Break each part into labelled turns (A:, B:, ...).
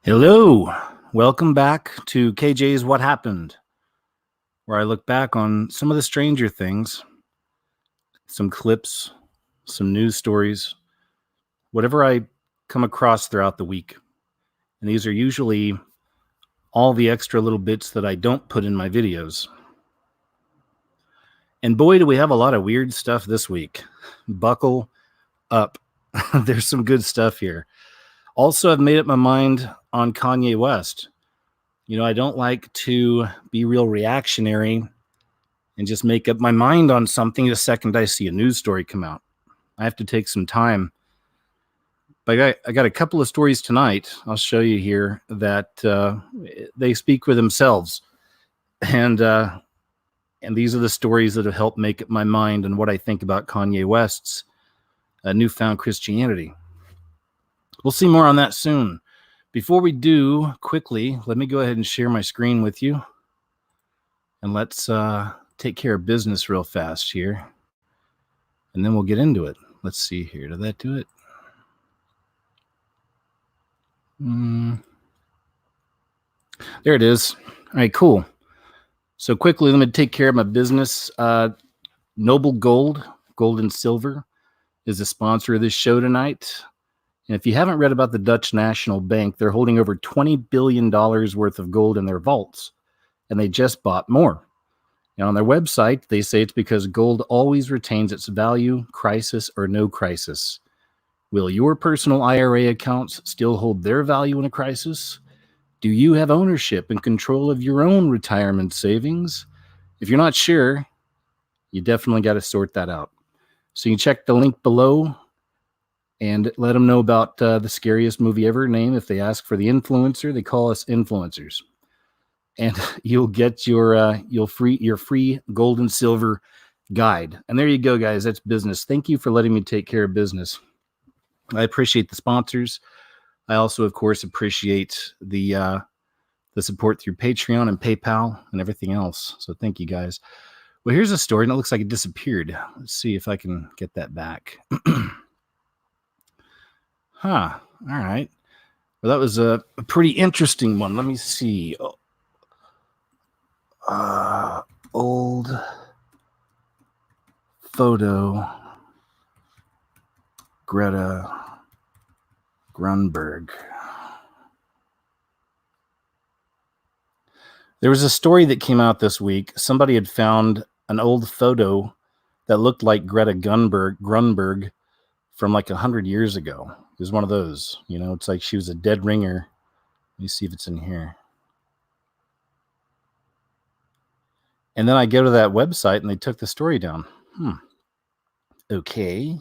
A: Hello, welcome back to KJ's What Happened, where I look back on some of the stranger things, some clips, some news stories, whatever I come across throughout the week. And these are usually all the extra little bits that I don't put in my videos. And boy, do we have a lot of weird stuff this week. Buckle up. There's some good stuff here. Also, I've made up my mind on Kanye West. You know, I don't like to be real reactionary and just make up my mind on something the second I see a news story come out. I have to take some time. But I got a couple of stories tonight I'll show you here that they speak for themselves. And these are the stories that have helped make up my mind on what I think about Kanye West's newfound Christianity. We'll see more on that soon. Before we do, quickly, let me go ahead and share my screen with you. And let's take care of business real fast here. And then we'll get into it. Let's see here. Did that do it? There it is. All right, cool. So quickly, let me take care of my business. Noble Gold, Gold and Silver, is the sponsor of this show tonight. And if you haven't read about the Dutch National Bank, they're holding over $20 billion worth of gold in their vaults, and they just bought more. And on their website, they say it's because gold always retains its value, crisis or no crisis. Will your personal IRA accounts still hold their value in a crisis? Do you have ownership and control of your own retirement savings? If you're not sure, you definitely got to sort that out. So you can check the link below and let them know about the scariest movie ever name. If they ask for the influencer, they call us influencers. And you'll get your free gold and silver guide. And there you go, guys. That's business. Thank you for letting me take care of business. I appreciate the sponsors. I also, of course, appreciate the support through Patreon and PayPal and everything else. So thank you, guys. Well, here's a story, and it looks like it disappeared. Let's see if I can get that back. All right. Well, that was a pretty interesting one. Let me see. Old photo. Greta Grunberg. There was a story that came out this week. Somebody had found an old photo that looked like Greta Grunberg from like 100 years ago. It was one of those, you know, it's like she was a dead ringer. Let me see if it's in here. And then I go to that website and they took the story down. Okay.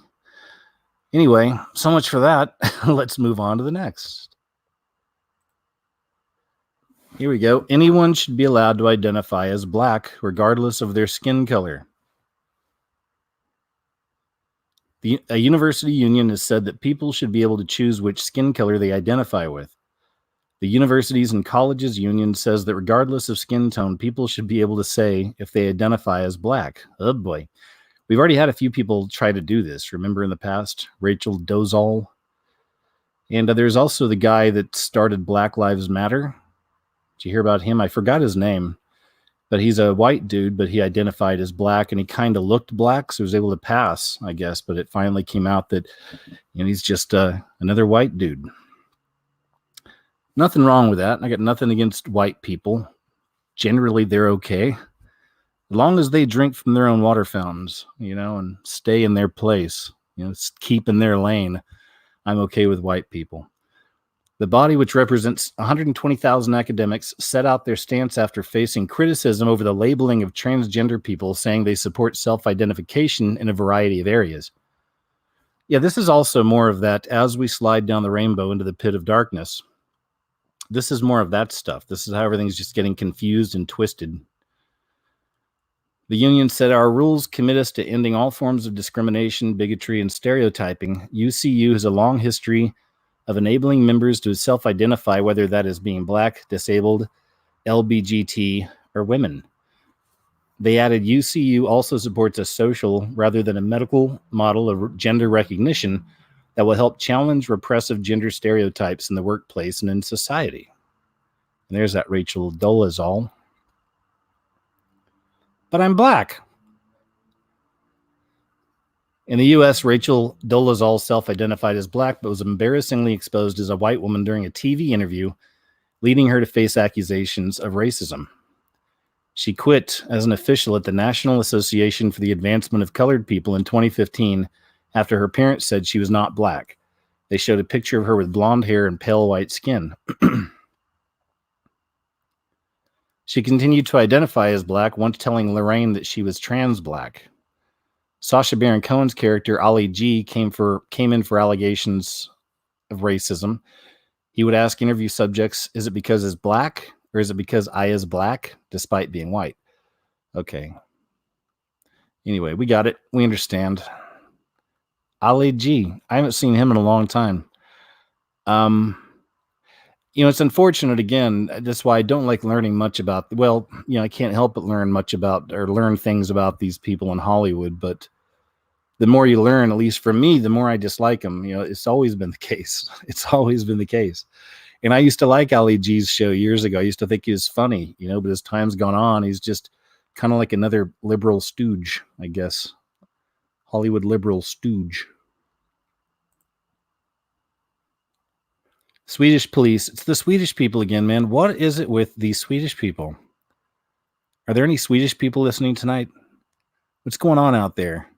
A: Anyway, so much for that. Let's move on to the next. Here we go. Anyone should be allowed to identify as black regardless of their skin color. A university union has said that people should be able to choose which skin color they identify with. The Universities and Colleges Union says that regardless of skin tone, people should be able to say if they identify as black. Oh boy. We've already had a few people try to do this. Remember in the past, Rachel Dolezal? And there's also the guy that started Black Lives Matter. Did you hear about him? I forgot his name. But he's a white dude, but he identified as black, and he kind of looked black, so he was able to pass, I guess. But it finally came out that, you know, he's just another white dude. Nothing wrong with that. I got nothing against white people. Generally, they're okay. As long as they drink from their own water fountains, you know, and stay in their place, you know, keep in their lane, I'm okay with white people. The body, which represents 120,000 academics, set out their stance after facing criticism over the labeling of transgender people, saying they support self-identification in a variety of areas. Yeah, this is also more of that as we slide down the rainbow into the pit of darkness. This is more of that stuff. This is how everything's just getting confused and twisted. The union said, our rules commit us to ending all forms of discrimination, bigotry, and stereotyping. UCU has a long history of enabling members to self-identify, whether that is being black, disabled, LBGT, or women. They added UCU also supports a social rather than a medical model of gender recognition that will help challenge repressive gender stereotypes in the workplace and in society. And there's that Rachel Dolezal. But I'm black. In the U.S., Rachel Dolezal self-identified as black, but was embarrassingly exposed as a white woman during a TV interview, leading her to face accusations of racism. She quit as an official at the National Association for the Advancement of Colored People in 2015 after her parents said she was not black. They showed a picture of her with blonde hair and pale white skin. She continued to identify as black, once telling Lorraine that she was trans black. Sacha Baron Cohen's character, Ali G, came in for allegations of racism. He would ask interview subjects, is it because it's black or is it because I is black, despite being white? Okay. Anyway, we got it. We understand. Ali G. I haven't seen him in a long time. It's unfortunate, again, that's why I don't like learning much about, I can't help but learn things about these people in Hollywood, but the more you learn, at least for me, the more I dislike them. It's always been the case. It's always been the case. And I used to like Ali G's show years ago. I used to think he was funny, but as time's gone on, he's just kind of like another liberal stooge, I guess. Hollywood liberal stooge. Swedish police. It's the Swedish people again, man. What is it with these Swedish people? Are there any Swedish people listening tonight? What's going on out there?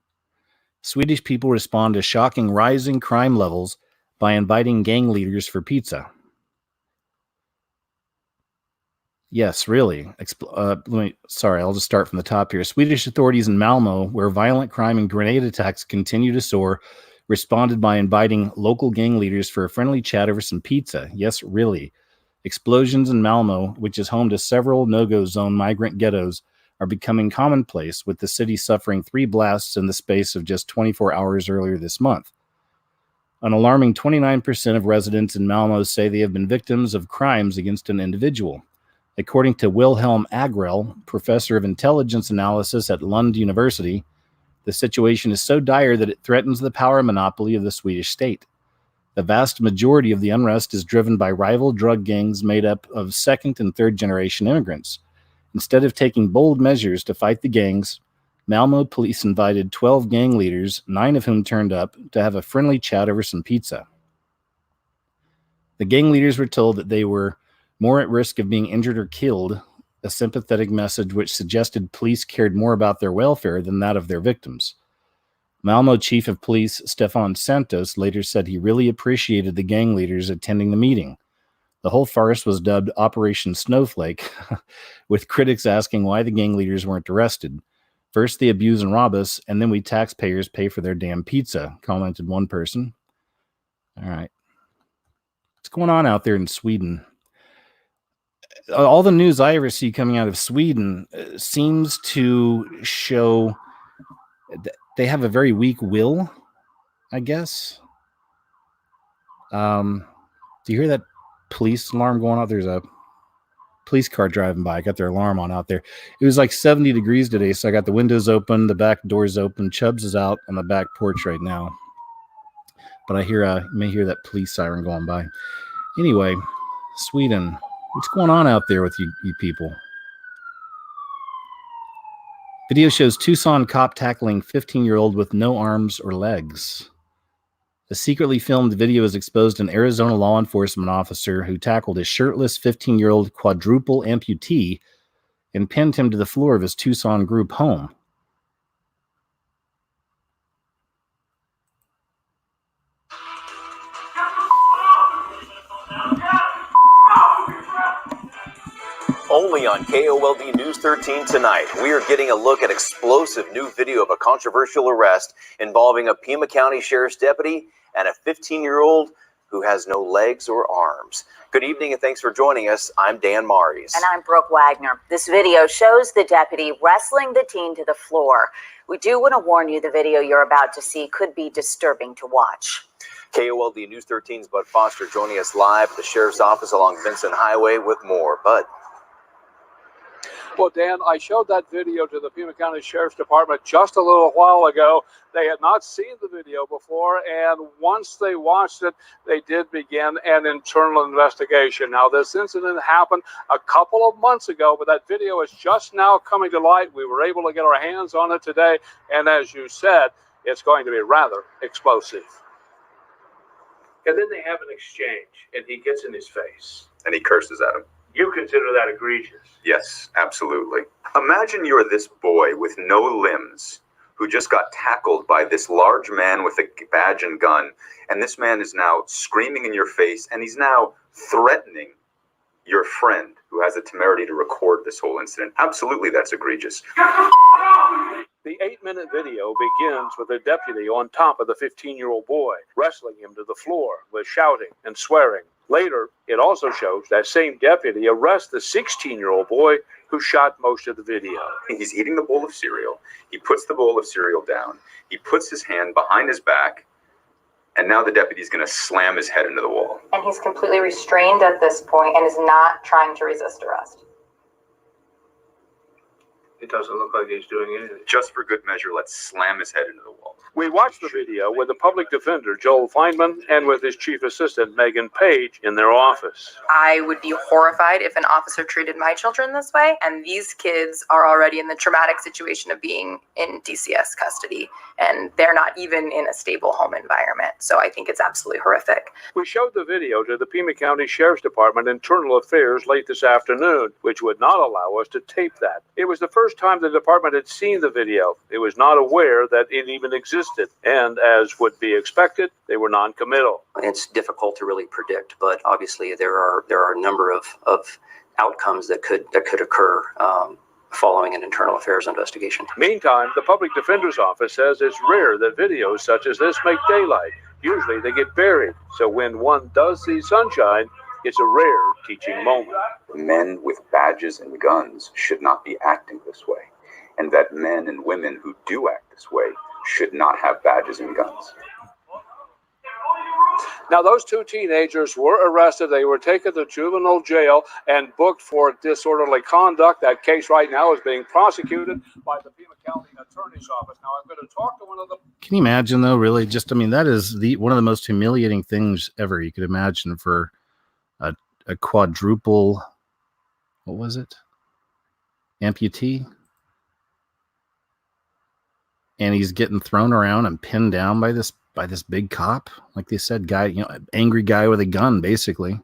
A: Swedish people respond to shocking rising crime levels by inviting gang leaders for pizza. Yes, really. I'll just start from the top here. Swedish authorities in Malmo, where violent crime and grenade attacks continue to soar, responded by inviting local gang leaders for a friendly chat over some pizza. Yes, really. Explosions in Malmo, which is home to several no-go zone migrant ghettos, are becoming commonplace, with the city suffering 3 blasts in the space of just 24 hours earlier this month. An alarming 29% of residents in Malmo say they have been victims of crimes against an individual. According to Wilhelm Agrell, professor of intelligence analysis at Lund University, the situation is so dire that it threatens the power monopoly of the Swedish state. The vast majority of the unrest is driven by rival drug gangs made up of second and third generation immigrants. Instead of taking bold measures to fight the gangs, Malmo police invited 12 gang leaders, 9 of whom turned up, to have a friendly chat over some pizza. The gang leaders were told that they were more at risk of being injured or killed, a sympathetic message which suggested police cared more about their welfare than that of their victims. Malmo Chief of Police Stefan Santos later said he really appreciated the gang leaders attending the meeting. The whole farce was dubbed Operation Snowflake, with critics asking why the gang leaders weren't arrested. First they abuse and rob us, and then we taxpayers pay for their damn pizza, commented one person. All right. What's going on out there in Sweden? All the news I ever see coming out of Sweden seems to show that they have a very weak will, I guess. Do you hear that police alarm going off? There's a police car driving by. I got their alarm on out there. It was like 70 degrees today, so I got the windows open, the back doors open. Chubbs is out on the back porch right now. But you may hear that police siren going by. Anyway, Sweden. What's going on out there with you people? Video shows Tucson cop tackling 15-year-old with no arms or legs. A secretly filmed video has exposed an Arizona law enforcement officer who tackled a shirtless 15-year-old quadruple amputee and pinned him to the floor of his Tucson group home.
B: Only on KOLD News 13 tonight, we are getting a look at explosive new video of a controversial arrest involving a Pima County Sheriff's deputy and a 15-year-old who has no legs or arms. Good evening and thanks for joining us. I'm Dan Maries.
C: And I'm Brooke Wagner. This video shows the deputy wrestling the teen to the floor. We do want to warn you the video you're about to see could be disturbing to watch.
B: KOLD News 13's Bud Foster joining us live at the Sheriff's office along Vincent Highway with more. Bud.
D: Well, Dan, I showed that video to the Pima County Sheriff's Department just a little while ago. They had not seen the video before, and once they watched it, they did begin an internal investigation. Now, this incident happened a couple of months ago, but that video is just now coming to light. We were able to get our hands on it today, and as you said, it's going to be rather explosive. And then they have an exchange, and he gets in his face.
B: And he curses at him.
D: You consider that egregious?
B: Yes, absolutely. Imagine you're this boy with no limbs who just got tackled by this large man with a badge and gun, and this man is now screaming in your face, and he's now threatening your friend who has the temerity to record this whole incident. Absolutely, that's egregious.
D: The 8-minute video begins with a deputy on top of the 15-year-old boy, wrestling him to the floor with shouting and swearing. Later, it also shows that same deputy arrests the 16-year-old boy who shot most of the video.
B: He's eating the bowl of cereal. He puts the bowl of cereal down. He puts his hand behind his back, and now the deputy's going to slam his head into the wall.
E: And he's completely restrained at this point and is not trying to resist arrest.
D: It doesn't look like he's doing anything.
B: Just for good measure, let's slam his head into the wall.
D: We watched the video with the public defender, Joel Feynman, and with his chief assistant, Megan Page, in their office.
F: I would be horrified if an officer treated my children this way, and these kids are already in the traumatic situation of being in DCS custody, and they're not even in a stable home environment. So I think it's absolutely horrific.
D: We showed the video to the Pima County Sheriff's Department Internal Affairs late this afternoon, which would not allow us to tape that. It was the first time the department had seen the video. It was not aware that it even existed, and as would be expected, they were non-committal.
G: It's difficult to really predict, but obviously there are a number of outcomes that could occur following an internal affairs investigation.
D: Meantime, the public defender's office says it's rare that videos such as this make daylight. Usually they get buried, so when one does see sunshine, it's a rare teaching moment.
B: Men with badges and guns should not be acting this way, and that men and women who do act this way should not have badges and guns.
D: Now, those two teenagers were arrested. They were taken to juvenile jail and booked for disorderly conduct. That case right now is being prosecuted by the Pima County Attorney's Office. Now, I'm going to talk to one of them.
A: Can you imagine, though, really? Just, I mean, that is one of the most humiliating things ever you could imagine for a quadruple, what was it? Amputee? And he's getting thrown around and pinned down by this big cop, like they said, guy, angry guy with a gun, basically.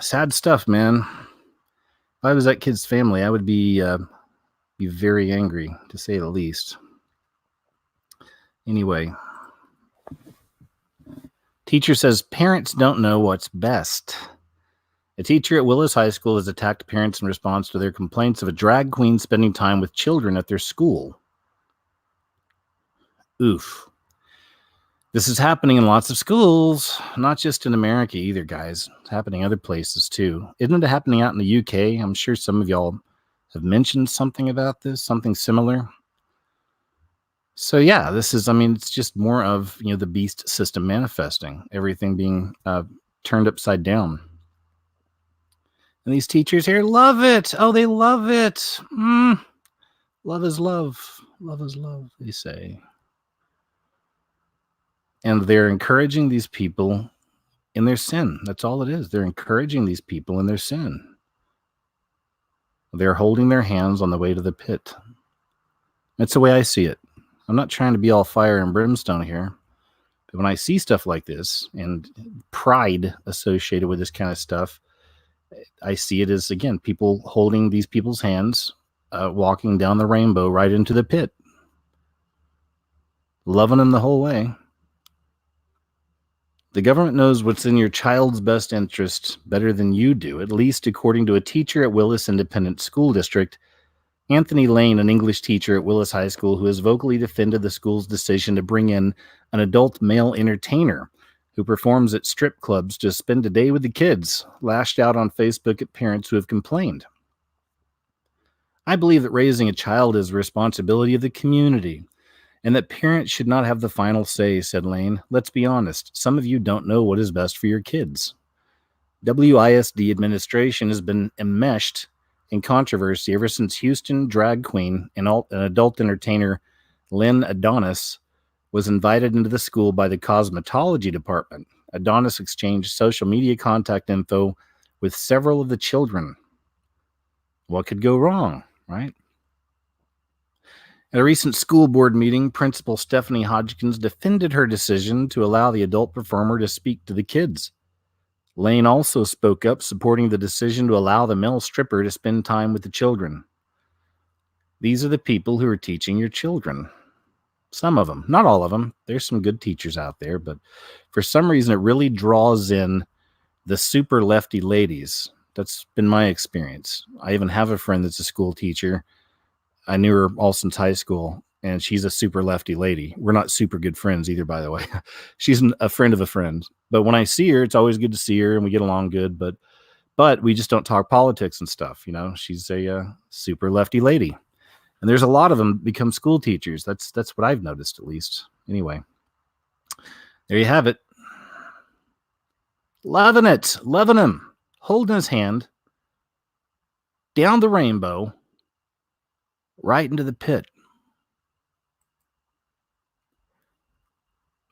A: Sad stuff, man. If I was that kid's family, I would be very angry, to say the least. Anyway, teacher says parents don't know what's best. A teacher at Willis High School has attacked parents in response to their complaints of a drag queen spending time with children at their school. Oof. This is happening in lots of schools, not just in America either, guys. It's happening other places too. Isn't it happening out in the UK? I'm sure some of y'all have mentioned something about this, something similar. So yeah, this is, it's just more of, the beast system manifesting, everything being turned upside down. And these teachers here love it. Oh, they love it. Love is love. Love is love, they say. And they're encouraging these people in their sin. That's all it is. They're encouraging these people in their sin. They're holding their hands on the way to the pit. That's the way I see it. I'm not trying to be all fire and brimstone here. But when I see stuff like this and pride associated with this kind of stuff, I see it as, again, people holding these people's hands, walking down the rainbow right into the pit. Loving them the whole way. The government knows what's in your child's best interest better than you do, at least according to a teacher at Willis Independent School District, Anthony Lane, an English teacher at Willis High School, who has vocally defended the school's decision to bring in an adult male entertainer who performs at strip clubs to spend a day with the kids, lashed out on Facebook at parents who have complained. I believe that raising a child is the responsibility of the community, and that parents should not have the final say, said Lane. Let's be honest, some of you don't know what is best for your kids. WISD administration has been enmeshed in controversy ever since Houston drag queen and adult entertainer Lynn Adonis was invited into the school by the cosmetology department. Adonis exchanged social media contact info with several of the children. What could go wrong, right? At a recent school board meeting, Principal Stephanie Hodgkins defended her decision to allow the adult performer to speak to the kids. Lane also spoke up, supporting the decision to allow the male stripper to spend time with the children. These are the people who are teaching your children. Some of them, not all of them. There's some good teachers out there, but for some reason it really draws in the super lefty ladies. That's been my experience. I even have a friend that's a school teacher. I knew her all since high school, and she's a super lefty lady. We're not super good friends either, by the way. She's a friend of a friend. But when I see her, it's always good to see her, and we get along good. But we just don't talk politics and stuff. You know, she's a super lefty lady. And there's a lot of them become school teachers. That's what I've noticed, at least. Anyway, there you have it. Loving it. Loving him. Holding his hand down the rainbow, right into the pit.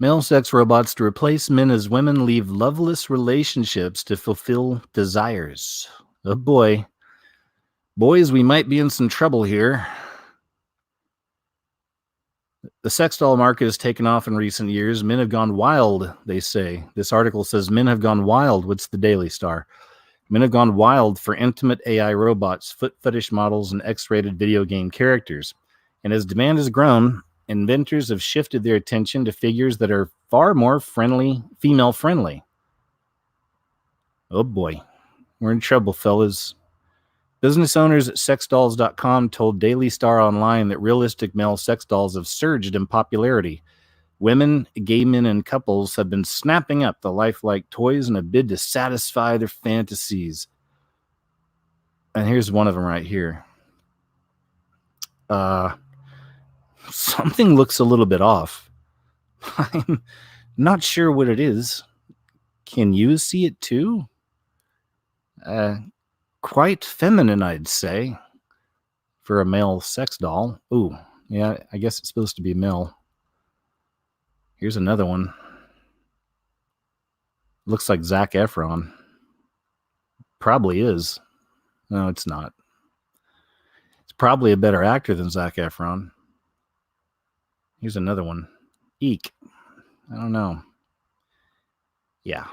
A: Male sex robots to replace men as women leave loveless relationships to fulfill desires. Oh boy. Boys, we might be in some trouble here. The sex doll market has taken off in recent years. Men have gone wild, they say. This article says men have gone wild. What's the Daily Star? Men have gone wild for intimate AI robots, foot fetish models, and X-rated video game characters. And as demand has grown, inventors have shifted their attention to figures that are far more female-friendly. Oh boy, we're in trouble, fellas. Business owners at sexdolls.com told Daily Star Online that realistic male sex dolls have surged in popularity. Women, gay men, and couples have been snapping up the lifelike toys in a bid to satisfy their fantasies. And here's one of them right here. Something looks a little bit off. I'm not sure what it is. Can you see it too? Quite feminine, I'd say, for a male sex doll. Ooh, yeah, I guess it's supposed to be male. Here's another one. Looks like Zac Efron. Probably is. No, it's not. It's probably a better actor than Zac Efron. Here's another one. Eek. I don't know. Yeah.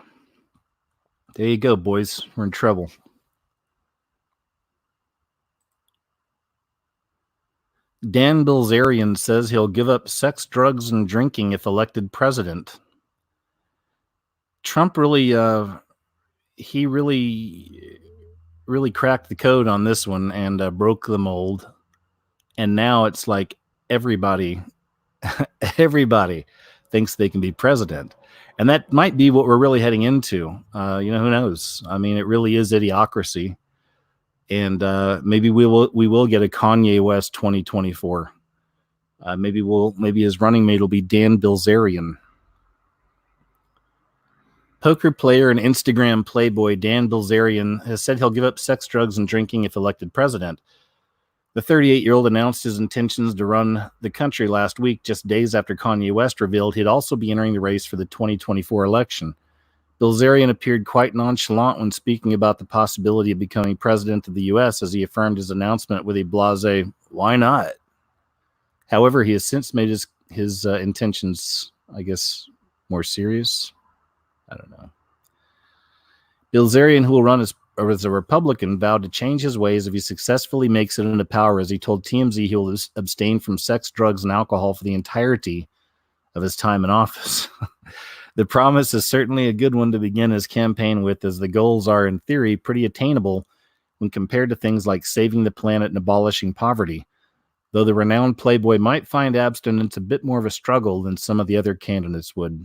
A: There you go, boys. We're in trouble. Dan Bilzerian says he'll give up sex, drugs, and drinking if elected president. Trump really cracked the code on this one and broke the mold. And now it's like everybody thinks they can be president. And that might be what we're really heading into. Who knows? I mean, it really is idiocracy. And maybe we will get a Kanye West 2024. Maybe his running mate will be Dan Bilzerian. Poker player and Instagram playboy Dan Bilzerian has said he'll give up sex, drugs, and drinking if elected president. The 38-year-old announced his intentions to run the country last week, just days after Kanye West revealed he'd also be entering the race for the 2024 election. Bilzerian appeared quite nonchalant when speaking about the possibility of becoming president of the U.S. as he affirmed his announcement with a blasé, "Why not?" However, he has since made his intentions, I guess, more serious. I don't know. Bilzerian, who will run as a Republican, vowed to change his ways if he successfully makes it into power, as he told TMZ he will abstain from sex, drugs, and alcohol for the entirety of his time in office. The promise is certainly a good one to begin his campaign with, as the goals are, in theory, pretty attainable when compared to things like saving the planet and abolishing poverty, though the renowned playboy might find abstinence a bit more of a struggle than some of the other candidates would.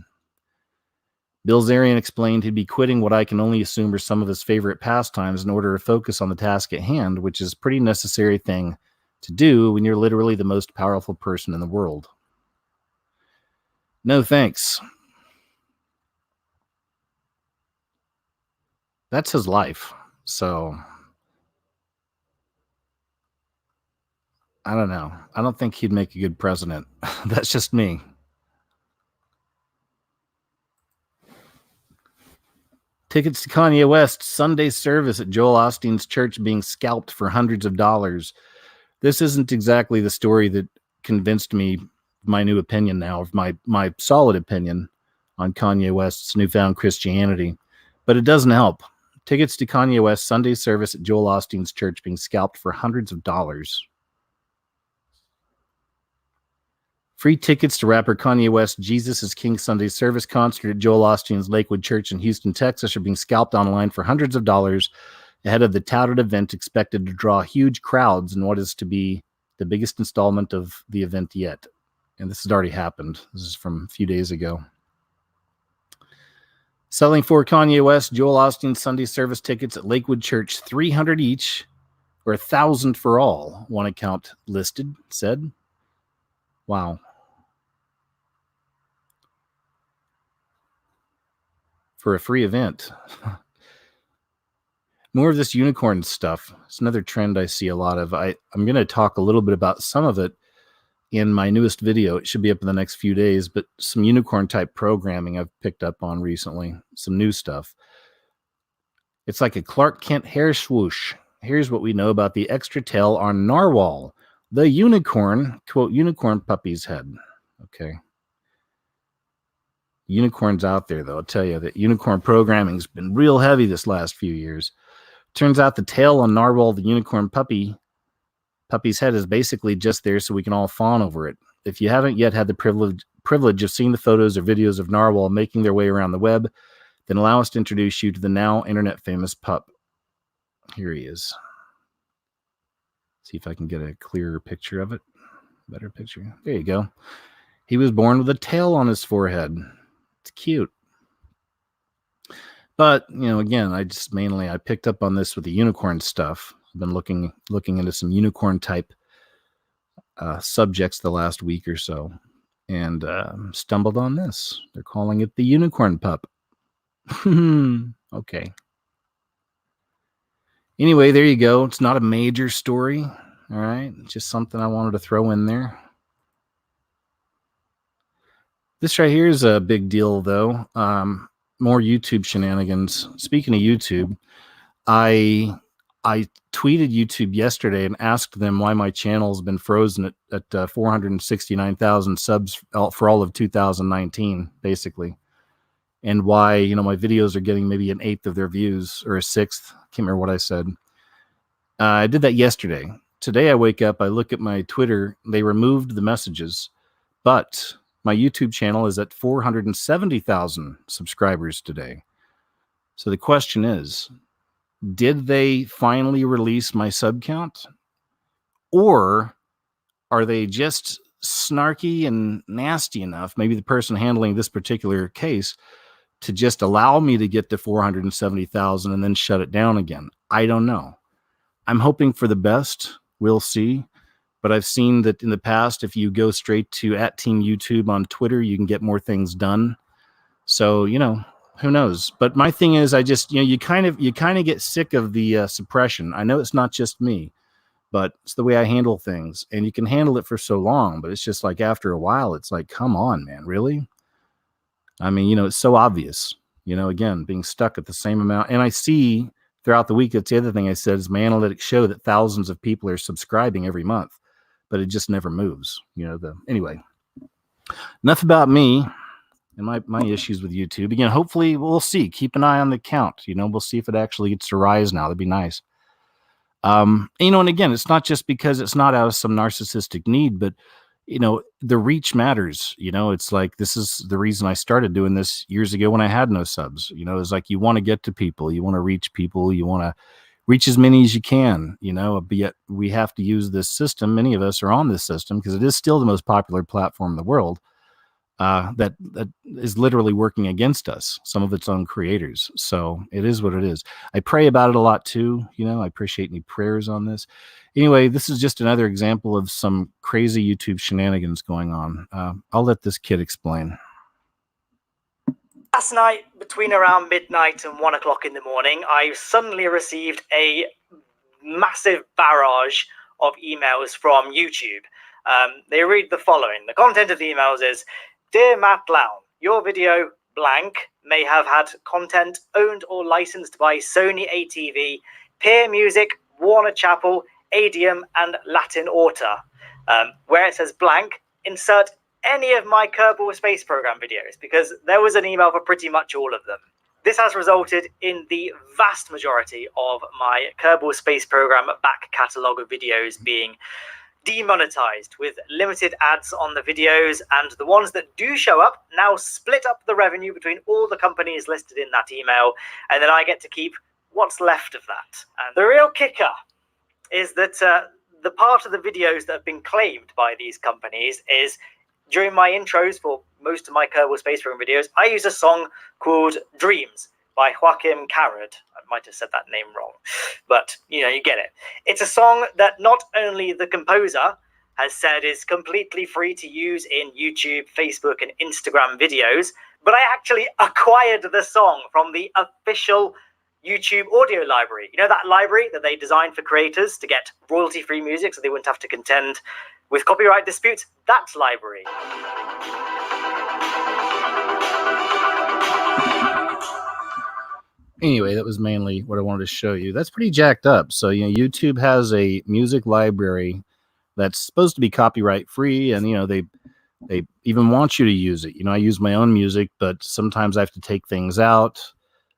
A: Bilzerian explained he'd be quitting what I can only assume are some of his favorite pastimes in order to focus on the task at hand, which is a pretty necessary thing to do when you're literally the most powerful person in the world. No thanks. that's his life. So I don't know. I don't think he'd make a good president. That's just me. Tickets to Kanye West's Sunday service at Joel Osteen's church being scalped for hundreds of dollars. This isn't exactly the story that convinced me my new opinion now, of my solid opinion on Kanye West's newfound Christianity, but it doesn't help. Tickets to Kanye West's Sunday service at Joel Osteen's church being scalped for hundreds of dollars. Free tickets to rapper Kanye West's Jesus is King Sunday service concert at Joel Osteen's Lakewood Church in Houston, Texas are being scalped online for hundreds of dollars ahead of the touted event expected to draw huge crowds in what is to be the biggest installment of the event yet. And this has already happened. This is from a few days ago. Selling for Kanye West, Joel Osteen Sunday service tickets at Lakewood Church, $300 each, or $1,000 for all, one account listed said. Wow. For a free event. More of this unicorn stuff. It's another trend I see a lot of. I'm going to talk a little bit about some of it in my newest video. It should be up in the next few days, but some unicorn type programming I've picked up on recently. Some new stuff. It's like a Clark Kent hair swoosh. Here's what we know about the extra tail on narwhal. The unicorn, quote, unicorn puppy's head. Okay. Unicorns out there, though. I'll tell you that unicorn programming's been real heavy this last few years. Turns out the tail on narwhal, the unicorn puppy's head, is basically just there so we can all fawn over it. If you haven't yet had the privilege of seeing the photos or videos of narwhal making their way around the web, then allow us to introduce you to the now internet famous pup. Here he is. See if I can get a clearer picture of it. Better picture. There you go. He was born with a tail on his forehead. It's cute. But, you know, again, I picked up on this with the unicorn stuff. I've been looking into some unicorn type subjects the last week or so, and stumbled on this. They're calling it the unicorn pup. Okay. Anyway, there you go. It's not a major story. All right. Just something I wanted to throw in there. This right here is a big deal, though. More YouTube shenanigans. Speaking of YouTube, I tweeted YouTube yesterday and asked them why my channel's been frozen at 469,000 subs for all of 2019, basically. And why, you know, my videos are getting maybe an eighth of their views, or a sixth. Can't remember what I said. I did that yesterday. Today I wake up, I look at my Twitter, they removed the messages, but my YouTube channel is at 470,000 subscribers today. So the question is, did they finally release my sub count? Or are they just snarky and nasty enough, maybe the person handling this particular case, to just allow me to get to 470,000 and then shut it down again? I don't know. I'm hoping for the best. We'll see. But I've seen that in the past, if you go straight to @TeamYouTube on Twitter, you can get more things done. So, you know, who knows? But my thing is, I just, you know, you kind of get sick of the suppression. I know it's not just me, but it's the way I handle things. And you can handle it for so long, but it's just like after a while, it's like, come on, man, really? I mean, you know, it's so obvious, you know, again, being stuck at the same amount. And I see throughout the week, that's the other thing I said, is my analytics show that thousands of people are subscribing every month, but it just never moves. You know, anyway, enough about me and my issues with YouTube. Again, hopefully we'll see. Keep an eye on the count. You know, we'll see if it actually gets to rise now. That'd be nice. You know, and again, it's not just because it's not out of some narcissistic need, but, you know, the reach matters. You know, it's like, this is the reason I started doing this years ago when I had no subs. You know, it's like, you want to get to people, you want to reach people, you want to reach as many as you can, you know, but yet we have to use this system. Many of us are on this system because it is still the most popular platform in the world. That is literally working against us, some of its own creators. So it is what it is. I pray about it a lot too. You know, I appreciate any prayers on this. Anyway, this is just another example of some crazy YouTube shenanigans going on. I'll let this kid explain.
H: Last night, between around midnight and 1 o'clock in the morning, I suddenly received a massive barrage of emails from YouTube. They read the following. The content of the emails is, "Dear Matt Lown, your video blank may have had content owned or licensed by Sony ATV, Peer Music, Warner Chappell, Adium, and Latin Autor." Where it says blank, insert any of my Kerbal Space Program videos, because there was an email for pretty much all of them. This has resulted in the vast majority of my Kerbal Space Program back catalogue of videos being demonetized, with limited ads on the videos, and the ones that do show up now split up the revenue between all the companies listed in that email, and then I get to keep what's left of that. And the real kicker is that the part of the videos that have been claimed by these companies is, during my intros for most of my Kerbal Space Program videos, I use a song called Dreams by Joachim Carrad. I might have said that name wrong, but you get it. It's a song that not only the composer has said is completely free to use in YouTube, Facebook, and Instagram videos, but I actually acquired the song from the official YouTube audio library. You know, that library that they designed for creators to get royalty-free music so they wouldn't have to contend with copyright disputes? That library.
A: Anyway, that was mainly what I wanted to show you. That's pretty jacked up. So, YouTube has a music library that's supposed to be copyright free, and they even want you to use it. I use my own music, but sometimes I have to take things out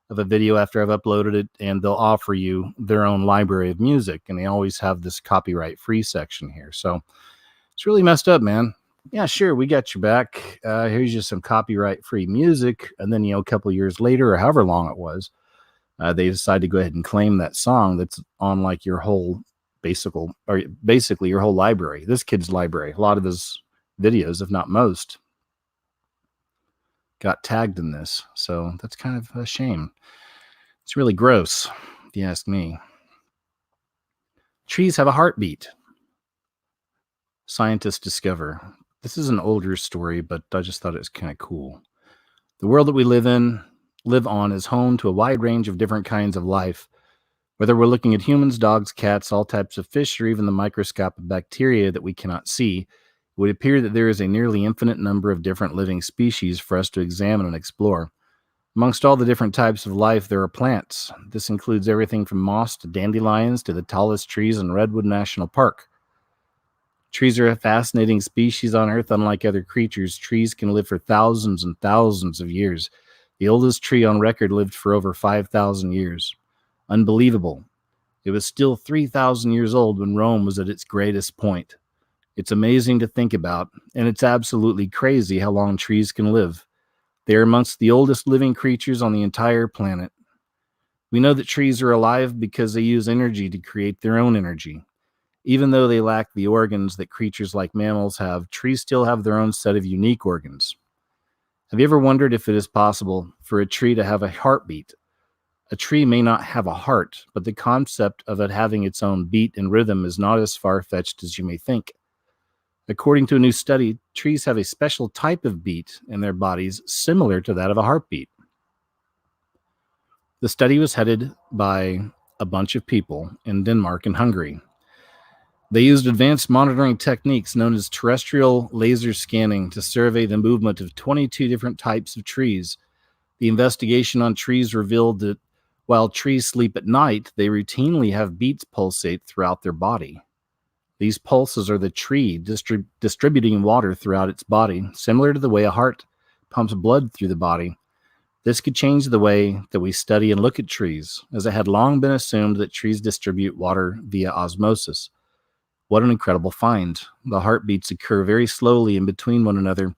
A: of a video after I've uploaded it, and they'll offer you their own library of music, and they always have this copyright free section here. So it's really messed up, man. Yeah, sure, we got your back. Here's just some copyright free music. And then, a couple of years later, or however long it was, they decide to go ahead and claim that song that's on like your whole basically your whole library. This kid's library, a lot of his videos, if not most, got tagged in this. So that's kind of a shame. It's really gross, if you ask me. Trees have a heartbeat. Scientists discover. This is an older story, but I just thought it was kind of cool. The world that we live on is home to a wide range of different kinds of life. Whether we're looking at humans, dogs, cats, all types of fish, or even the microscopic bacteria that we cannot see, it would appear that there is a nearly infinite number of different living species for us to examine and explore. Amongst all the different types of life, there are plants. This includes everything from moss to dandelions to the tallest trees in Redwood National Park. Trees are a fascinating species on Earth. Unlike other creatures, trees can live for thousands and thousands of years. The oldest tree on record lived for over 5,000 years. Unbelievable. It was still 3,000 years old when Rome was at its greatest point. It's amazing to think about, and it's absolutely crazy how long trees can live. They are amongst the oldest living creatures on the entire planet. We know that trees are alive because they use energy to create their own energy. Even though they lack the organs that creatures like mammals have, trees still have their own set of unique organs. Have you ever wondered if it is possible for a tree to have a heartbeat? A tree may not have a heart, but the concept of it having its own beat and rhythm is not as far-fetched as you may think. According to a new study, trees have a special type of beat in their bodies similar to that of a heartbeat. The study was headed by a bunch of people in Denmark and Hungary. They used advanced monitoring techniques known as terrestrial laser scanning to survey the movement of 22 different types of trees. The investigation on trees revealed that while trees sleep at night, they routinely have beats pulsate throughout their body. These pulses are the tree distributing water throughout its body, similar to the way a heart pumps blood through the body. This could change the way that we study and look at trees, as it had long been assumed that trees distribute water via osmosis. What an incredible find. The heartbeats occur very slowly in between one another,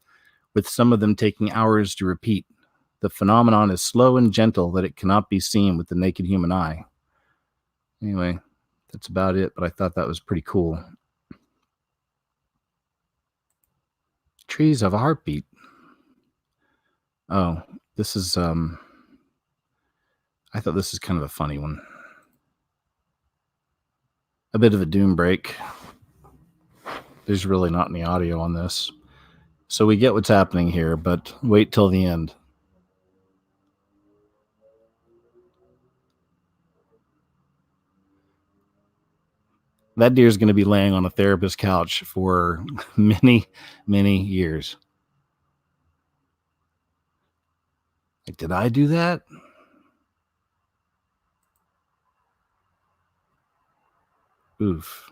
A: with some of them taking hours to repeat. The phenomenon is slow and gentle that it cannot be seen with the naked human eye. Anyway, that's about it, but I thought that was pretty cool. Trees have a heartbeat. Oh, this is, I thought this is kind of a funny one. A bit of a doom break. There's really not any audio on this. So we get what's happening here, but wait till the end. That deer is going to be laying on a therapist's couch for many, many years. Like, did I do that? Oof.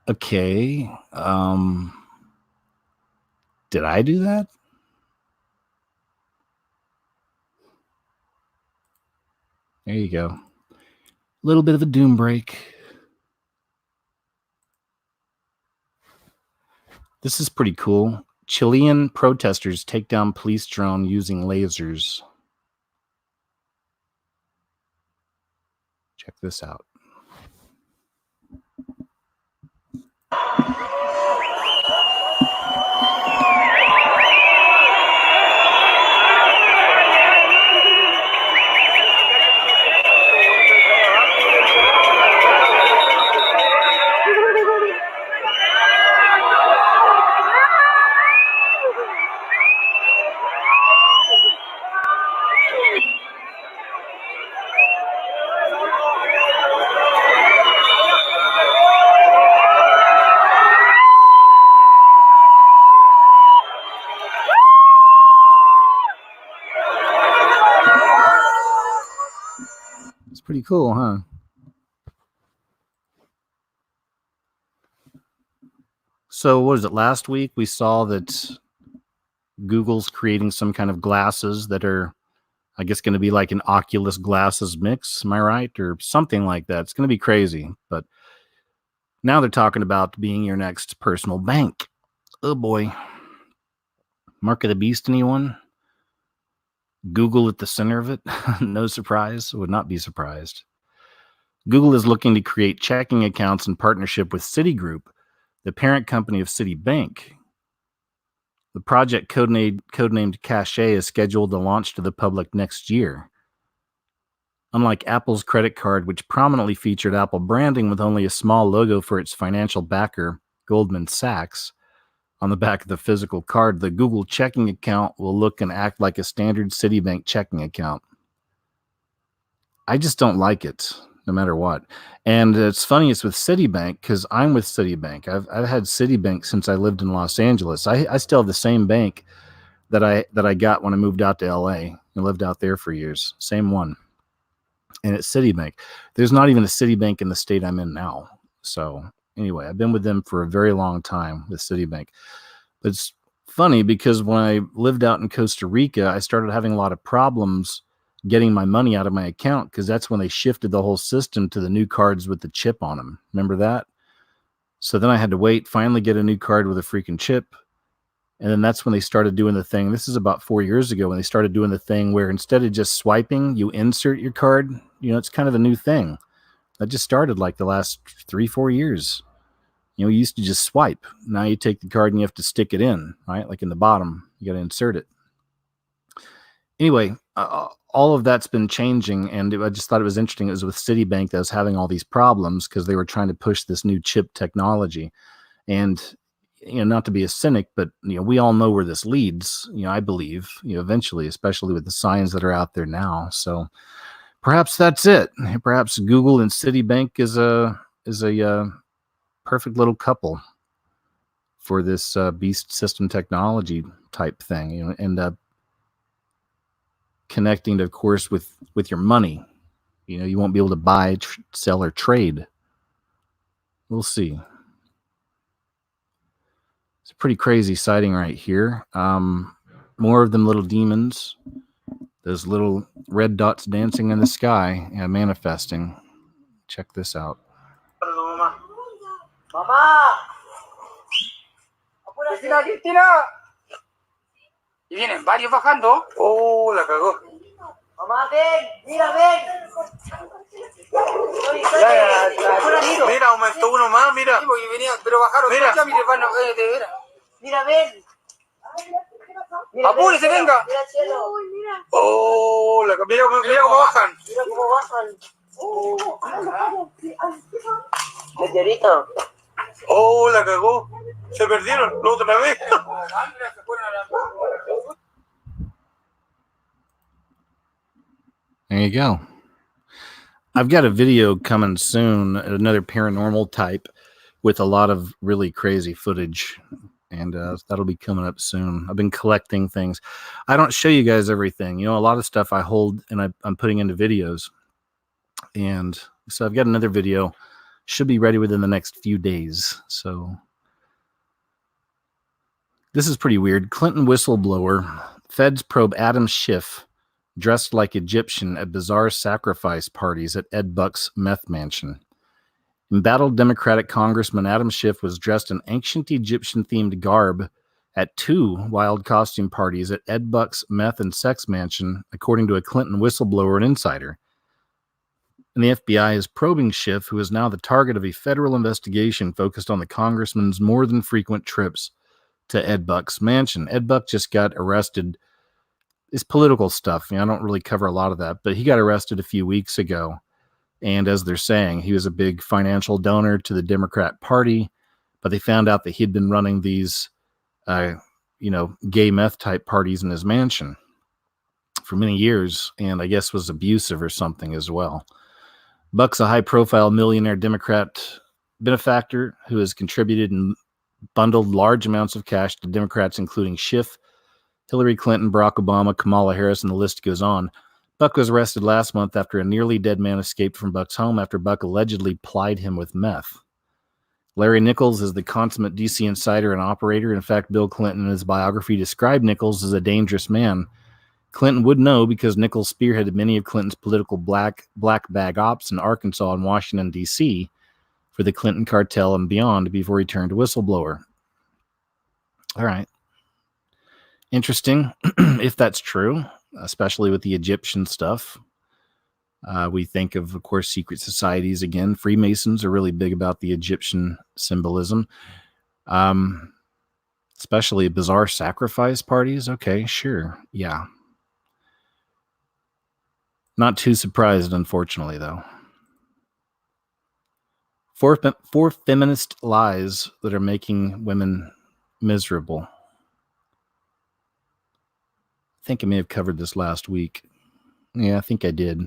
A: Okay. Did I do that? There you go. A little bit of a doom break. This is pretty cool. Chilean protesters take down police drone using lasers. Check this out. It's pretty cool, huh? So what was it? Last week we saw that Google's creating some kind of glasses that are, I guess, going to be like an Oculus glasses mix. Am I right? Or something like that. It's going to be crazy. But now they're talking about being your next personal bank. Oh boy. Mark of the beast, anyone? Google at the center of it? No surprise. Would not be surprised. Google is looking to create checking accounts in partnership with Citigroup, the parent company of Citibank. The project, codenamed Cache, is scheduled to launch to the public next year. Unlike Apple's credit card, which prominently featured Apple branding with only a small logo for its financial backer, Goldman Sachs, on the back of the physical card, the Google checking account will look and act like a standard Citibank checking account. I just don't like it, no matter what. And it's funny, it's with Citibank, because I'm with Citibank. I've had Citibank since I lived in Los Angeles. I still have the same bank that I got when I moved out to LA and lived out there for years. Same one. And it's Citibank. There's not even a Citibank in the state I'm in now. So anyway, I've been with them for a very long time with Citibank. But it's funny because when I lived out in Costa Rica, I started having a lot of problems getting my money out of my account because that's when they shifted the whole system to the new cards with the chip on them. Remember that? So then I had to wait, finally get a new card with a freaking chip. And then that's when they started doing the thing. This is about 4 years ago when they started doing the thing where instead of just swiping, you insert your card. You know, it's kind of a new thing. That just started like the last 3-4 years. You know, you used to just swipe. Now you take the card and you have to stick it in, right? Like in the bottom, you got to insert it. Anyway, all of that's been changing, and I just thought it was interesting. It was with Citibank that was having all these problems because they were trying to push this new chip technology. And, you know, not to be a cynic, but, you know, we all know where this leads, you know, I believe, you know, eventually, especially with the signs that are out there now. So perhaps that's it. Perhaps Google and Citibank is a perfect little couple for this beast system technology type thing, you know, end up connecting, of course, with your money. You know, you won't be able to buy, sell, or trade. We'll see. It's a pretty crazy sighting right here. More of them little demons. Those little red dots dancing in the sky, yeah, manifesting. Check this out.
I: Mamá. Cristina, Cristina. Y vienen varios bajando. Oh, la cagó. Mamá, ven, mira, ven. Mira, aumentó uno más, mira. Sí, venía, pero bajaron. Mira, mire, bueno, de veras. Mira, ven. Apúrese, venga. Mira, cielo. Oh, mira cómo bajan. Mira cómo bajan. Meteorito. Oh, la cagó. Se perdieron otra vez.
A: There you go. I've got a video coming soon, another paranormal type with a lot of really crazy footage, and that'll be coming up soon. I've been collecting things. I don't show you guys everything. You know, a lot of stuff I hold and I'm putting into videos. And so I've got another video. Should be ready within the next few days. So this is pretty weird. Clinton whistleblower. Feds probe Adam Schiff dressed like Egyptian at bizarre sacrifice parties at Ed Buck's meth mansion. Embattled Democratic Congressman Adam Schiff was dressed in ancient Egyptian-themed garb at 2 wild costume parties at Ed Buck's meth and sex mansion, according to a Clinton whistleblower and insider. And the FBI is probing Schiff, who is now the target of a federal investigation focused on the congressman's more than frequent trips to Ed Buck's mansion. Ed Buck just got arrested. It's political stuff. I don't really cover a lot of that, but he got arrested a few weeks ago. And as they're saying, he was a big financial donor to the Democrat Party, but they found out that he'd been running these, gay meth type parties in his mansion for many years, and I guess was abusive or something as well. Buck's a high-profile millionaire Democrat benefactor who has contributed and bundled large amounts of cash to Democrats, including Schiff, Hillary Clinton, Barack Obama, Kamala Harris, and the list goes on. Buck was arrested last month after a nearly dead man escaped from Buck's home after Buck allegedly plied him with meth. Larry Nichols is the consummate DC insider and operator. In fact, Bill Clinton in his biography described Nichols as a dangerous man. Clinton would know because Nichols spearheaded many of Clinton's political black bag ops in Arkansas and Washington, D.C. for the Clinton cartel and beyond before he turned whistleblower. All right. Interesting, if that's true, especially with the Egyptian stuff. We think of course, secret societies again. Freemasons are really big about the Egyptian symbolism. Especially bizarre sacrifice parties. Okay, sure. Yeah. Not too surprised, unfortunately, though. Four feminist lies that are making women miserable. I think I may have covered this last week. Yeah, I think I did.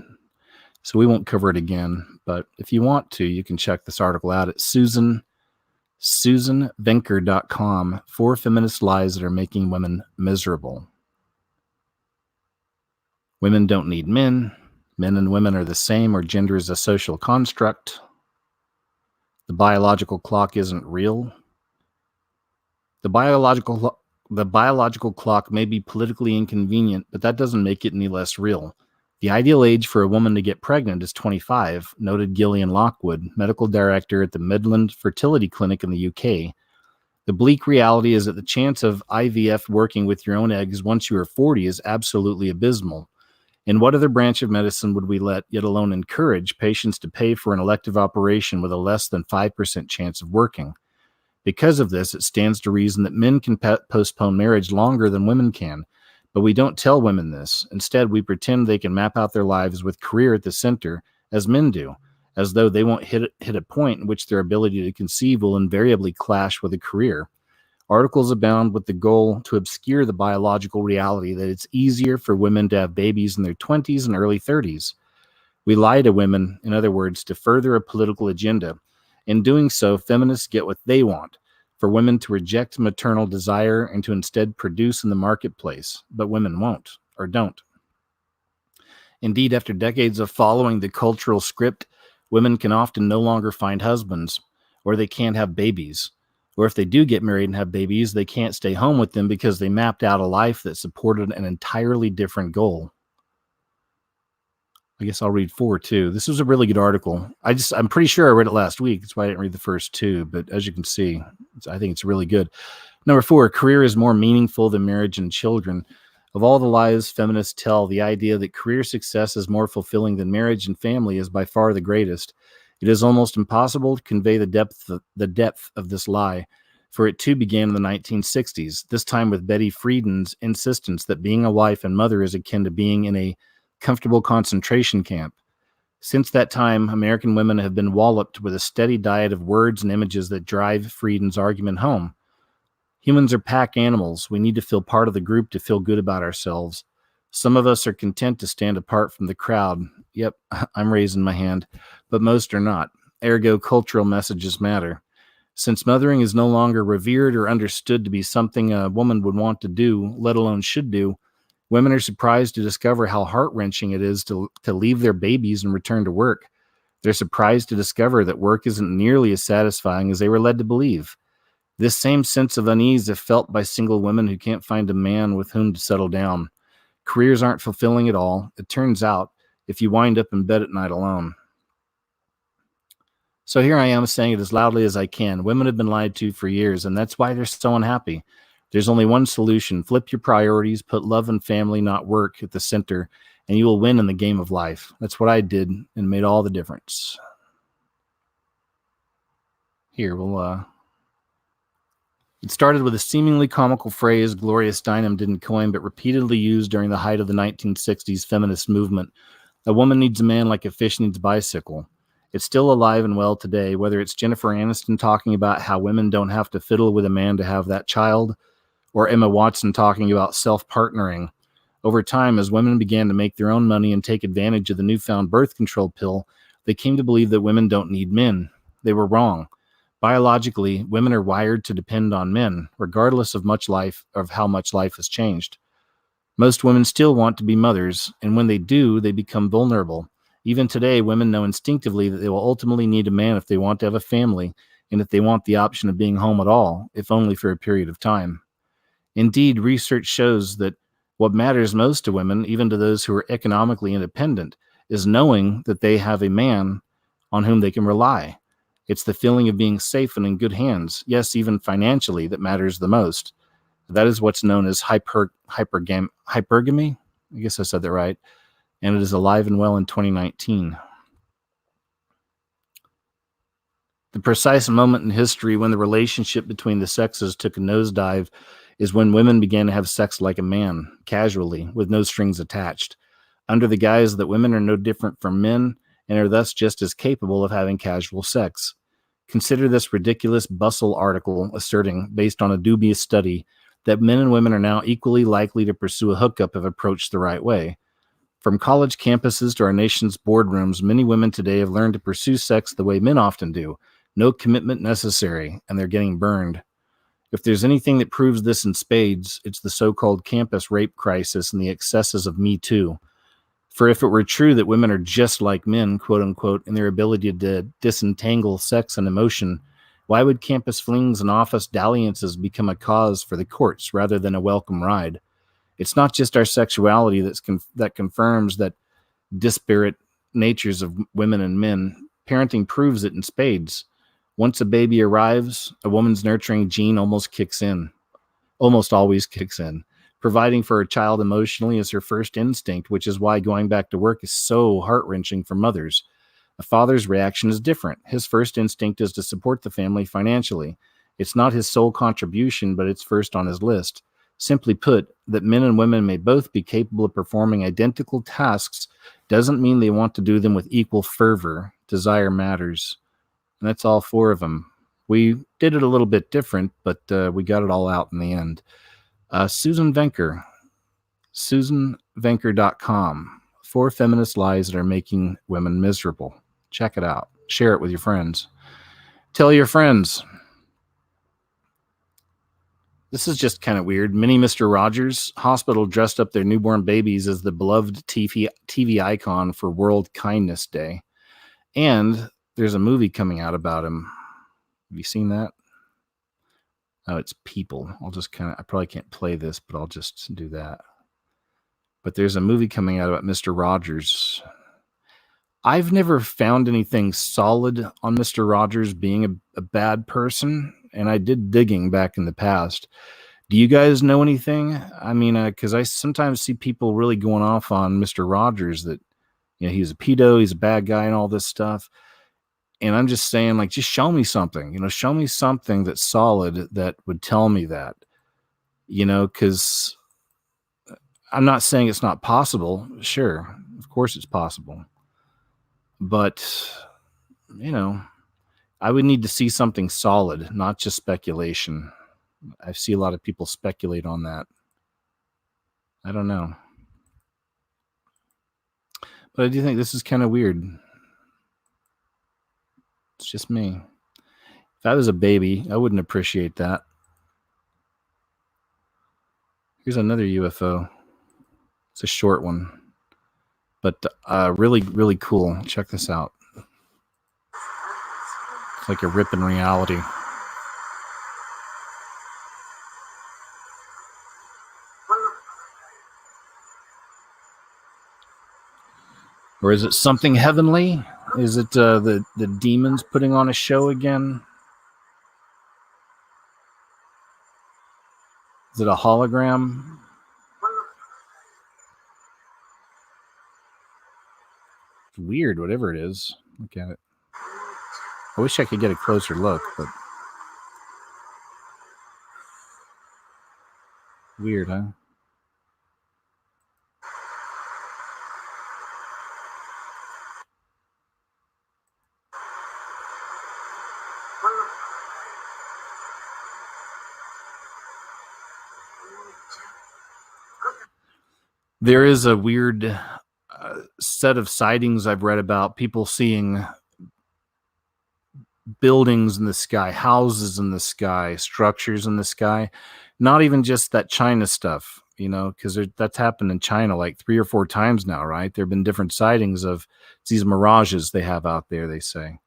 A: So we won't cover it again. But if you want to, you can check this article out at SusanVenker.com. 4 feminist lies that are making women miserable. Women don't need men. Men and women are the same, or gender is a social construct. The biological clock isn't real. The biological clock may be politically inconvenient, but that doesn't make it any less real. The ideal age for a woman to get pregnant is 25, noted Gillian Lockwood, medical director at the Midland Fertility Clinic in the UK. The bleak reality is that the chance of IVF working with your own eggs once you are 40 is absolutely abysmal. In what other branch of medicine would we let, yet alone encourage, patients to pay for an elective operation with a less than 5% chance of working? Because of this, it stands to reason that men can postpone marriage longer than women can. But we don't tell women this. Instead, we pretend they can map out their lives with career at the center, as men do, as though they won't hit a point in which their ability to conceive will invariably clash with a career. Articles abound with the goal to obscure the biological reality that it's easier for women to have babies in their 20s and early 30s. We lie to women, in other words, to further a political agenda. In doing so, feminists get what they want, for women to reject maternal desire and to instead produce in the marketplace, but women won't, or don't. Indeed, after decades of following the cultural script, women can often no longer find husbands, or they can't have babies. Or if they do get married and have babies, they can't stay home with them because they mapped out a life that supported an entirely different goal. I guess I'll read 4 too. This was a really good article. I'm pretty sure I read it last week. That's why I didn't read the first 2. But as you can see, I think it's really good. Number 4, career is more meaningful than marriage and children. Of all the lies feminists tell, the idea that career success is more fulfilling than marriage and family is by far the greatest. It is almost impossible to convey the depth of this lie, for it too began in the 1960s, this time with Betty Friedan's insistence that being a wife and mother is akin to being in a comfortable concentration camp. Since that time, American women have been walloped with a steady diet of words and images that drive Friedan's argument home. Humans are pack animals. We need to feel part of the group to feel good about ourselves. Some of us are content to stand apart from the crowd. Yep, I'm raising my hand, but most are not. Ergo, cultural messages matter. Since mothering is no longer revered or understood to be something a woman would want to do, let alone should do, women are surprised to discover how heart-wrenching it is to leave their babies and return to work. They're surprised to discover that work isn't nearly as satisfying as they were led to believe. This same sense of unease is felt by single women who can't find a man with whom to settle down. Careers aren't fulfilling at all, it turns out, if you wind up in bed at night alone. So here I am saying it as loudly as I can. Women have been lied to for years, and that's why they're so unhappy. There's only one solution. Flip your priorities, put love and family, not work, at the center, and you will win in the game of life. That's what I did, and made all the difference. Here, it started with a seemingly comical phrase Gloria Steinem didn't coin, but repeatedly used during the height of the 1960s feminist movement. A woman needs a man like a fish needs a bicycle. It's still alive and well today, whether it's Jennifer Aniston talking about how women don't have to fiddle with a man to have that child, or Emma Watson talking about self-partnering. Over time, as women began to make their own money and take advantage of the newfound birth control pill, they came to believe that women don't need men. They were wrong. Biologically, women are wired to depend on men, regardless of how much life has changed. Most women still want to be mothers, and when they do, they become vulnerable. Even today, women know instinctively that they will ultimately need a man if they want to have a family, and if they want the option of being home at all, if only for a period of time. Indeed, research shows that what matters most to women, even to those who are economically independent, is knowing that they have a man on whom they can rely. It's the feeling of being safe and in good hands, yes, even financially, that matters the most. That is what's known as hypergamy. I guess I said that right. And it is alive and well in 2019. The precise moment in history when the relationship between the sexes took a nosedive is when women began to have sex like a man, casually, with no strings attached, under the guise that women are no different from men and are thus just as capable of having casual sex. Consider this ridiculous Bustle article asserting, based on a dubious study, that men and women are now equally likely to pursue a hookup if approached the right way. From college campuses to our nation's boardrooms, many women today have learned to pursue sex the way men often do. No commitment necessary, and they're getting burned. If there's anything that proves this in spades, it's the so-called campus rape crisis and the excesses of Me Too. For if it were true that women are just like men, quote unquote, in their ability to disentangle sex and emotion, why would campus flings and office dalliances become a cause for the courts rather than a welcome ride? It's not just our sexuality that confirms that disparate natures of women and men. Parenting proves it in spades. Once a baby arrives, a woman's nurturing gene almost always kicks in. Providing for her child emotionally is her first instinct, which is why going back to work is so heart-wrenching for mothers. A father's reaction is different. His first instinct is to support the family financially. It's not his sole contribution, but it's first on his list. Simply put, that men and women may both be capable of performing identical tasks doesn't mean they want to do them with equal fervor. Desire matters. And that's all four of them. We did it a little bit different, but we got it all out in the end. Susan Venker, SusanVenker.com. 4 feminist lies that are making women miserable. Check it out. Share it with your friends. Tell your friends. This is just kind of weird. Mini Mr. Rogers Hospital dressed up their newborn babies as the beloved TV icon for World Kindness Day. And there's a movie coming out about him. Have you seen that? Oh, it's People. I probably can't play this, but I'll just do that. But there's a movie coming out about Mr. Rogers. I've never found anything solid on Mr. Rogers being a bad person, and I did digging back in the past. Do you guys know anything? I mean, because I sometimes see people really going off on Mr. Rogers that, he's a pedo, he's a bad guy, and all this stuff. And I'm just saying, like, just show me something. Show me something that's solid that would tell me that. Because I'm not saying it's not possible. Sure, of course it's possible. But, I would need to see something solid, not just speculation. I see a lot of people speculate on that. I don't know. But I do think this is kind of weird. It's just me. If I was a baby, I wouldn't appreciate that. Here's another UFO. It's a short one, but really, really cool. Check this out. It's like a rip in reality. Or is it something heavenly? Is it the demons putting on a show again? Is it a hologram? It's weird, whatever it is. Look at it. I wish I could get a closer look, but weird, huh? There is a weird set of sightings I've read about, people seeing buildings in the sky, houses in the sky, structures in the sky, not even just that China stuff, you know, because that's happened in China like 3 or 4 times now, right? There have been different sightings of these mirages they have out there, they say.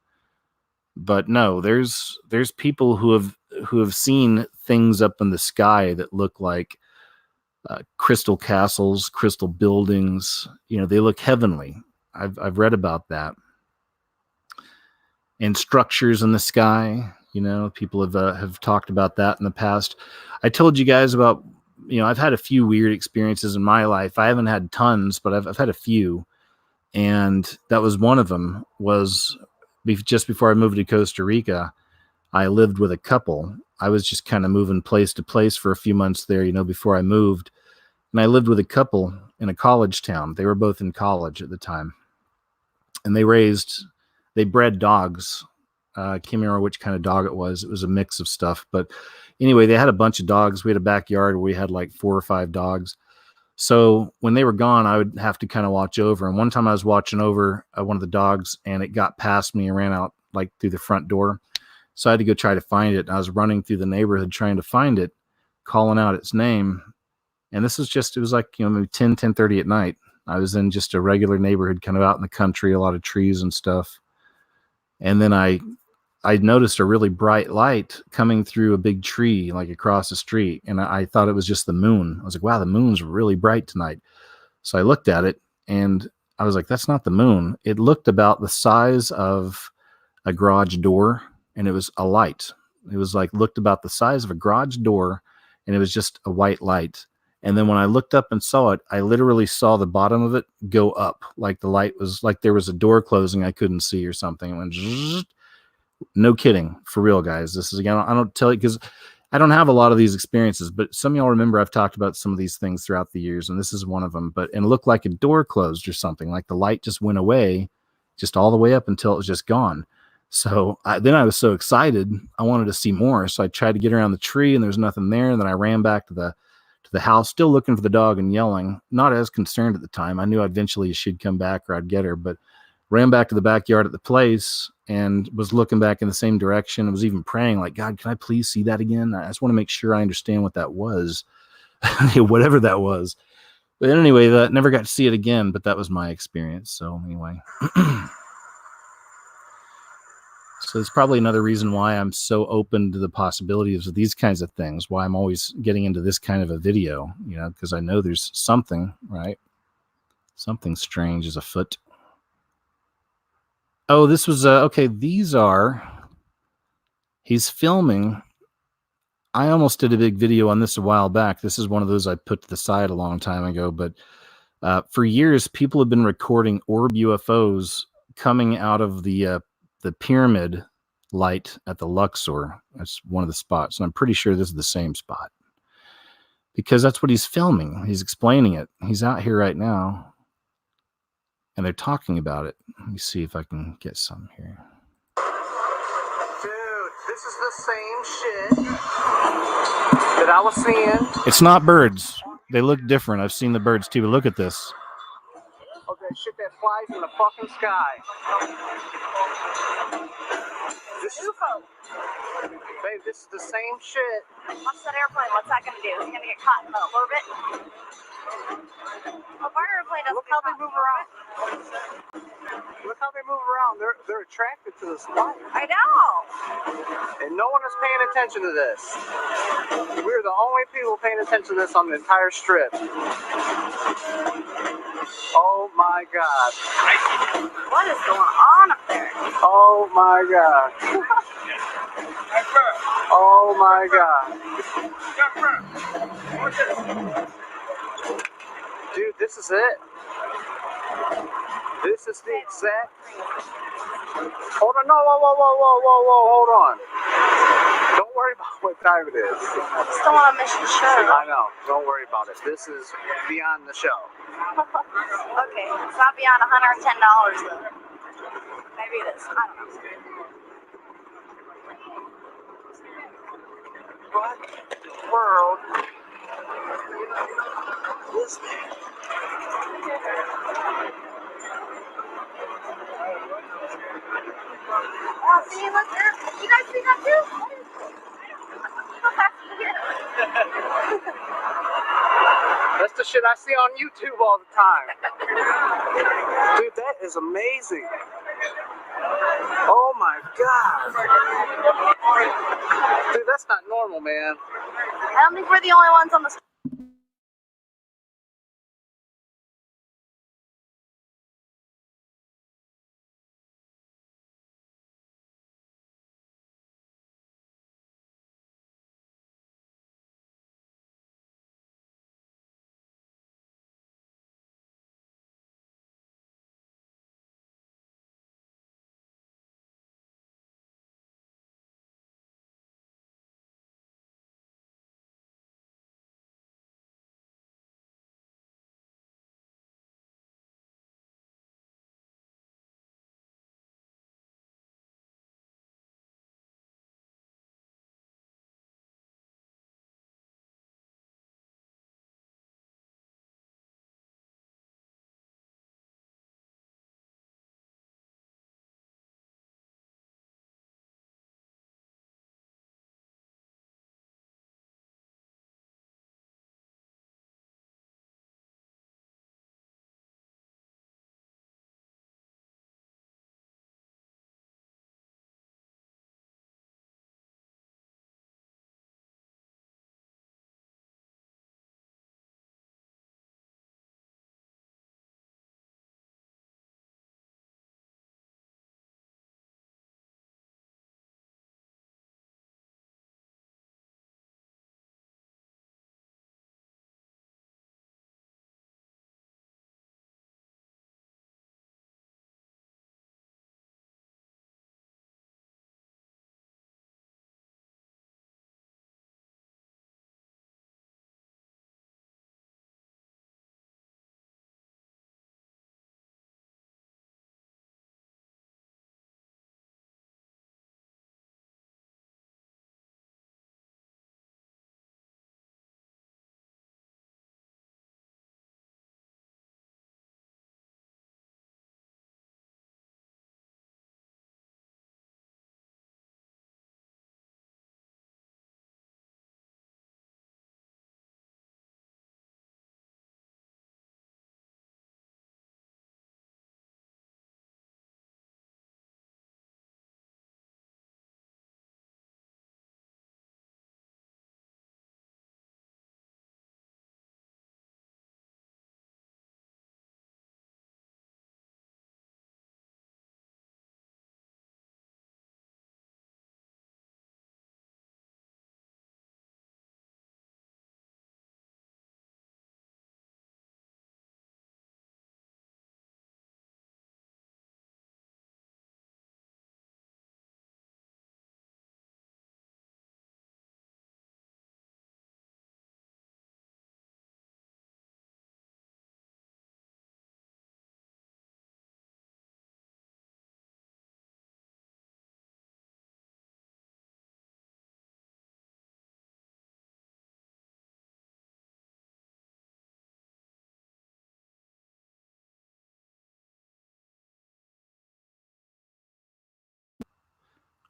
A: But no, there's people who have seen things up in the sky that look like crystal castles, crystal buildings. You know, they look heavenly. I've read about that. And structures in the sky. You know, people have talked about that in the past. I told you guys about, you know, I've had a few weird experiences in my life. I haven't had tons, but I've had a few. And that was one of them. Was just before I moved to Costa Rica, I lived with a couple. I was just kind of moving place to place for a few months there, you know, before I moved. And I lived with a couple in a college town. They were both in college at the time. And they bred dogs. I can't remember which kind of dog it was. It was a mix of stuff. But anyway, they had a bunch of dogs. We had a backyard where we had like 4 or 5 dogs. So when they were gone, I would have to kind of watch over. And one time I was watching over one of the dogs, and it got past me and ran out like through the front door. So I had to go try to find it. And I was running through the neighborhood trying to find it, calling out its name. And this was just, it was like, you know, maybe 10:30 at night. I was in just a regular neighborhood, kind of out in the country, a lot of trees and stuff. And then I noticed a really bright light coming through a big tree, like across the street. And I thought it was just the moon. I was like, wow, the moon's really bright tonight. So I looked at it and I was like, that's not the moon. It looked about the size of a garage door, and it was a light. It was like, looked about the size of a garage door, and it was just a white light. And then when I looked up and saw it, I literally saw the bottom of it go up. Like the light was like there was a door closing I couldn't see or something. It went zzz. No kidding. For real, guys. This is, again, I don't tell you because I don't have a lot of these experiences, but some of y'all remember I've talked about some of these things throughout the years, and this is one of them. And it looked like a door closed or something. Like the light just went away, just all the way up until it was just gone. So then I was so excited. I wanted to see more. So I tried to get around the tree, and there was nothing there. And then I ran back to the house, still looking for the dog and yelling, not as concerned at the time. I knew eventually she'd come back or I'd get her, but ran back to the backyard at the place and was looking back in the same direction. I was even praying like, God, can I please see that again? I just want to make sure I understand what that was, whatever that was. But anyway, that never got to see it again, but that was my experience. So anyway, so it's probably another reason why I'm so open to the possibilities of these kinds of things, why I'm always getting into this kind of a video, you know, because I know there's something, right? Something strange is afoot. Oh, this was, okay, he's filming. I almost did a big video on this a while back. This is one of those I put to the side a long time ago, but for years, people have been recording orb UFOs coming out of the pyramid light at the Luxor. That's one of the spots. And I'm pretty sure this is the same spot because that's what he's filming. He's explaining it. He's out here right now and they're talking about it. Let me see if I can get some here.
J: Dude, this is the same shit that I was seeing.
A: It's not birds. They look different. I've seen the birds too, but look at this.
J: Okay, that shit that flies in the fucking sky. This is, babe, this is the same shit.
C: Watch that airplane. What's that going to do? Is it going to get caught in the orbit? Well, our airplane doesn't.
J: Look how they move around. Look how they move around. They're attracted to this light.
C: I know.
J: And no one is paying attention to this. We're the only people paying attention to this on the entire strip. Oh my God.
C: What is going on up there?
J: Oh my God. Oh my God. Dude, this is it. This is the exact. Hold on, no, whoa, hold on. Don't worry about what time it is.
C: Still on a mission show.
J: I know, don't worry about it. This is beyond the show.
C: Okay, it's not beyond $110 though. Maybe it is. I don't know.
J: What world is there?
C: Oh, see, look there. You guys see that too?
J: That's the shit I see on YouTube all the time. Dude, that is amazing. Oh my God. Dude, that's not normal, man.
C: I don't think we're the only ones on the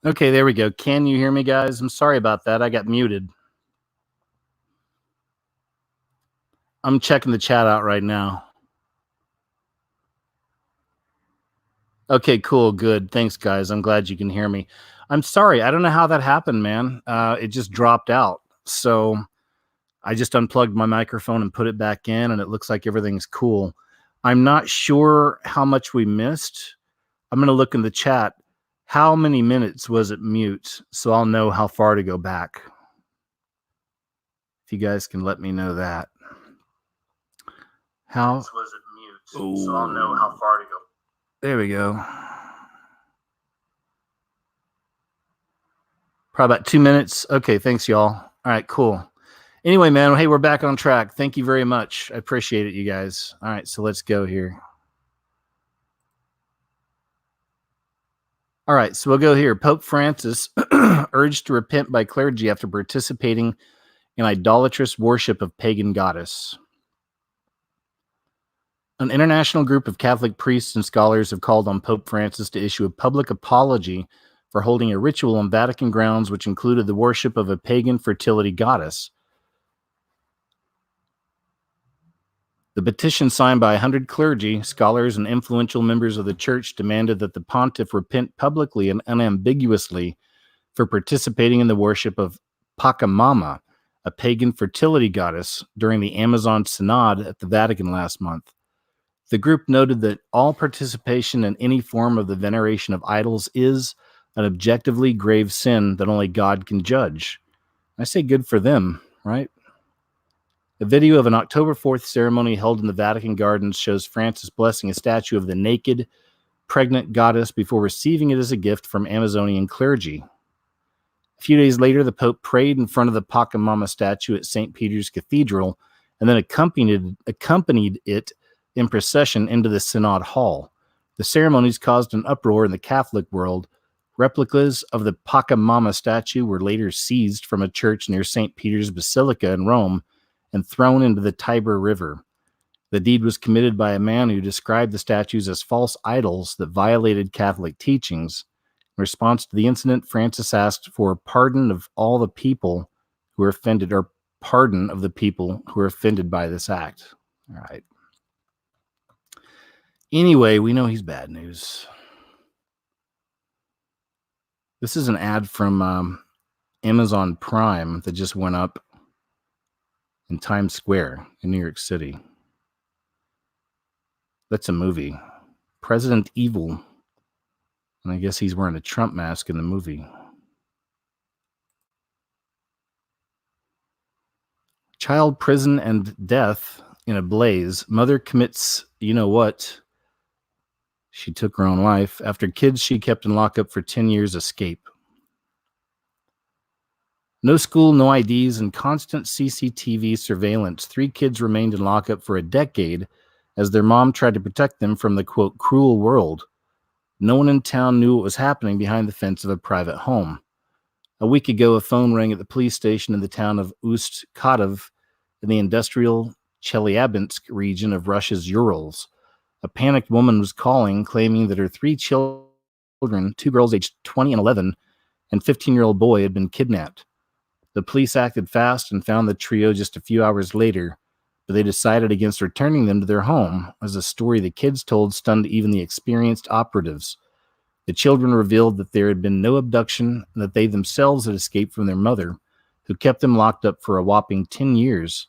A: Okay, there we go. Can you hear me, guys? I'm sorry about that. I got muted. I'm checking the chat out right now. Okay, cool. Good. Thanks, guys. I'm glad you can hear me. I'm sorry. I don't know how that happened, man. It just dropped out. So I just unplugged my microphone and put it back in, and it looks like everything's cool. I'm not sure how much we missed. I'm going to look in the chat. How many minutes was it mute? So I'll know how far to go back. If you guys can let me know that. How was it mute? So I'll know how far to go. There we go. Probably about 2 minutes. Okay, thanks, y'all. All right, cool. Anyway, man, hey, we're back on track. Thank you very much. I appreciate it, you guys. All right, so let's go here. All right, so we'll go here. Pope Francis urged to repent by clergy after participating in idolatrous worship of pagan goddess. An international group of Catholic priests and scholars have called on Pope Francis to issue a public apology for holding a ritual on Vatican grounds which included the worship of a pagan fertility goddess. The petition, signed by 100 clergy, scholars, and influential members of the church, demanded that the pontiff repent publicly and unambiguously for participating in the worship of Pachamama, a pagan fertility goddess, during the Amazon Synod at the Vatican last month. The group noted that all participation in any form of the veneration of idols is an objectively grave sin that only God can judge. I say good for them, right? A video of an October 4th ceremony held in the Vatican gardens shows Francis blessing a statue of the naked, pregnant goddess before receiving it as a gift from Amazonian clergy. A few days later, the Pope prayed in front of the Pachamama statue at St. Peter's Cathedral and then accompanied it in procession into the Synod Hall. The ceremonies caused an uproar in the Catholic world. Replicas of the Pachamama statue were later seized from a church near St. Peter's Basilica in Rome and thrown into the Tiber River. The deed was committed by a man who described the statues as false idols that violated Catholic teachings. In response to the incident, Francis asked for pardon of all the people who were offended, or pardon of the people who were offended by this act. All right. Anyway, we know he's bad news. This is an ad from Amazon Prime that just went up in Times Square in New York City. That's a movie. President Evil. And I guess he's wearing a Trump mask in the movie. Child prison and death in a blaze. Mother commits, you know what? She took her own life. After kids she kept in lockup for 10 years escape. No school, no IDs, and constant CCTV surveillance. 3 kids remained in lockup for a decade as their mom tried to protect them from the, quote, cruel world. No one in town knew what was happening behind the fence of a private home. A week ago, a phone rang at the police station in the town of Ust-Katov in the industrial Chelyabinsk region of Russia's Urals. A panicked woman was calling, claiming that her 3 children, 2 girls aged 20 and 11, and 15-year-old boy had been kidnapped. The police acted fast and found the trio just a few hours later, but they decided against returning them to their home, as a story the kids told stunned even the experienced operatives. The children revealed that there had been no abduction and that they themselves had escaped from their mother, who kept them locked up for a whopping 10 years.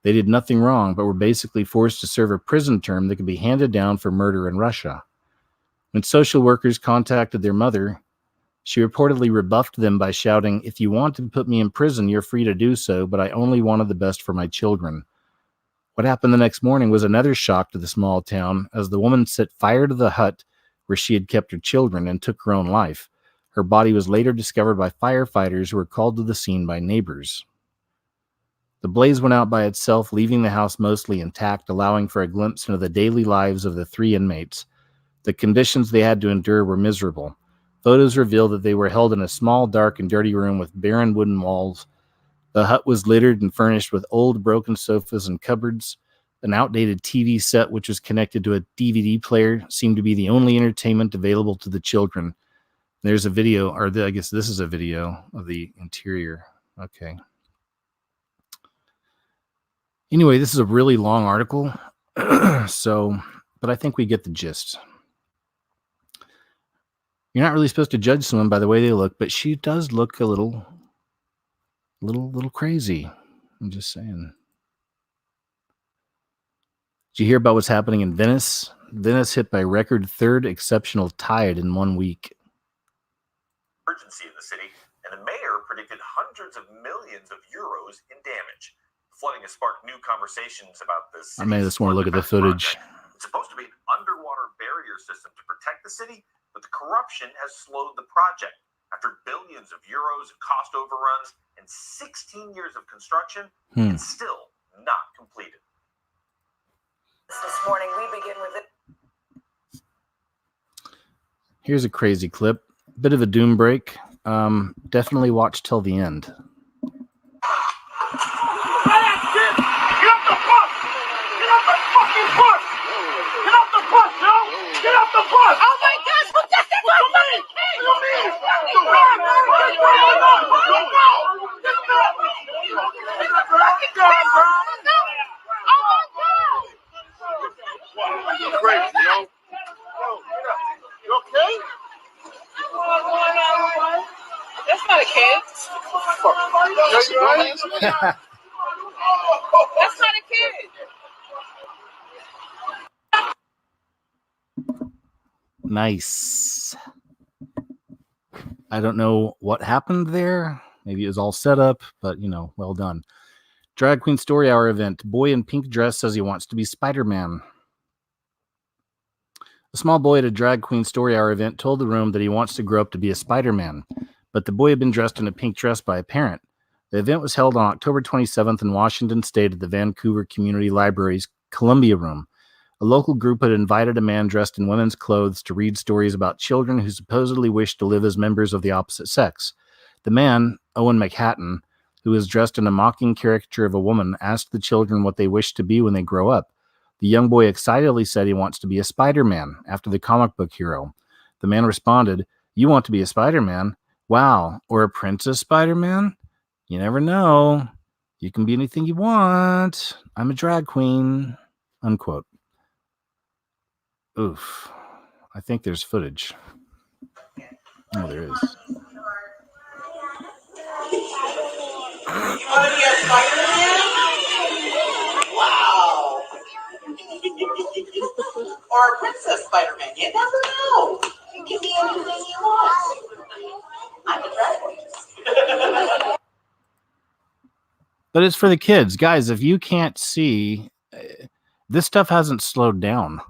A: They did nothing wrong, but were basically forced to serve a prison term that could be handed down for murder in Russia. When social workers contacted their mother, she reportedly rebuffed them by shouting, "If you want to put me in prison, you're free to do so, but I only wanted the best for my children." What happened the next morning was another shock to the small town, as the woman set fire to the hut where she had kept her children and took her own life. Her body was later discovered by firefighters who were called to the scene by neighbors. The blaze went out by itself, leaving the house mostly intact, allowing for a glimpse into the daily lives of the 3 inmates. The conditions they had to endure were miserable. Photos reveal that they were held in a small, dark, and dirty room with barren wooden walls. The hut was littered and furnished with old, broken sofas and cupboards. An outdated TV set, which was connected to a DVD player, seemed to be the only entertainment available to the children. There's a video, or I guess this is a video of the interior. Okay. Anyway, this is a really long article. But I think we get the gist. You're not really supposed to judge someone by the way they look, but she does look a little crazy. I'm just saying. Did you hear about what's happening in Venice? Venice hit by record third exceptional tide in 1 week.
B: Emergency in the city, and the mayor predicted hundreds of millions of euros in damage. Flooding has sparked new conversations about this.
A: I may just want to look at the footage.
B: It's supposed to be an underwater barrier system to protect the city, but the corruption has slowed the project. After billions of euros in cost overruns and 16 years of construction, it's still not completed.
K: This morning, we begin with it.
A: Here's a crazy clip. Bit of a doom break. Definitely watch till the end.
K: Get off the bus! Oh my gosh, what the heck? What do you mean? You crazy, yo. You okay? That's not a kid. That's not a kid.
A: Nice. I don't know what happened there. Maybe it was all set up, but well done. Drag Queen Story Hour event. Boy in pink dress says he wants to be Spider-Man. A small boy at a Drag Queen Story Hour event told the room that he wants to grow up to be a Spider-Man, but the boy had been dressed in a pink dress by a parent. The event was held on October 27th in Washington State at the Vancouver Community Library's Columbia Room. A local group had invited a man dressed in women's clothes to read stories about children who supposedly wished to live as members of the opposite sex. The man, Owen McHatton, who was dressed in a mocking caricature of a woman, asked the children what they wished to be when they grow up. The young boy excitedly said he wants to be a Spider-Man, after the comic book hero. The man responded, "You want to be a Spider-Man? Wow, or a Princess Spider-Man? You never know. You can be anything you want. I'm a drag queen." Unquote. Oof. I think there's footage. Oh, there is.
K: You want to be a Spider-Man? Wow. Or a Princess Spider-Man. You never know. You can be anything you want. I'm a drag queen.
A: But it's for the kids. Guys, if you can't see, this stuff hasn't slowed down.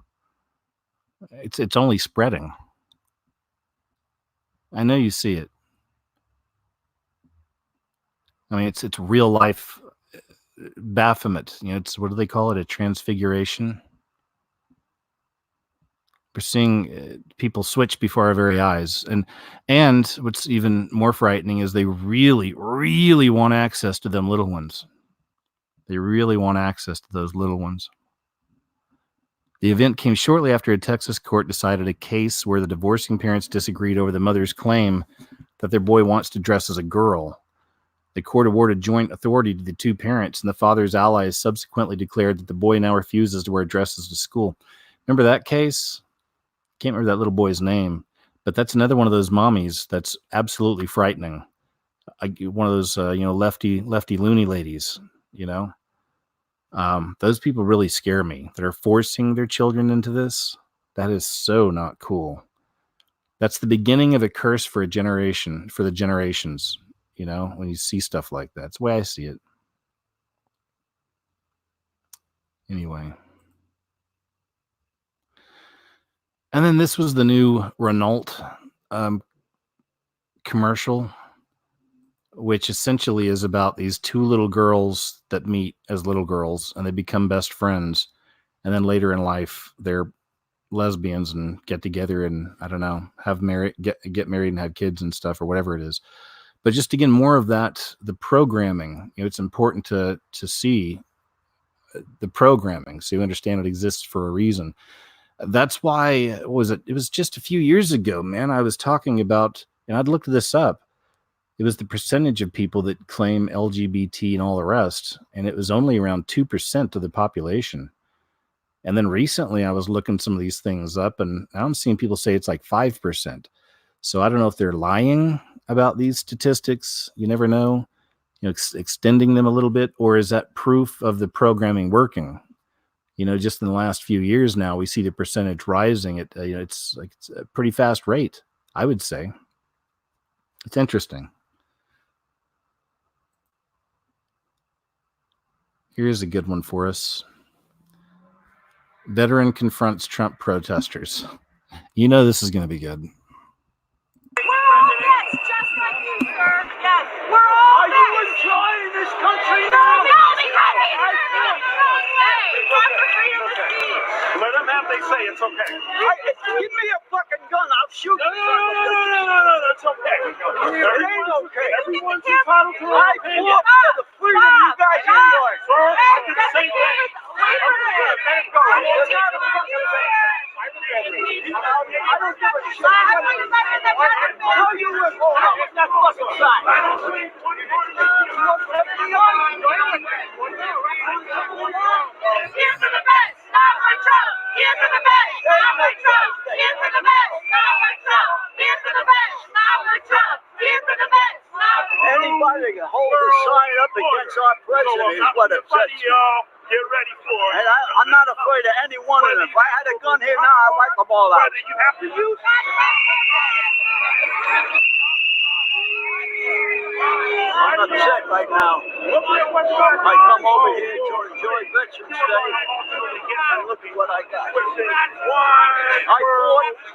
A: It's only spreading. I know you see it. I mean, it's real life Baphomet. It's, what do they call it? A transfiguration. We're seeing people switch before our very eyes. And what's even more frightening is they really, really want access to them little ones. They really want access to those little ones. The event came shortly after a Texas court decided a case where the divorcing parents disagreed over the mother's claim that their boy wants to dress as a girl. The court awarded joint authority to the two parents, and the father's allies subsequently declared that the boy now refuses to wear dresses to school. Remember that case? Can't remember that little boy's name, but that's another one of those mommies that's absolutely frightening. One of those, lefty loony ladies, Those people really scare me that are forcing their children into this. That is so not cool. That's the beginning of a curse for a generation, for the generations, when you see stuff like that. It's the way I see it. Anyway. And then this was the new Renault commercial, which essentially is about these two little girls that meet as little girls and they become best friends. And then later in life, they're lesbians and get together and, I don't know, get married and have kids and stuff or whatever it is. But just again, more of that, the programming, it's important to see the programming so you understand it exists for a reason. That's why, what was it? It was just a few years ago, man. I was talking about, and I'd looked this up. It was the percentage of people that claim LGBT and all the rest, and it was only around 2% of the population. And then recently I was looking some of these things up, and now I'm seeing people say it's like 5%. So I don't know if they're lying about these statistics. You never know, extending them a little bit, or is that proof of the programming working? Just in the last few years now, we see the percentage rising at, it's a pretty fast rate, I would say. It's interesting. Here's a good one for us. Veteran confronts Trump protesters. This is going to be good.
J: Are you enjoying this country now? Let them have they say it's okay. Give me a fucking gun, I'll shoot you. No, that's okay. It ain't okay. Everyone's entitled to I fought for the freedom you guys enjoy. Sir, I did the same thing. Let go. It's not a fucking thing. I don't give a shit. How you live? What's that fucking sign? Here's to the best, not my Trump. Here's to the best, not my Trump. Here's to the best, not my Trump. Here's to the best, not my Trump. Here's to the best, not my Trump. Anybody can hold a sign up against our president is what it says. Get ready for it. And I'm not afraid of any one of them. If I had a gun here now, I'd wipe them all out. You have to use I'm upset right now. I come over here to enjoy Veterans Day, and look at what I got. I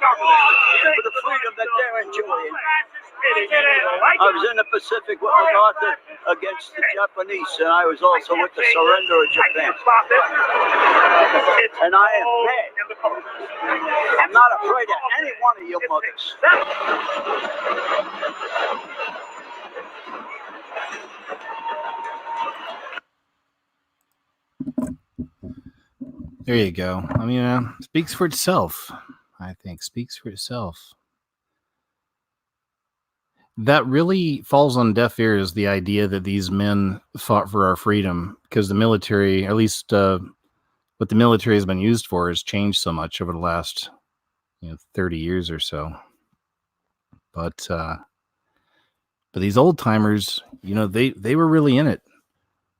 J: fought for the freedom that they're enjoying. I was in the Pacific with MacArthur against the Japanese, and I was also with the surrender of Japan. And I am mad. I'm not afraid of any one of you mothers.
A: There you go. I mean, speaks for itself. I think speaks for itself. That really falls on deaf ears, the idea that these men fought for our freedom, because the military, at least what the military has been used for, has changed so much over the last 30 years or so. But these old timers, they were really in it,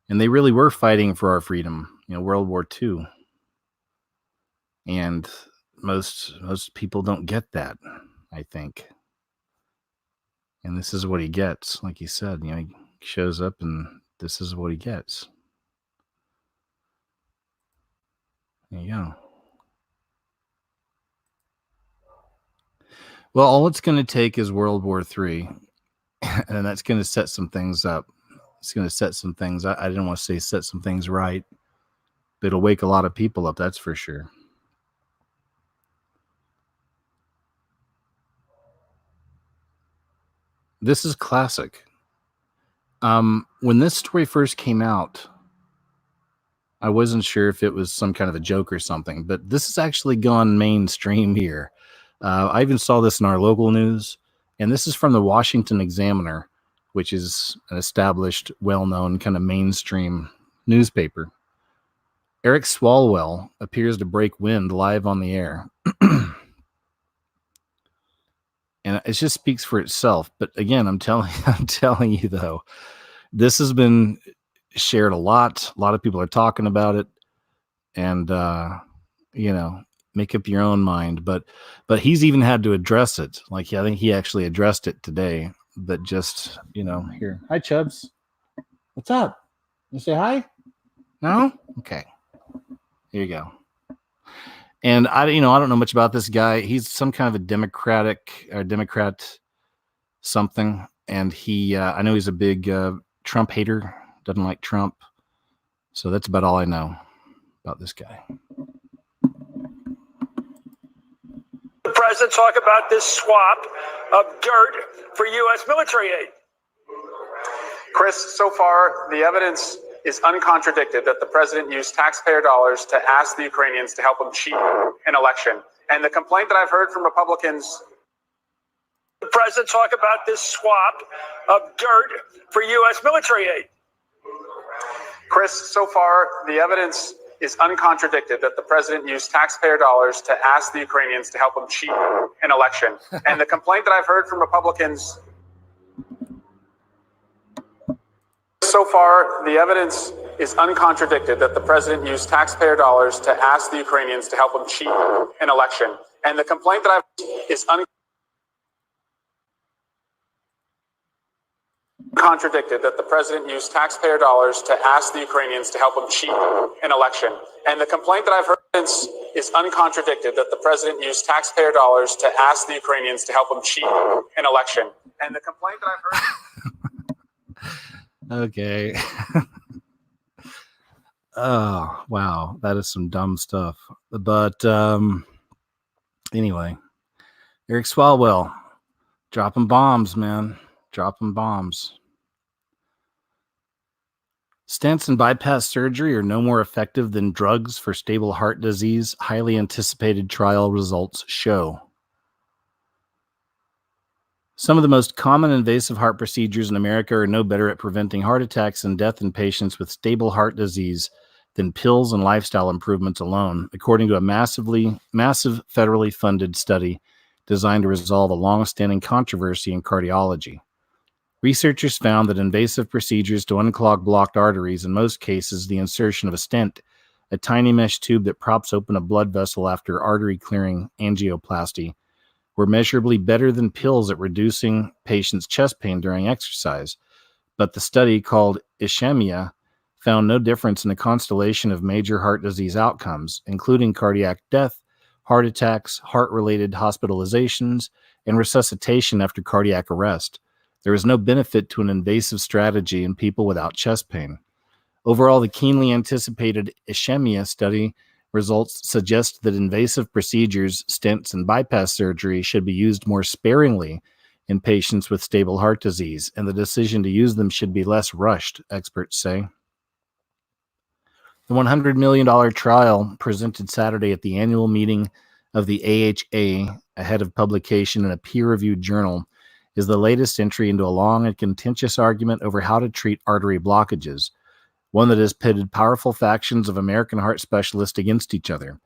A: and they really were fighting for our freedom. World War II. And most people don't get that, I think. And this is what he gets. Like you said, he shows up and this is what he gets. There you go. Well, all it's going to take is World War III. And that's going to set some things up. It's going to set some things. I didn't want to say set some things right. But it'll wake a lot of people up, that's for sure. This is classic. When this story first came out, I wasn't sure if it was some kind of a joke or something, but this has actually gone mainstream here. I even saw this in our local news, and this is from the Washington Examiner, which is an established, well-known kind of mainstream newspaper. Eric Swalwell appears to break wind live on the air. And it just speaks for itself. But again, I'm telling you though, this has been shared a lot. A lot of people are talking about it, and make up your own mind. But he's even had to address it. Like, I think he actually addressed it today. But just here, hi Chubbs, what's up? You say hi? No? Okay. Here you go. And I don't know much about this guy. He's some kind of a Democrat something. And I know he's a big Trump hater, doesn't like Trump. So that's about all I know about this guy.
J: The president talk about this swap of dirt for U.S. military aid.
L: Chris, so far the evidence is uncontradicted that the president used taxpayer dollars to ask the Ukrainians to help him cheat an election. And the complaint that I've heard from Republicans.
J: The president talk about this swap of dirt for U.S. military aid.
L: Chris, so far, the evidence is uncontradicted that the president used taxpayer dollars to ask the Ukrainians to help him cheat an election. And the complaint that I've heard from Republicans. So far, the evidence is uncontradicted that the president used taxpayer dollars to ask the Ukrainians to help him cheat an election. And the complaint that I've is uncontradicted that the president used taxpayer dollars to ask the Ukrainians to help him cheat an election. And the complaint that I've heard is uncontradicted that the president used taxpayer dollars to ask the Ukrainians to help him cheat an election. And the complaint that I've heard.
A: Okay. Oh, wow. That is some dumb stuff. But anyway, Eric Swalwell dropping bombs, man. Dropping bombs. Stents and bypass surgery are no more effective than drugs for stable heart disease, highly anticipated trial results show. Some of the most common invasive heart procedures in America are no better at preventing heart attacks and death in patients with stable heart disease than pills and lifestyle improvements alone, according to a massive federally funded study designed to resolve a long-standing controversy in cardiology. Researchers found that invasive procedures to unclog blocked arteries, in most cases the insertion of a stent, a tiny mesh tube that props open a blood vessel after artery-clearing angioplasty, were measurably better than pills at reducing patients' chest pain during exercise. But the study, called ischemia, found no difference in a constellation of major heart disease outcomes, including cardiac death, heart attacks, heart-related hospitalizations, and resuscitation after cardiac arrest. There is no benefit to an invasive strategy in people without chest pain. Overall, the keenly anticipated ischemia study results suggest that invasive procedures, stents, and bypass surgery should be used more sparingly in patients with stable heart disease, and the decision to use them should be less rushed, experts say. The $100 million trial presented Saturday at the annual meeting of the AHA ahead of publication in a peer-reviewed journal is the latest entry into a long and contentious argument over how to treat artery blockages, one that has pitted powerful factions of American heart specialists against each other.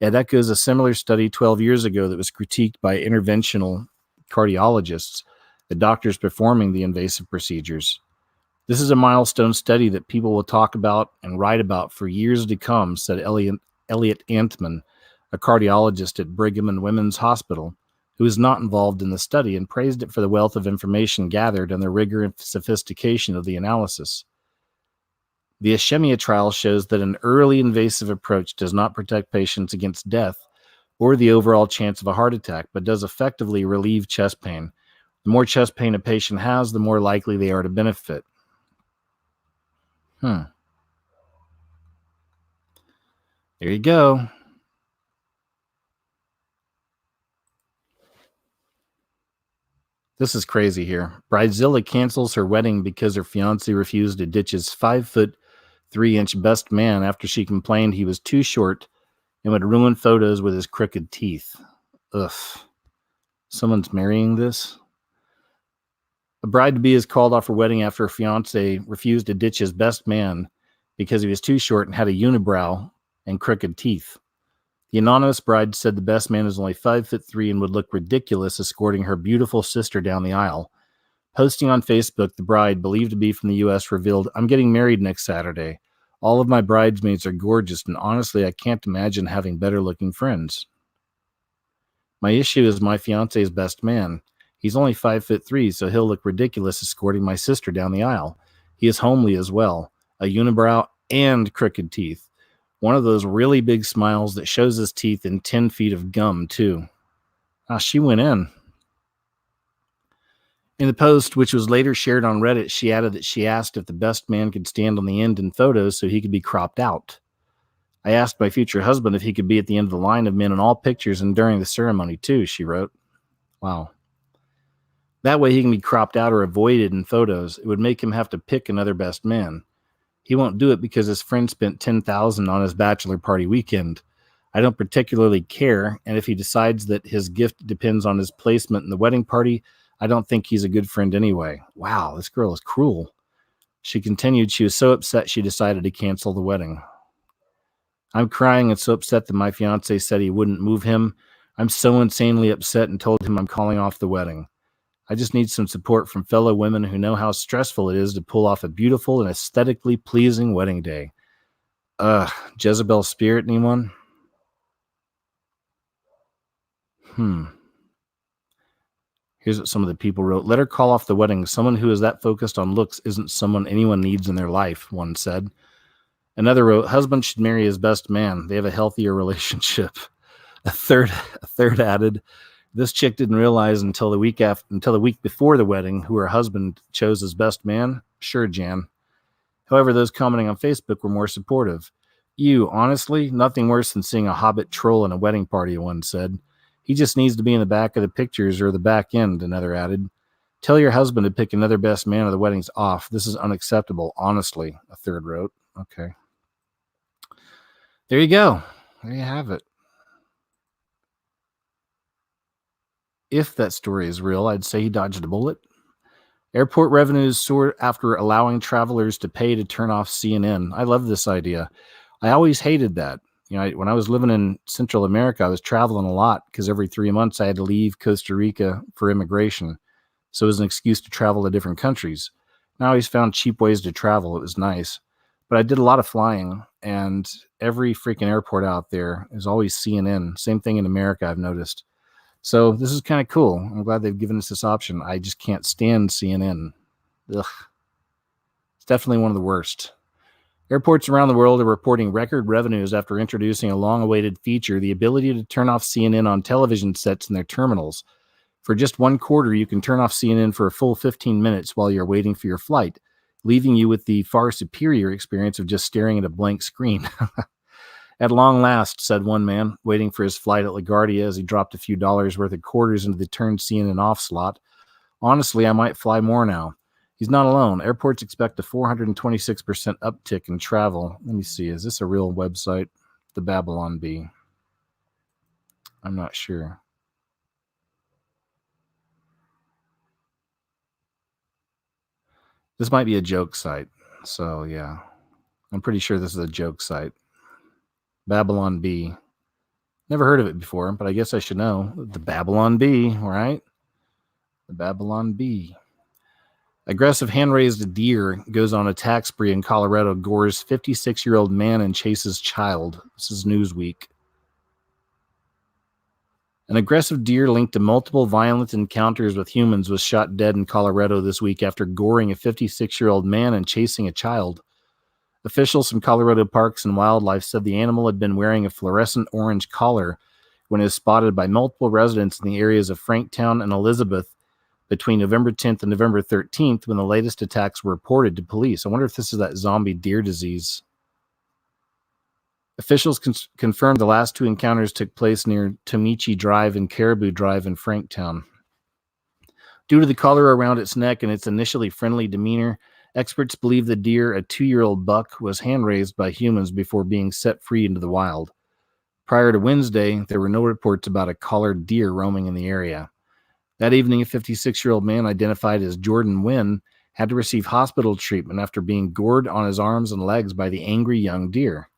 A: It echoes a similar study 12 years ago that was critiqued by interventional cardiologists, the doctors performing the invasive procedures. This is a milestone study that people will talk about and write about for years to come, said Elliot Antman, a cardiologist at Brigham and Women's Hospital, who was not involved in the study and praised it for the wealth of information gathered and the rigor and sophistication of the analysis. The ischemia trial shows that an early invasive approach does not protect patients against death or the overall chance of a heart attack, but does effectively relieve chest pain. The more chest pain a patient has, the more likely they are to benefit. There you go. This is crazy here. Bridezilla cancels her wedding because her fiancé refused to ditch his 5'3" best man after she complained he was too short and would ruin photos with his crooked teeth. Ugh. Someone's marrying this? A bride-to-be is called off her wedding after her fiancé refused to ditch his best man because he was too short and had a unibrow and crooked teeth. The anonymous bride said the best man is only 5'3" and would look ridiculous escorting her beautiful sister down the aisle. Posting on Facebook, the bride, believed to be from the U.S., revealed, "I'm getting married next Saturday. All of my bridesmaids are gorgeous, and honestly, I can't imagine having better-looking friends. My issue is my fiancé's best man. He's only 5'3", so he'll look ridiculous escorting my sister down the aisle. He is homely as well, a unibrow and crooked teeth. One of those really big smiles that shows his teeth in 10 feet of gum, too." She went in. In the post, which was later shared on Reddit, she added that she asked if the best man could stand on the end in photos so he could be cropped out. "I asked my future husband if he could be at the end of the line of men in all pictures and during the ceremony, too," she wrote. Wow. That way he can be cropped out or avoided in photos. It would make him have to pick another best man. He won't do it because his friend spent $10,000 on his bachelor party weekend. I don't particularly care, and if he decides that his gift depends on his placement in the wedding party, I don't think he's a good friend anyway. Wow, this girl is cruel. She continued, she was so upset she decided to cancel the wedding. I'm crying and so upset that my fiance said he wouldn't move him. I'm so insanely upset and told him I'm calling off the wedding. I just need some support from fellow women who know how stressful it is to pull off a beautiful and aesthetically pleasing wedding day. Jezebel spirit, anyone? Here's what some of the people wrote. Let her call off the wedding. Someone who is that focused on looks isn't someone anyone needs in their life, one said. Another wrote, husband should marry his best man. They have a healthier relationship. A third added, this chick didn't realize until the week before the wedding who her husband chose as best man. Sure, Jan. However, those commenting on Facebook were more supportive. Honestly, nothing worse than seeing a hobbit troll in a wedding party, one said. He just needs to be in the back of the pictures or the back end, another added. Tell your husband to pick another best man or the wedding's off. This is unacceptable, honestly, a third wrote. Okay. There you go. There you have it. If that story is real, I'd say he dodged a bullet. Airport revenues soared after allowing travelers to pay to turn off CNN. I love this idea. I always hated that. When I was living in Central America, I was traveling a lot because every 3 months I had to leave Costa Rica for immigration. So it was an excuse to travel to different countries. And I always found cheap ways to travel. It was nice. But I did a lot of flying, and every freaking airport out there is always CNN. Same thing in America, I've noticed. So this is kind of cool. I'm glad they've given us this option. I just can't stand CNN. Ugh. It's definitely one of the worst. Airports around the world are reporting record revenues after introducing a long-awaited feature, the ability to turn off CNN on television sets in their terminals. For just one quarter, you can turn off CNN for a full 15 minutes while you're waiting for your flight, leaving you with the far superior experience of just staring at a blank screen. At long last, said one man, waiting for his flight at LaGuardia as he dropped a few dollars worth of quarters into the turn CNN off slot. Honestly, I might fly more now. He's not alone. Airports expect a 426% uptick in travel. Let me see. Is this a real website? The Babylon Bee. I'm not sure. This might be a joke site. So, yeah. I'm pretty sure this is a joke site. Babylon Bee. Never heard of it before, but I guess I should know. The Babylon Bee, right? The Babylon Bee. Aggressive hand-raised deer goes on attack spree in Colorado, gores 56-year-old man and chases child. This is Newsweek. An aggressive deer linked to multiple violent encounters with humans was shot dead in Colorado this week after goring a 56-year-old man and chasing a child. Officials from Colorado Parks and Wildlife said the animal had been wearing a fluorescent orange collar when it was spotted by multiple residents in the areas of Franktown and Elizabeth between November 10th and November 13th when the latest attacks were reported to police. I wonder if this is that zombie deer disease. Officials confirmed the last two encounters took place near Tomichi Drive and Caribou Drive in Franktown. Due to the collar around its neck and its initially friendly demeanor, experts believe the deer, a 2-year-old buck, was hand-raised by humans before being set free into the wild. Prior to Wednesday, there were no reports about a collared deer roaming in the area. That evening, a 56-year-old man identified as Jordan Wynn had to receive hospital treatment after being gored on his arms and legs by the angry young deer.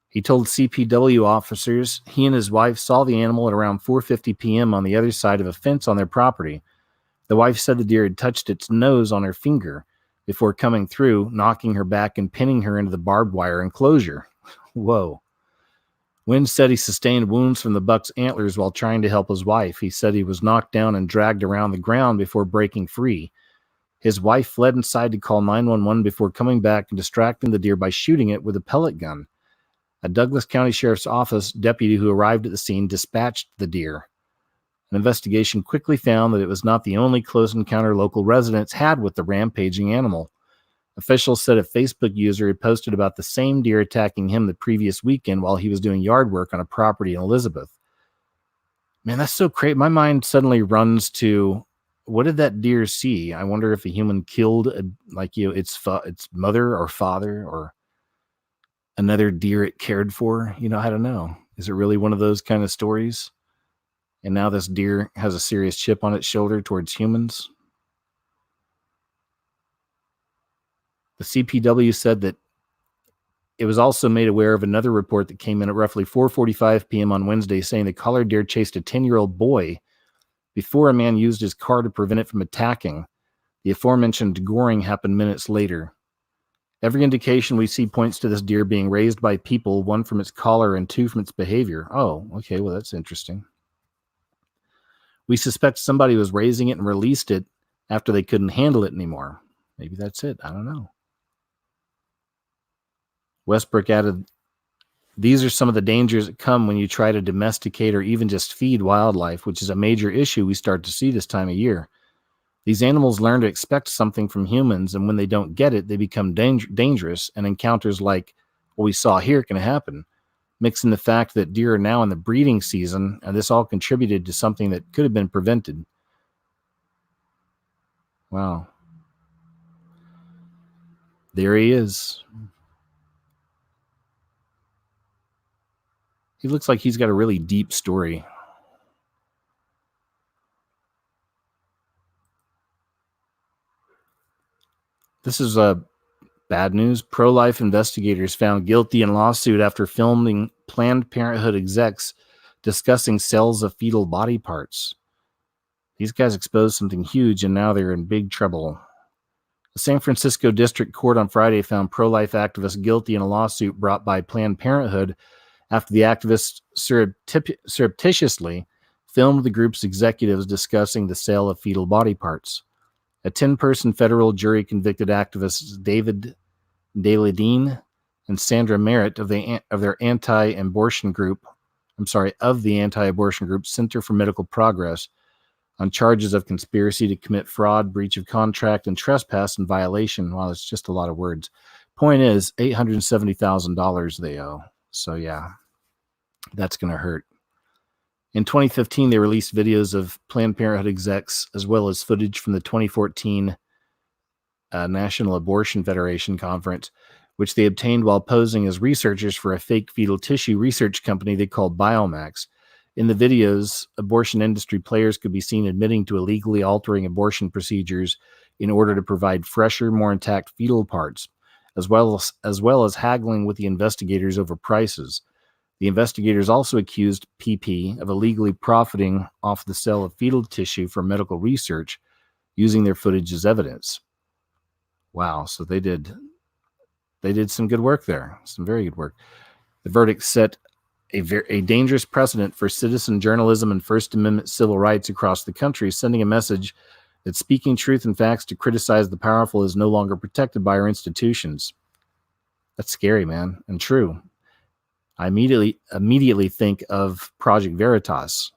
A: He told CPW officers he and his wife saw the animal at around 4:50 p.m. on the other side of a fence on their property. The wife said the deer had touched its nose on her finger before coming through, knocking her back and pinning her into the barbed wire enclosure. Whoa. Wynn said he sustained wounds from the buck's antlers while trying to help his wife. He said he was knocked down and dragged around the ground before breaking free. His wife fled inside to call 911 before coming back and distracting the deer by shooting it with a pellet gun. A Douglas County Sheriff's Office deputy who arrived at the scene dispatched the deer. An investigation quickly found that it was not the only close encounter local residents had with the rampaging animal. Officials said a Facebook user had posted about the same deer attacking him the previous weekend while he was doing yard work on a property in Elizabeth. Man, that's so crazy. My mind suddenly runs to what did that deer see? I wonder if a human killed its mother or father or another deer it cared for. I don't know. Is it really one of those kind of stories? And now this deer has a serious chip on its shoulder towards humans. The CPW said that it was also made aware of another report that came in at roughly 4:45 p.m. on Wednesday saying the collared deer chased a 10-year-old boy before a man used his car to prevent it from attacking. The aforementioned goring happened minutes later. Every indication we see points to this deer being raised by people, one from its collar and two from its behavior. Oh, okay, well, that's interesting. We suspect somebody was raising it and released it after they couldn't handle it anymore. Maybe that's it. I don't know. Westbrook added, these are some of the dangers that come when you try to domesticate or even just feed wildlife, which is a major issue we start to see this time of year. These animals learn to expect something from humans, and when they don't get it, they become dangerous, and encounters like what we saw here can happen. Mix in the fact that deer are now in the breeding season, and this all contributed to something that could have been prevented. Wow. There he is. He looks like he's got a really deep story. This is bad news. Pro-life investigators found guilty in lawsuit after filming Planned Parenthood execs discussing cells of fetal body parts. These guys exposed something huge, and now they're in big trouble. The San Francisco District Court on Friday found pro-life activists guilty in a lawsuit brought by Planned Parenthood after the activists surreptitiously filmed the group's executives discussing the sale of fetal body parts. A 10-person federal jury convicted activists David Daledine and Sandra Merritt of the anti-abortion group Center for Medical Progress on charges of conspiracy to commit fraud, breach of contract, and trespass in violation. Well, it's just a lot of words. Point is, $870,000 they owe. So yeah, that's going to hurt. In 2015, they released videos of Planned Parenthood execs, as well as footage from the 2014 National Abortion Federation conference, which they obtained while posing as researchers for a fake fetal tissue research company they called Biomax. In the videos, abortion industry players could be seen admitting to illegally altering abortion procedures in order to provide fresher, more intact fetal parts, as well as haggling with the investigators over prices. The investigators also accused PP of illegally profiting off the sale of fetal tissue for medical research, using their footage as evidence. Wow, so they did some good work there, some very good work. The verdict set a dangerous precedent for citizen journalism and First Amendment civil rights across the country, sending a message that speaking truth and facts to criticize the powerful is no longer protected by our institutions. That's scary, man, and true. I immediately think of Project Veritas.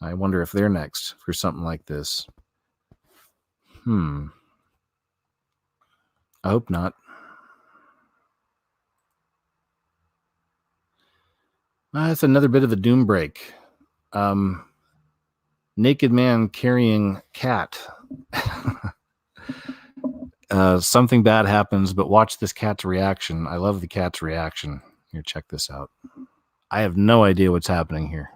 A: I wonder if they're next for something like this. I hope not. That's another bit of a doom break. Naked man carrying cat. Something bad happens, but watch this cat's reaction. I love the cat's reaction. Here, check this out. I have no idea what's happening here.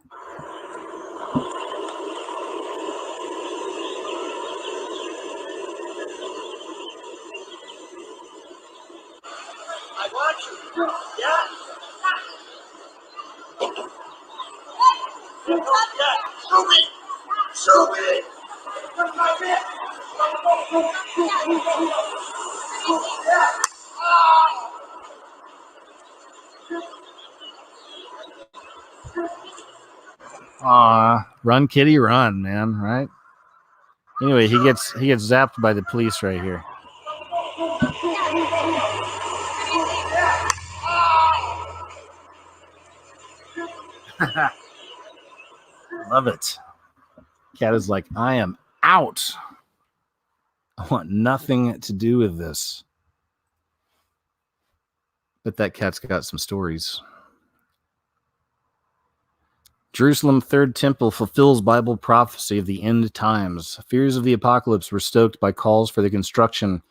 J: I want you. Yeah. Shoot me. Shoot me.
A: Run kitty run, man, right? Anyway, he gets zapped by the police right here. Love it. Cat is like, I am out. I want nothing to do with this. But that cat's got some stories. Jerusalem Third Temple fulfills Bible prophecy of the end times. Fears of the apocalypse were stoked by calls for the construction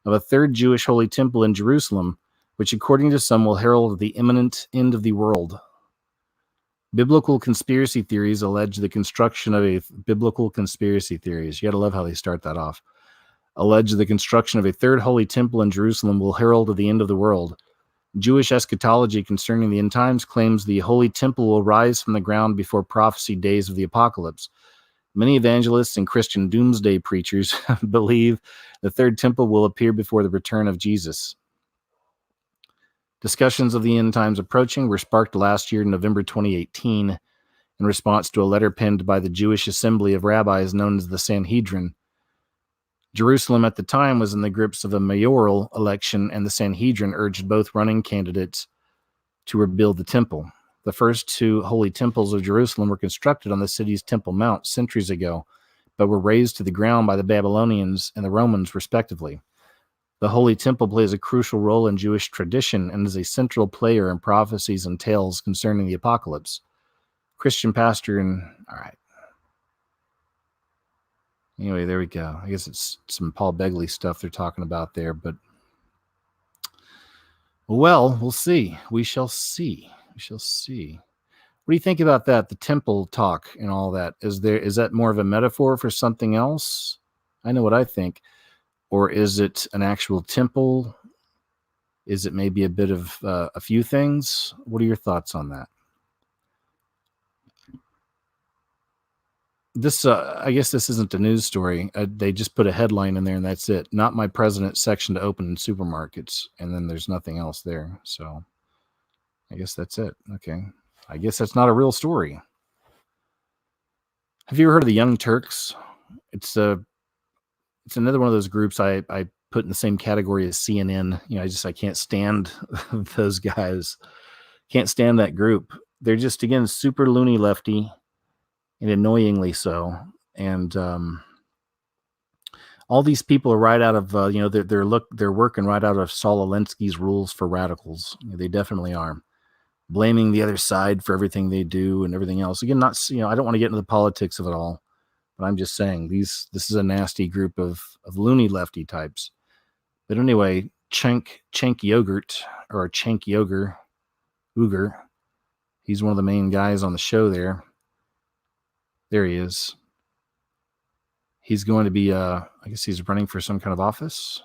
A: of a third Jewish holy temple in Jerusalem, which according to some will herald the imminent end of the world. Biblical conspiracy theories allege the construction of a biblical conspiracy theories. You got to love how they start that off. Allege the construction of a third holy temple in Jerusalem will herald the end of the world. Jewish eschatology concerning the end times claims the holy temple will rise from the ground before prophecy days of the apocalypse. Many evangelists and Christian doomsday preachers believe the third temple will appear before the return of Jesus. Discussions of the end times approaching were sparked last year, November 2018, in response to a letter penned by the Jewish Assembly of Rabbis known as the Sanhedrin. Jerusalem at the time was in the grips of a mayoral election, and the Sanhedrin urged both running candidates to rebuild the temple. The first two holy temples of Jerusalem were constructed on the city's Temple Mount centuries ago, but were razed to the ground by the Babylonians and the Romans, respectively. The Holy Temple plays a crucial role in Jewish tradition and is a central player in prophecies and tales concerning the apocalypse. Christian pastor and... All right. Anyway, there we go. I guess it's some Paul Begley stuff they're talking about there, but... Well, we'll see. We shall see. We shall see. What do you think about that? The temple talk and all that. Is that more of a metaphor for something else? I know what I think. Or is it an actual temple? Is it maybe a bit of a few things? What are your thoughts on that? This, I guess this isn't a news story. They just put a headline in there and that's it. Not my president's section to open in supermarkets. And then there's nothing else there. So I guess that's it. Okay. I guess that's not a real story. Have you ever heard of the Young Turks? It's another one of those groups I put in the same category as CNN. You know, I can't stand those guys. Can't stand that group. They're just, again, super loony lefty and annoyingly so. And all these people are right out of, they're working right out of Saul Alinsky's Rules for Radicals. They definitely are. Blaming the other side for everything they do and everything else. Again, I don't want to get into the politics of it all. But I'm just saying, this is a nasty group of loony lefty types. But anyway, Cenk Yogurt, or Cenk Uygur, he's one of the main guys on the show there. There he is. He's going to be, I guess he's running for some kind of office.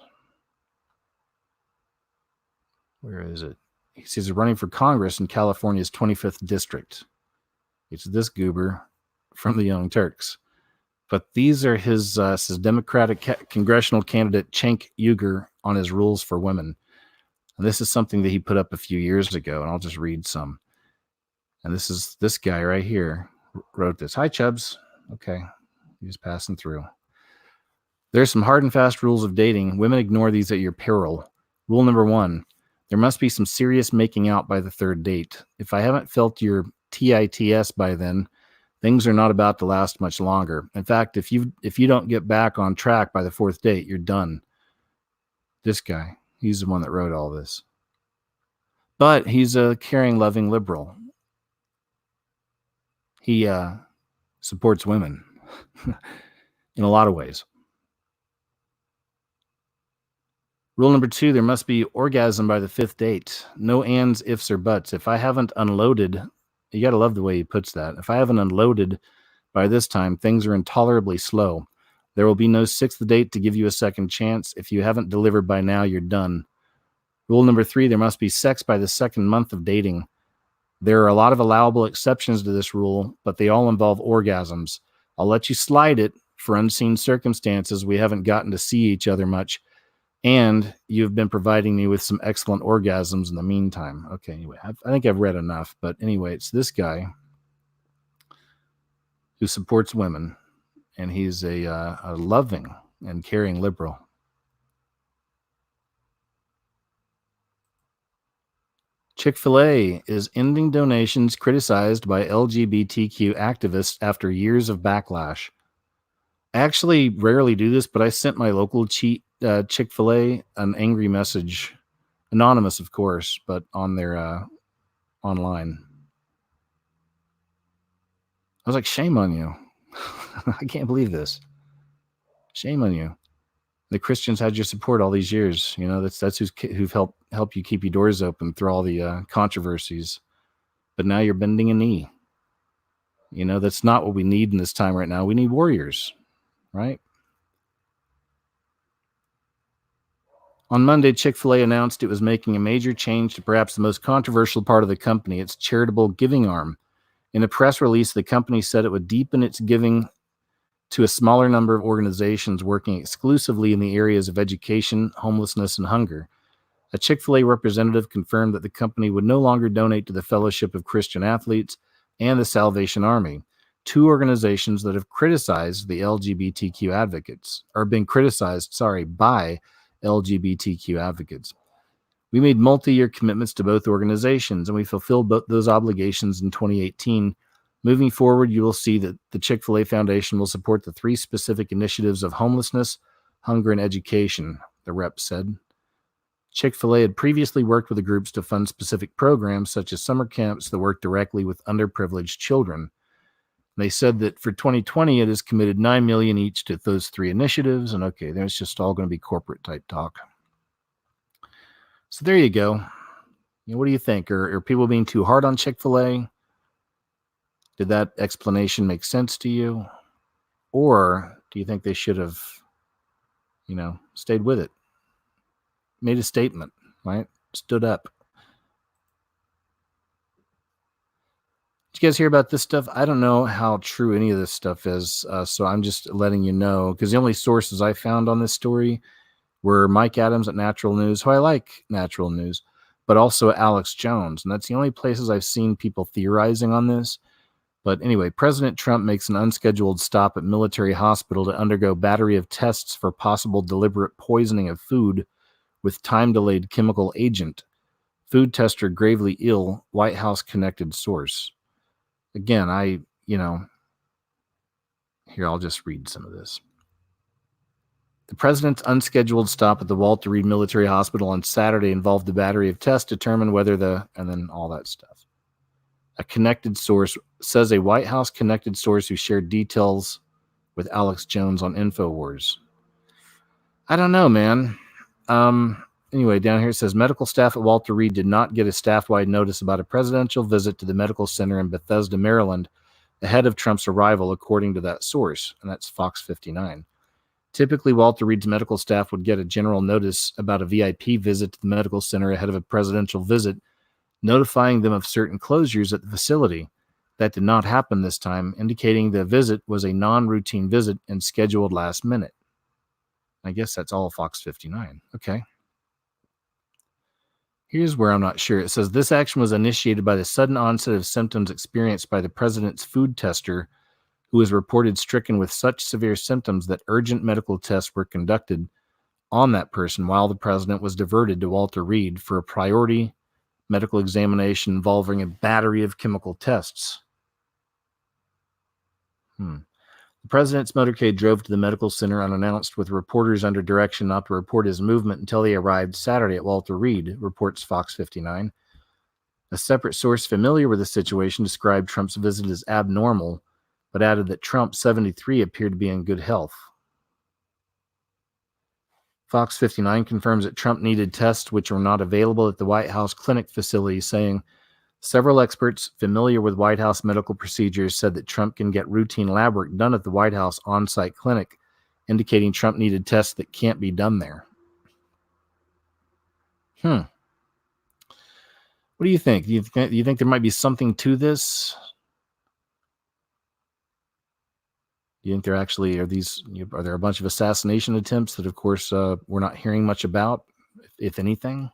A: Where is it? He's running for Congress in California's 25th district. It's this goober from the Young Turks. But these are his Democratic congressional candidate Cenk Uygur on his rules for women. And this is something that he put up a few years ago, and I'll just read some. And this is this guy right here wrote this. Hi, Chubbs. Okay, he's passing through. There's some hard and fast rules of dating. Women ignore these at your peril. Rule number 1, there must be some serious making out by the third date. If I haven't felt your TITS by then, things are not about to last much longer. In fact, if you don't get back on track by the 4th date, you're done. This guy, he's the one that wrote all this. But he's a caring, loving liberal. He supports women in a lot of ways. Rule number 2, there must be orgasm by the 5th date. No ands, ifs, or buts. If I haven't unloaded... You got to love the way he puts that. If I haven't unloaded by this time, things are intolerably slow. There will be no 6th date to give you a second chance. If you haven't delivered by now, you're done. Rule number 3, there must be sex by the 2nd month of dating. There are a lot of allowable exceptions to this rule, but they all involve orgasms. I'll let you slide it for unseen circumstances. We haven't gotten to see each other much, and you've been providing me with some excellent orgasms in the meantime. Okay, anyway, I think I've read enough. But anyway, it's this guy who supports women, and he's a loving and caring liberal. Chick-fil-A is ending donations criticized by LGBTQ activists after years of backlash. I actually rarely do this, but I sent my local Chick-fil-A an angry message, anonymous, of course, but on their online. was like, shame on you. I can't believe this. Shame on you. The Christians had your support all these years. You know, that's who've helped you keep your doors open through all the controversies. But now you're bending a knee. You know, that's not what we need in this time right now. We need warriors, right? On Monday, Chick-fil-A announced it was making a major change to perhaps the most controversial part of the company, its charitable giving arm. In a press release, the company said it would deepen its giving to a smaller number of organizations working exclusively in the areas of education, homelessness, and hunger. A Chick-fil-A representative confirmed that the company would no longer donate to the Fellowship of Christian Athletes and the Salvation Army, two organizations that have criticized the LGBTQ advocates, or been criticized, by LGBTQ advocates. We made multi-year commitments to both organizations, and we fulfilled both those obligations in 2018. Moving forward, you will see that the Chick-fil-A Foundation will support the three specific initiatives of homelessness, hunger, and education, the rep said. Chick-fil-A had previously worked with the groups to fund specific programs such as summer camps that work directly with underprivileged children. They said that for 2020, it has committed $9 million each to those three initiatives. And okay, there's just all going to be corporate type talk. So there you go. You know, what do you think? Are people being too hard on Chick-fil-A? Did that explanation make sense to you? Or do you think they should have, stayed with it? Made a statement, right? Stood up. Did you guys hear about this stuff? I don't know how true any of this stuff is, so I'm just letting you know, because the only sources I found on this story were Mike Adams at Natural News, who I like Natural News, but also Alex Jones, and that's the only places I've seen people theorizing on this. But anyway, President Trump makes an unscheduled stop at military hospital to undergo battery of tests for possible deliberate poisoning of food with time-delayed chemical agent. Food tester gravely ill, White House connected source. Again, here, I'll just read some of this. The president's unscheduled stop at the Walter Reed Military Hospital on Saturday involved a battery of tests to determine whether and then all that stuff. A connected source says a White House connected source who shared details with Alex Jones on InfoWars. I don't know, man. Anyway, down here it says medical staff at Walter Reed did not get a staff-wide notice about a presidential visit to the medical center in Bethesda, Maryland, ahead of Trump's arrival, according to that source, and that's Fox 59. Typically, Walter Reed's medical staff would get a general notice about a VIP visit to the medical center ahead of a presidential visit, notifying them of certain closures at the facility. That did not happen this time, indicating the visit was a non-routine visit and scheduled last minute. I guess that's all Fox 59. Okay. Here's where I'm not sure. It says this action was initiated by the sudden onset of symptoms experienced by the president's food tester, who was reported stricken with such severe symptoms that urgent medical tests were conducted on that person while the president was diverted to Walter Reed for a priority medical examination involving a battery of chemical tests. The president's motorcade drove to the medical center unannounced, with reporters under direction not to report his movement until they arrived Saturday at Walter Reed, reports Fox 59. A separate source familiar with the situation described Trump's visit as abnormal, but added that Trump, 73, appeared to be in good health. Fox 59 confirms that Trump needed tests which were not available at the White House clinic facility, saying several experts familiar with White House medical procedures said that Trump can get routine lab work done at the White House on-site clinic, indicating Trump needed tests that can't be done there. What do you think? Do you think there might be something to this? Do you think there actually are there a bunch of assassination attempts that, of course, we're not hearing much about, if anything?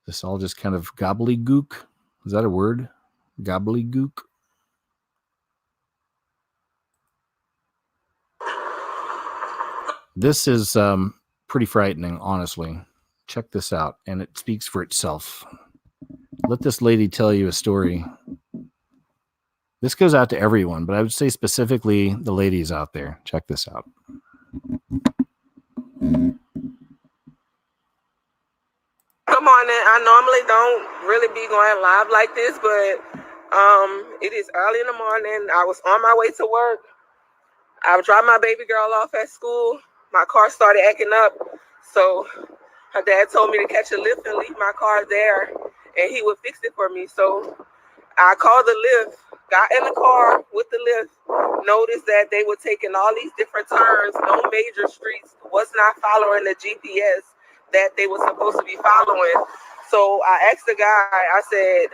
A: This all just kind of gobbledygook? Is that a word? Gobbledygook? This is pretty frightening, honestly. Check this out, and it speaks for itself. Let this lady tell you a story. This goes out to everyone, but I would say specifically the ladies out there. Check this out.
M: Good morning. I normally don't really be going live like this, but It is early in the morning. I was on my way to work. I would drop my baby girl off at school. My car started acting up. So her dad told me to catch a lift and leave my car there, and he would fix it for me. So I called the lift, got in the car with the lift, noticed that they were taking all these different turns, no major streets, was not following the GPS that they were supposed to be following. So I asked the guy, I said,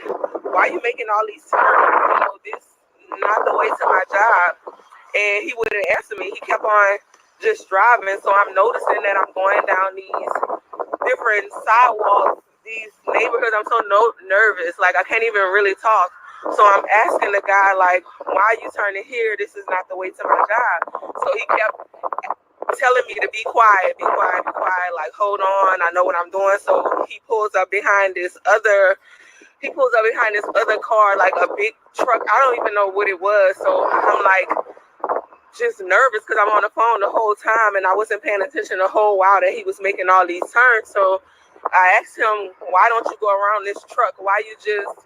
M: why are you making all these turns? You know, this is not the way to my job. And he wouldn't answer me. He kept on just driving. So I'm noticing that I'm going down these different sidewalks, these neighborhoods. I'm so nervous. Like, I can't even really talk. So I'm asking the guy, like, why are you turning here? This is not the way to my job. So he kept telling me to be quiet, be quiet, be quiet. Like, hold on, I know what I'm doing. So he pulls up behind this other car, like a big truck. I don't even know what it was. So I'm like, just nervous because I'm on the phone the whole time and I wasn't paying attention the whole while that he was making all these turns. So I asked him, why don't you go around this truck? Why you just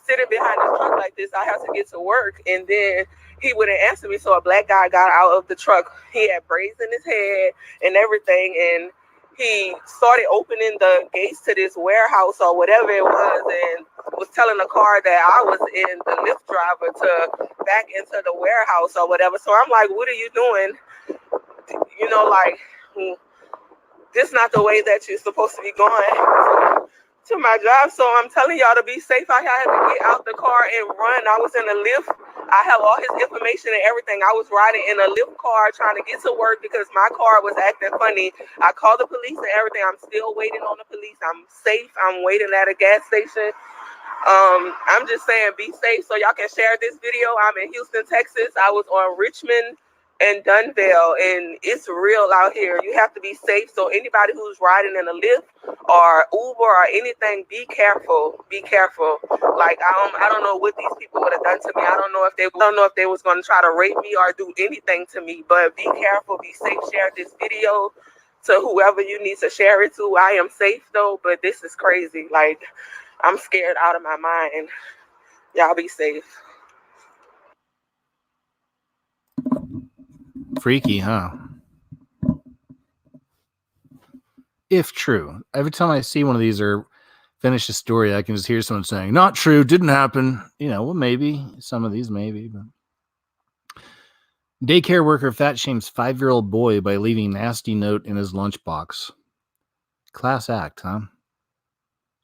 M: sitting behind this truck like this? I have to get to work. And then he wouldn't answer me. So a black guy got out of the truck. He had braids in his head and everything. And he started opening the gates to this warehouse or whatever it was, and was telling the car that I was in, the Lyft driver, to back into the warehouse or whatever. So I'm like, what are you doing? You know, like, this is not the way that you're supposed to be going to my job. So I'm telling y'all to be safe. I had to get out the car and run. I was in a Lyft. I have all his information and everything. I was riding in a Lyft car trying to get to work because my car was acting funny. I called the police and everything. I'm still waiting on the police. I'm safe. I'm waiting at a gas station. I'm just saying, be safe so y'all can share this video. I'm in Houston, Texas. I was on Richmond and Dunvale, and it's real out here. You have to be safe. So anybody who's riding in a Lyft or Uber or anything, be careful. Be careful. Like, I don't know what these people would have done to me. I don't know if they was going to try to rape me or do anything to me. But be careful. Be safe. Share this video to whoever you need to share it to. I am safe though, but this is crazy. Like, I'm scared out of my mind. Y'all be safe.
A: Freaky, huh? If true. Every time I see one of these or finish a story, I can just hear someone saying, not true, didn't happen. You know, well, maybe. Some of these, maybe. But daycare worker fat shames 5-year-old boy by leaving nasty note in his lunchbox. Class act, huh?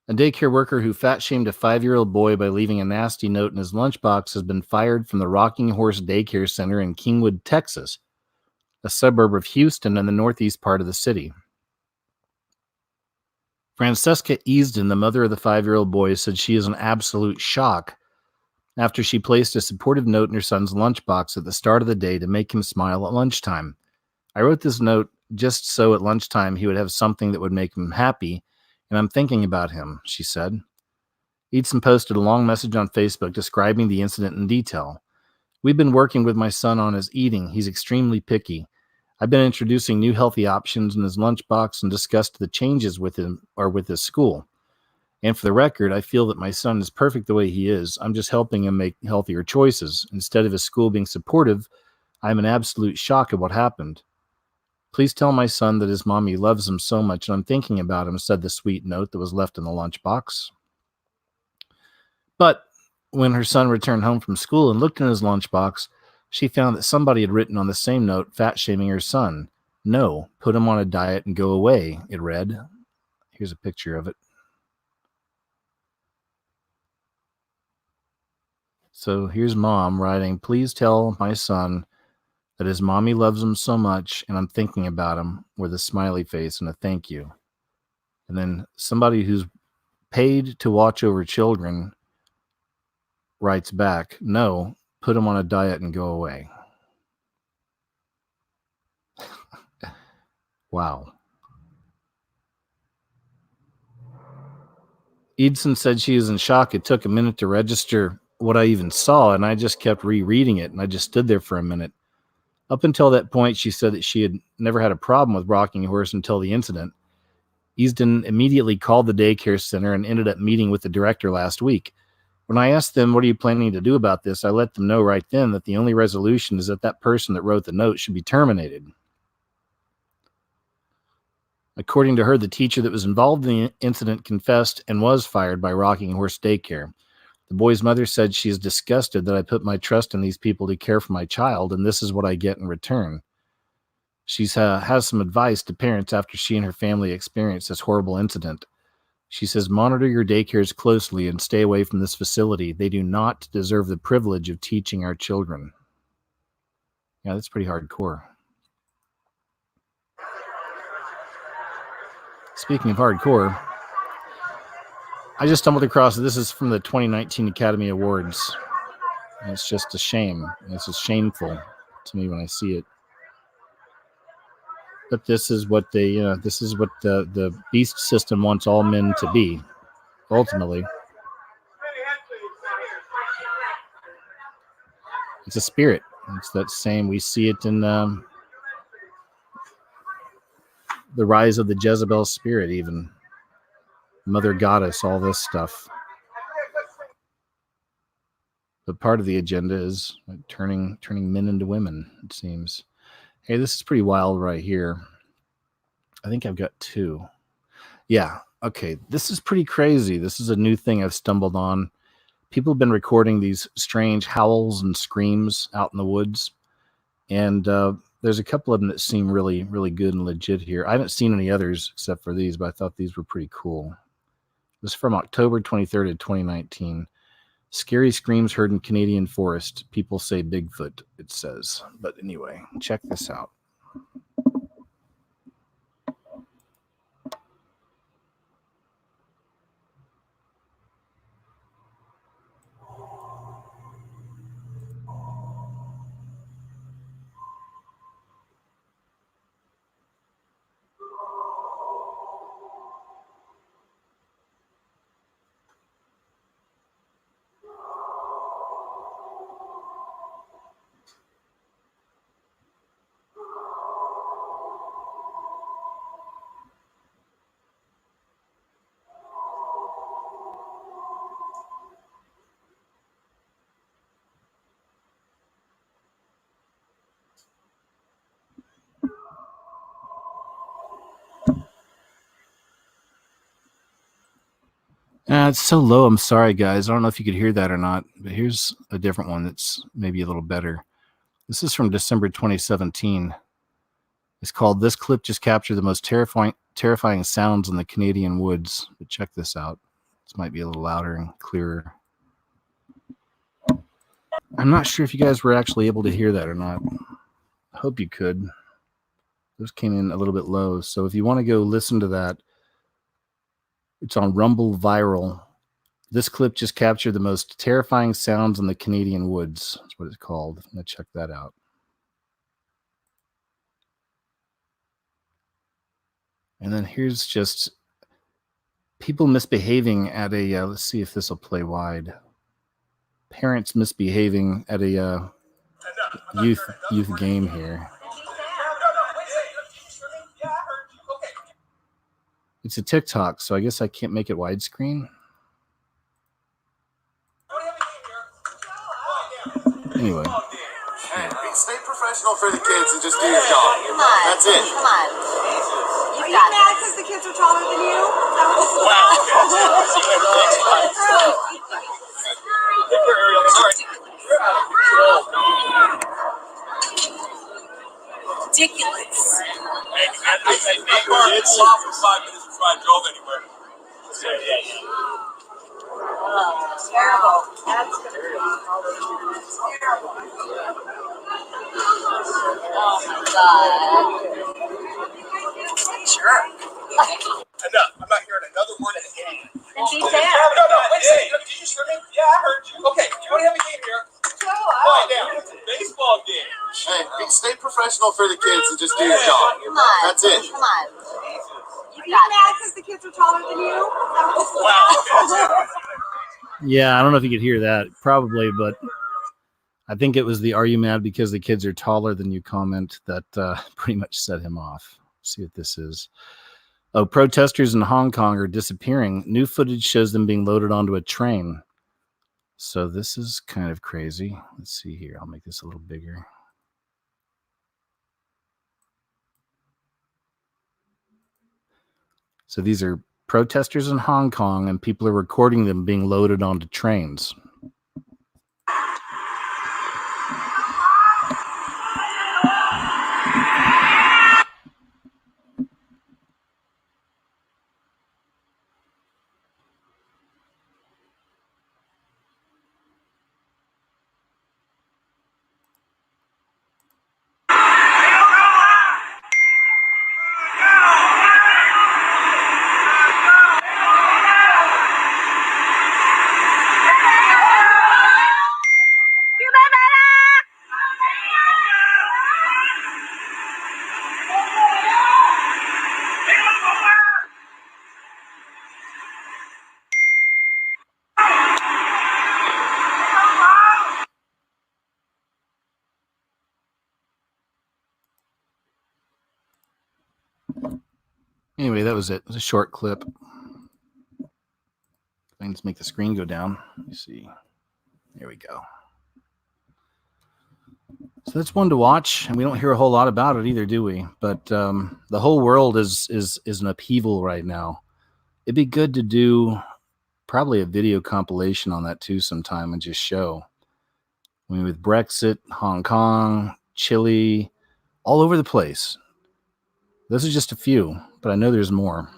A: A daycare worker who fat shamed a 5-year-old boy by leaving a nasty note in his lunchbox has been fired from the Rocking Horse Daycare Center in Kingwood, Texas, a suburb of Houston in the northeast part of the city. Francesca Easton, the mother of the 5-year-old boy, said she is in absolute shock after she placed a supportive note in her son's lunchbox at the start of the day to make him smile at lunchtime. I wrote this note just so at lunchtime he would have something that would make him happy, and I'm thinking about him, she said. Easton posted a long message on Facebook describing the incident in detail. We've been working with my son on his eating. He's extremely picky. I've been introducing new healthy options in his lunchbox and discussed the changes with him or with his school. And for the record, I feel that my son is perfect the way he is. I'm just helping him make healthier choices. Instead of his school being supportive, I'm in absolute shock at what happened. Please tell my son that his mommy loves him so much and I'm thinking about him, said the sweet note that was left in the lunchbox. But when her son returned home from school and looked in his lunchbox, she found that somebody had written on the same note, fat-shaming her son. No, put him on a diet and go away, it read. Here's a picture of it. So here's mom writing, please tell my son that his mommy loves him so much and I'm thinking about him, with a smiley face and a thank you. And then somebody who's paid to watch over children writes back, no, put him on a diet and go away. Wow. Edson said she was in shock. It took a minute to register what I even saw, and I just kept rereading it, and I just stood there for a minute. Up until that point, she said that she had never had a problem with Rocking Horse until the incident. Easton immediately called the daycare center and ended up meeting with the director last week. When I asked them, what are you planning to do about this? I let them know right then that the only resolution is that that person that wrote the note should be terminated. According to her, the teacher that was involved in the incident confessed and was fired by Rocking Horse Daycare. The boy's mother said she is disgusted that I put my trust in these people to care for my child, and this is what I get in return. She has some advice to parents after she and her family experienced this horrible incident. She says, monitor your daycares closely and stay away from this facility. They do not deserve the privilege of teaching our children. Yeah, that's pretty hardcore. Speaking of hardcore, I just stumbled across, this is from the 2019 Academy Awards. And it's just a shame. It's just shameful to me when I see it. But this is what this is what the beast system wants all men to be, ultimately. It's a spirit. It's that same, we see it in the rise of the Jezebel spirit, even. Mother Goddess, all this stuff. But part of the agenda is turning men into women, it seems. Hey, this is pretty wild right here. I think I've got two. Yeah, okay. This is pretty crazy. This is a new thing I've stumbled on. People have been recording these strange howls and screams out in the woods. And there's a couple of them that seem really, really good and legit here. I haven't seen any others except for these, but I thought these were pretty cool. This is from October 23rd of 2019. Scary screams heard in Canadian forest. People say Bigfoot, it says. But anyway, check this out. It's so low. I'm sorry, guys. I don't know if you could hear that or not, but here's a different one that's maybe a little better. This is from December 2017. It's called "This Clip Just Captured the Most Terrifying Sounds in the Canadian Woods." But check this out. This might be a little louder and clearer. I'm not sure if you guys were actually able to hear that or not. I hope you could. Those came in a little bit low. So if you want to go listen to that, it's on Rumble Viral. This clip just captured the most terrifying sounds in the Canadian woods. That's what it's called. I'm going to check that out. And then here's just people misbehaving at a, let's see if this will play wide. Parents misbehaving at a youth game here. It's a TikTok, so I guess I can't make it widescreen. Anyway.
N: Hey, stay professional for the kids and just do your job.
K: Come on.
N: That's it.
K: Come on. Are you mad because the kids are taller than you?
J: Ridiculous. I parked for 5 minutes before I drove anywhere.
K: Terrible. That's going to be terrible. Oh my God. Sure.
J: Enough. I'm not hearing another word in the game.
K: And be
J: No,
K: fair.
J: wait a second. Did you hear me? Yeah, I heard you. Okay, you want to have a game here? Quiet down. It's a baseball game.
N: Hey, stay professional for the kids and just do your job.
K: Come on.
N: That's it.
K: Come on. Are you mad because the kids are taller than you?
A: Yeah, I don't know if you could hear that. Probably, but I think it was the "Are you mad because the kids are taller than you" comment that pretty much set him off. Let's see what this is. Oh, protesters in Hong Kong are disappearing. New footage shows them being loaded onto a train. So this is kind of crazy. Let's see here. I'll make this a little bigger. So these are protesters in Hong Kong, and people are recording them being loaded onto trains. Anyway, that was it. It was a short clip. I can just make the screen go down. Let me see. There we go. So that's one to watch, and we don't hear a whole lot about it either, do we? But the whole world is an upheaval right now. It'd be good to do probably a video compilation on that too sometime and just show. I mean, with Brexit, Hong Kong, Chile, all over the place. Those are just a few, but I know there's more.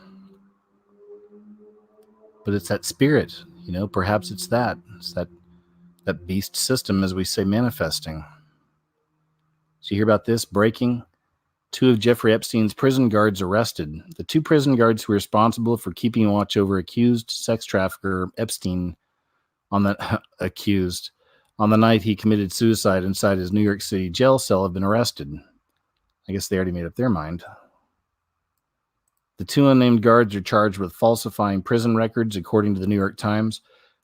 A: But it's that spirit, you know, perhaps it's that beast system, as we say, manifesting. So you hear about this breaking? 2 of Jeffrey Epstein's prison guards arrested. The 2 prison guards who were responsible for keeping watch over accused sex trafficker Epstein on the night he committed suicide inside his New York City jail cell have been arrested. I guess they already made up their mind. The 2 unnamed guards are charged with falsifying prison records, according to the New York Times.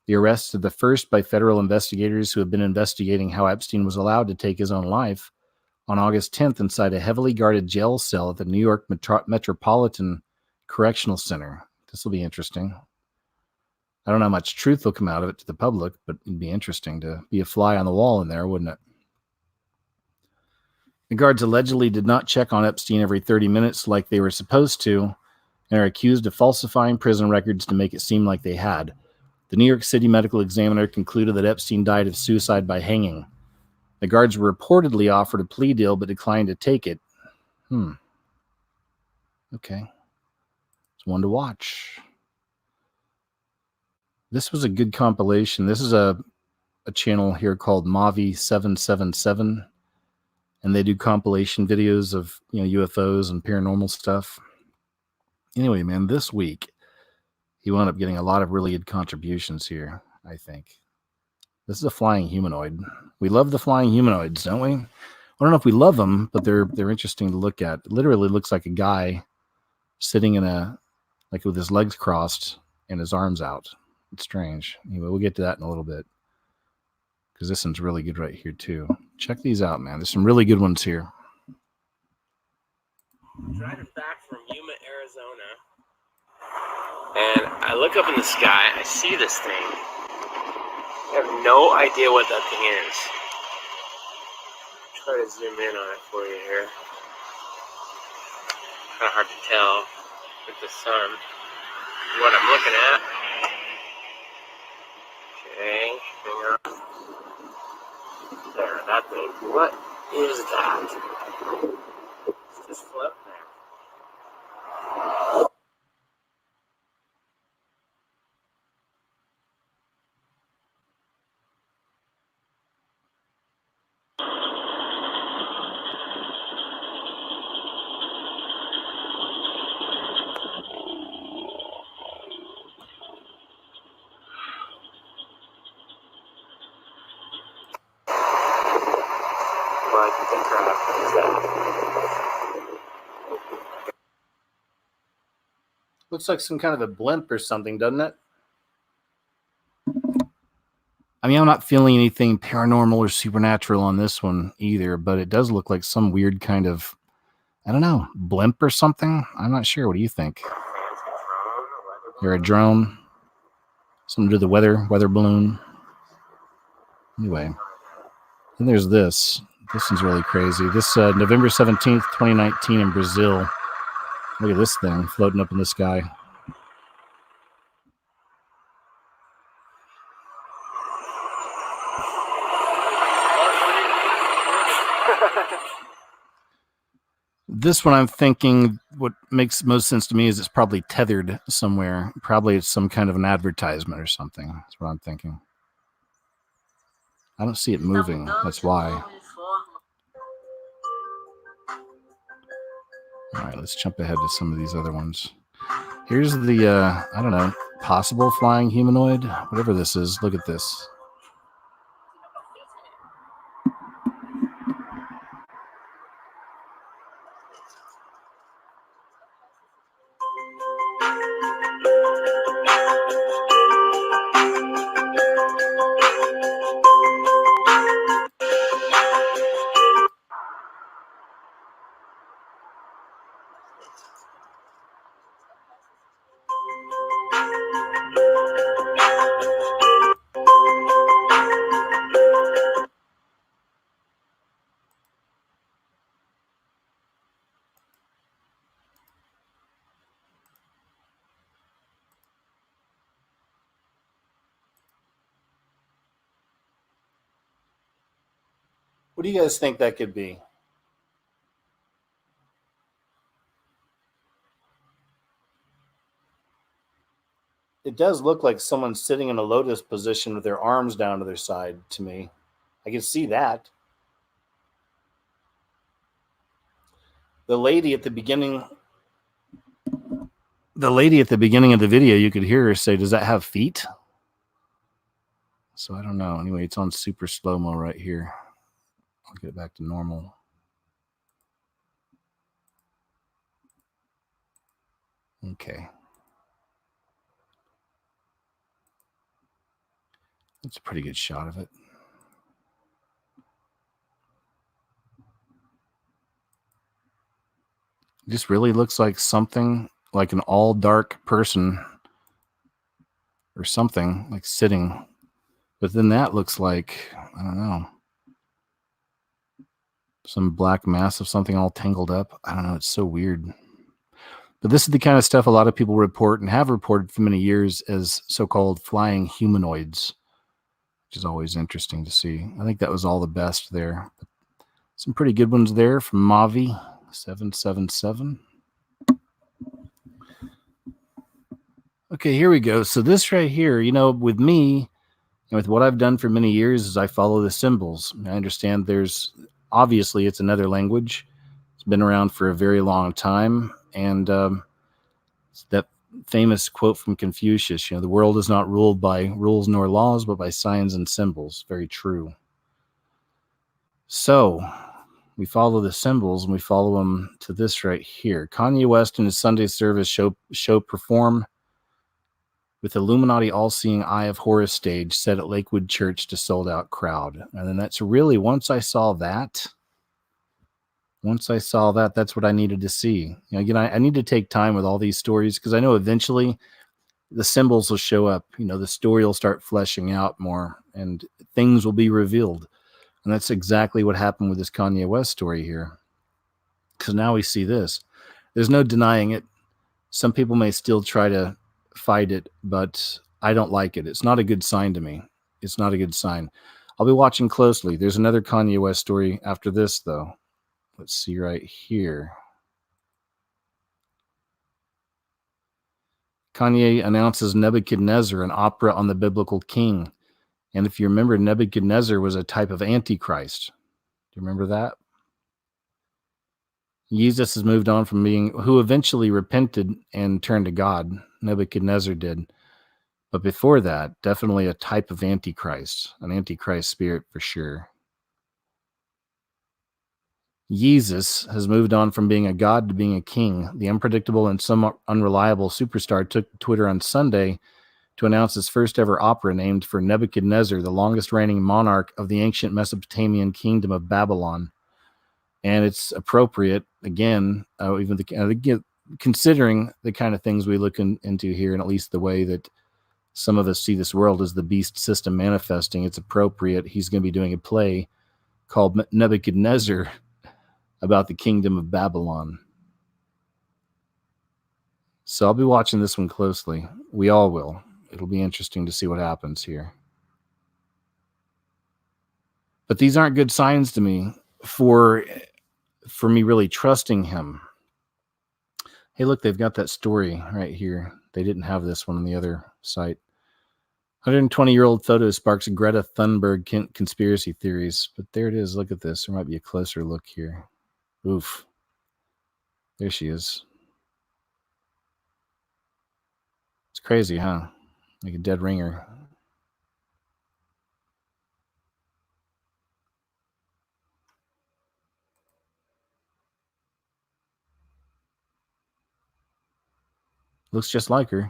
A: The arrests are the first by federal investigators who have been investigating how Epstein was allowed to take his own life on August 10th inside a heavily guarded jail cell at the New York Metropolitan Correctional Center. This will be interesting. I don't know how much truth will come out of it to the public, but it'd be interesting to be a fly on the wall in there, wouldn't it? The guards allegedly did not check on Epstein every 30 minutes like they were supposed to, and are accused of falsifying prison records to make it seem like they had. The New York City Medical Examiner concluded that Epstein died of suicide by hanging. The guards were reportedly offered a plea deal but declined to take it. Okay. It's one to watch. This was a good compilation. This is a channel here called Mavi777, and they do compilation videos of, you know, UFOs and paranormal stuff. Anyway, man, this week he wound up getting a lot of really good contributions here, I think. This is a flying humanoid. We love the flying humanoids, don't we? I don't know if we love them, but they're interesting to look at. It literally looks like a guy sitting in like with his legs crossed and his arms out. It's strange. Anyway, we'll get to that in a little bit, because this one's really good right here too. Check these out, man. There's some really good ones here.
O: Driving back from Yuma, Arizona, and I look up in the sky, I see this thing. I have no idea what that thing is. I'll try to zoom in on it for you here. Kind of hard to tell with the sun what I'm looking at. Okay, hang on. There, that thing. What is that? It's just floating there. What the crap is that?
A: Looks like some kind of a blimp or something, doesn't it? I mean, I'm not feeling anything paranormal or supernatural on this one either, but it does look like some weird kind of, I don't know, blimp or something. I'm not sure. What do you think? Or a drone? Something to do with the weather balloon. Anyway, and there's this. This one's really crazy. This November 17th, 2019 in Brazil. Look at this thing floating up in the sky. This one, I'm thinking what makes most sense to me is it's probably tethered somewhere. Probably it's some kind of an advertisement or something. That's what I'm thinking. I don't see it moving. That's why. All right, let's jump ahead to some of these other ones. Here's the, I don't know, possible flying humanoid. Whatever this is. Look at this. What do you guys think that could be? It does look like someone sitting in a lotus position with their arms down to their side to me. I can see that. The lady at the beginning of the video, you could hear her say, "Does that have feet?" So I don't know. Anyway, it's on super slow-mo right here. I'll get it back to normal. Okay. That's a pretty good shot of it. This really looks like something like an all dark person or something like sitting. But then that looks like, I don't know, some black mass of something all tangled up. I don't know. It's so weird. But this is the kind of stuff a lot of people report and have reported for many years as so-called flying humanoids, which is always interesting to see. I think that was all the best there. Some pretty good ones there from Mavi777. Okay, here we go. So this right here, you know, with me and with what I've done for many years is I follow the symbols. I understand there's, obviously it's another language. It's been around for a very long time. And that famous quote from Confucius, you know, the world is not ruled by rules nor laws, but by signs and symbols. Very true. So we follow the symbols and we follow them to this right here. Kanye West in his Sunday service show perform with Illuminati all-seeing eye of Horus stage set at Lakewood Church to sold-out crowd. And then that's really, once I saw that, that's what I needed to see. You know, again, I need to take time with all these stories because I know eventually the symbols will show up. You know, the story will start fleshing out more and things will be revealed. And that's exactly what happened with this Kanye West story here. Because now we see this. There's no denying it. Some people may still try to fight it, but I don't like it. It's not a good sign to me. It's not a good sign. I'll be watching closely. There's another Kanye West story after this, though. Let's see right here. Kanye announces Nebuchadnezzar, an opera on the biblical king. And if you remember, Nebuchadnezzar was a type of Antichrist. Do you remember that? Jesus has moved on from being, who eventually repented and turned to God. Nebuchadnezzar did. But before that, definitely a type of Antichrist, an Antichrist spirit for sure. Jesus has moved on from being a god to being a king. The unpredictable and somewhat unreliable superstar took to Twitter on Sunday to announce his first ever opera named for Nebuchadnezzar, the longest reigning monarch of the ancient Mesopotamian kingdom of Babylon. And it's appropriate, again, considering the kind of things we look into here, and at least the way that Some of us see this world as the beast system manifesting. It's appropriate. He's going to be doing a play called Nebuchadnezzar about the kingdom of Babylon. So I'll be watching this one closely. We all will. It'll be interesting to see what happens here. But these aren't good signs to me for me really trusting him. Hey, look, they've got that story right here. They didn't have this one on the other site. 120-year-old photo sparks Greta Thunberg conspiracy theories. But there it is. Look at this. There might be a closer look here. Oof. There she is. It's crazy, huh? Like a dead ringer. Looks just like her.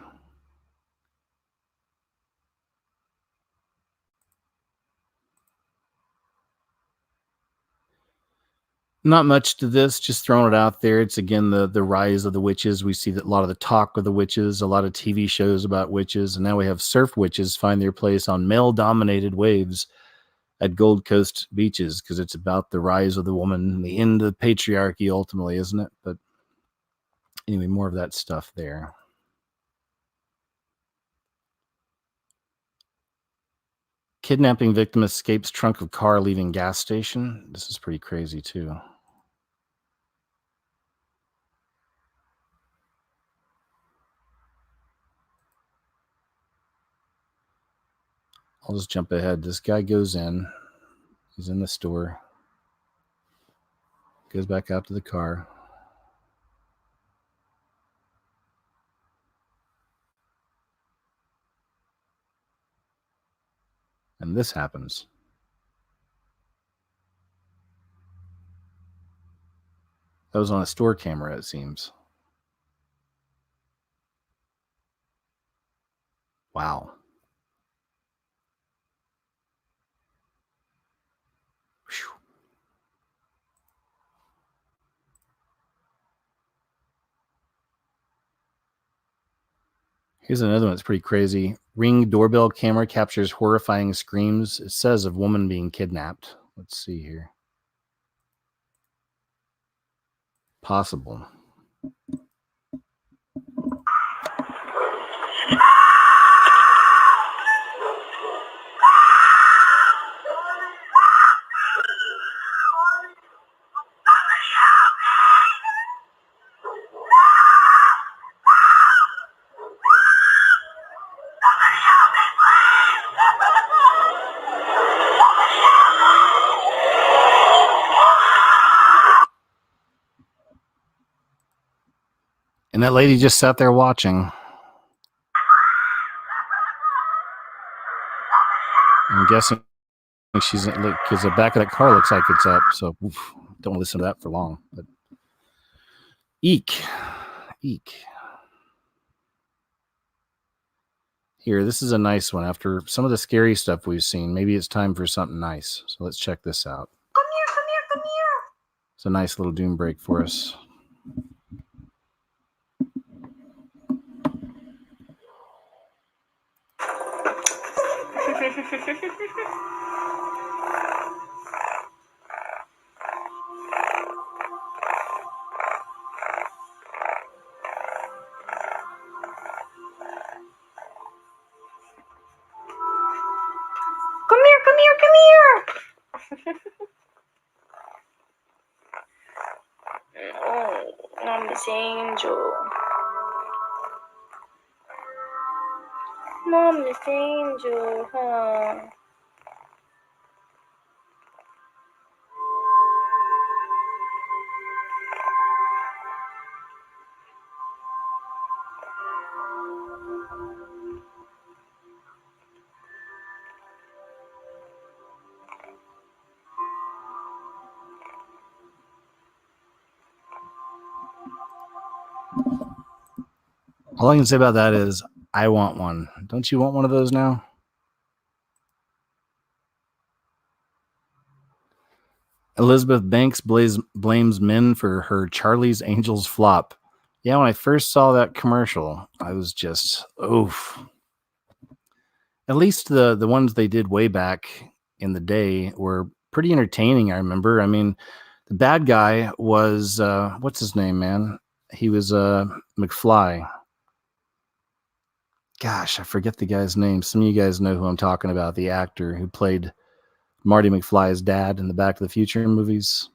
A: Not much to this, just throwing it out there. It's again the rise of the witches. We see that a lot of the talk of the witches, a lot of TV shows about witches, and now we have surf witches find their place on male-dominated waves at Gold Coast beaches because it's about the rise of the woman, the end of patriarchy ultimately, isn't it? But anyway, more of that stuff there. Kidnapping victim escapes trunk of car leaving gas station. This is pretty crazy too. I'll just jump ahead. This guy goes in. He's in the store. Goes back out to the car. And this happens. That was on a store camera, it seems. Wow. Whew. Here's another one that's pretty crazy. Ring doorbell camera captures horrifying screams. It says of woman being kidnapped. Let's see here. Possible. And that lady just sat there watching. I'm guessing she's because the back of that car looks like it's up. So oof, don't listen to that for long. But eek. Here, this is a nice one. After some of the scary stuff we've seen, maybe it's time for something nice. So let's check this out.
K: Come here.
A: It's a nice little doom break for us.
K: Come here. Oh, Mommy's angel. Mommy's angel, huh?
A: All I can say about that is I want one. Don't you want one of those now? Elizabeth Banks blames men for her Charlie's Angels flop. Yeah, when I first saw that commercial, I was just, oof. At least the ones they did way back in the day were pretty entertaining. I remember. I mean, the bad guy was what's his name, man? He was McFly. Gosh, I forget the guy's name. Some of you guys know who I'm talking about. The actor who played Marty McFly's dad in the Back to the Future movies,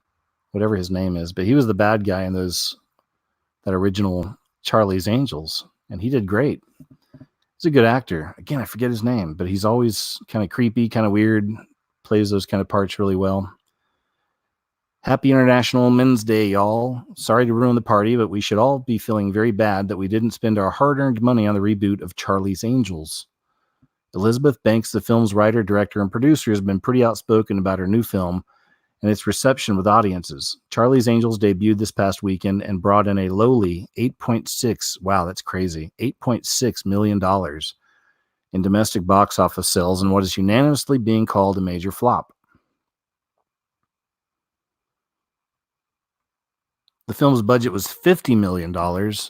A: whatever his name is. But he was the bad guy in that original Charlie's Angels, and he did great. He's a good actor. Again, I forget his name, but he's always kind of creepy, kind of weird, plays those kind of parts really well. Happy International Men's Day, y'all. Sorry to ruin the party, but we should all be feeling very bad that we didn't spend our hard-earned money on the reboot of Charlie's Angels. Elizabeth Banks, the film's writer, director, and producer, has been pretty outspoken about her new film and its reception with audiences. Charlie's Angels debuted this past weekend and brought in a lowly wow, that's crazy, $8.6 million in domestic box office sales in what is unanimously being called a major flop. The film's budget was $50 million,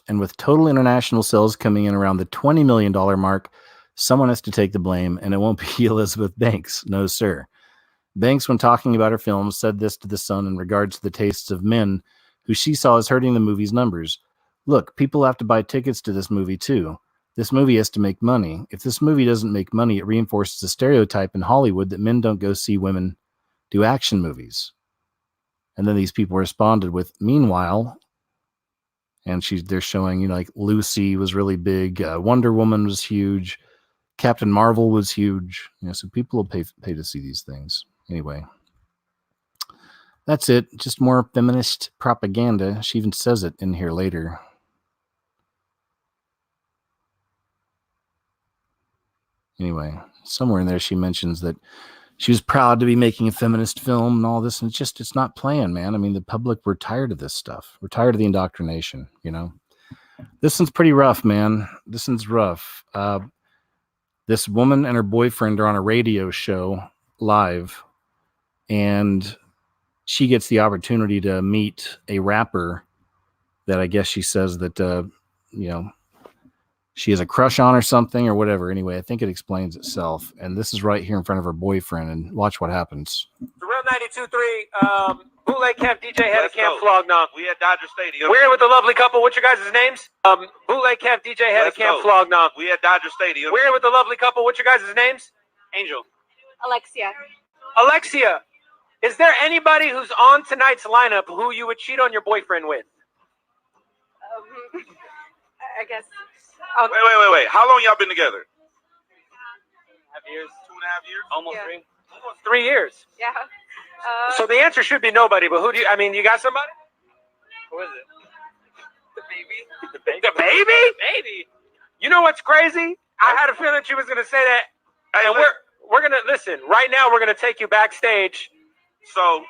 A: and with total international sales coming in around the $20 million mark, someone has to take the blame, and it won't be Elizabeth Banks. No, sir. Banks, when talking about her film, said this to The Sun in regards to the tastes of men who she saw as hurting the movie's numbers. Look, people have to buy tickets to this movie too. This movie has to make money. If this movie doesn't make money, it reinforces the stereotype in Hollywood that men don't go see women do action movies. And then these people responded with, meanwhile, and they're showing, like Lucy was really big, Wonder Woman was huge, Captain Marvel was huge. So people will pay to see these things. Anyway, that's it. Just more feminist propaganda. She even says it in here later. Anyway, somewhere in there she mentions that she was proud to be making a feminist film and all this, and it's not playing, man. I mean, the public, we're tired of this stuff. We're tired of the indoctrination, This one's pretty rough, man. This one's rough. This woman and her boyfriend are on a radio show live, and she gets the opportunity to meet a rapper that I guess she says that, she has a crush on or something or whatever. Anyway, I think it explains itself. And this is right here in front of her boyfriend, and watch what happens.
P: The Real 92.3, Bootleg Camp DJ had a camp flog knock.
J: We at Dodger Stadium.
P: We're here with the lovely couple. What's your guys' names? Bootleg Camp DJ had a camp flog knock.
J: We at Dodger Stadium.
P: We're here with the lovely couple. What's your guys' names?
J: Angel.
P: Alexia, is there anybody who's on tonight's lineup who you would cheat on your boyfriend with?
F: I guess.
J: Wait. How long y'all been together?
P: 2.5 years.
J: 2.5 years?
P: Almost 3. Almost 3 years.
F: Yeah.
P: So the answer should be nobody, but you got somebody? Who is it?
F: The baby.
P: The baby? Baby. You know what's crazy? I had a feeling she was going to say that.
J: Hey,
P: and we're going to, listen, right now we're going to take you backstage.
J: So,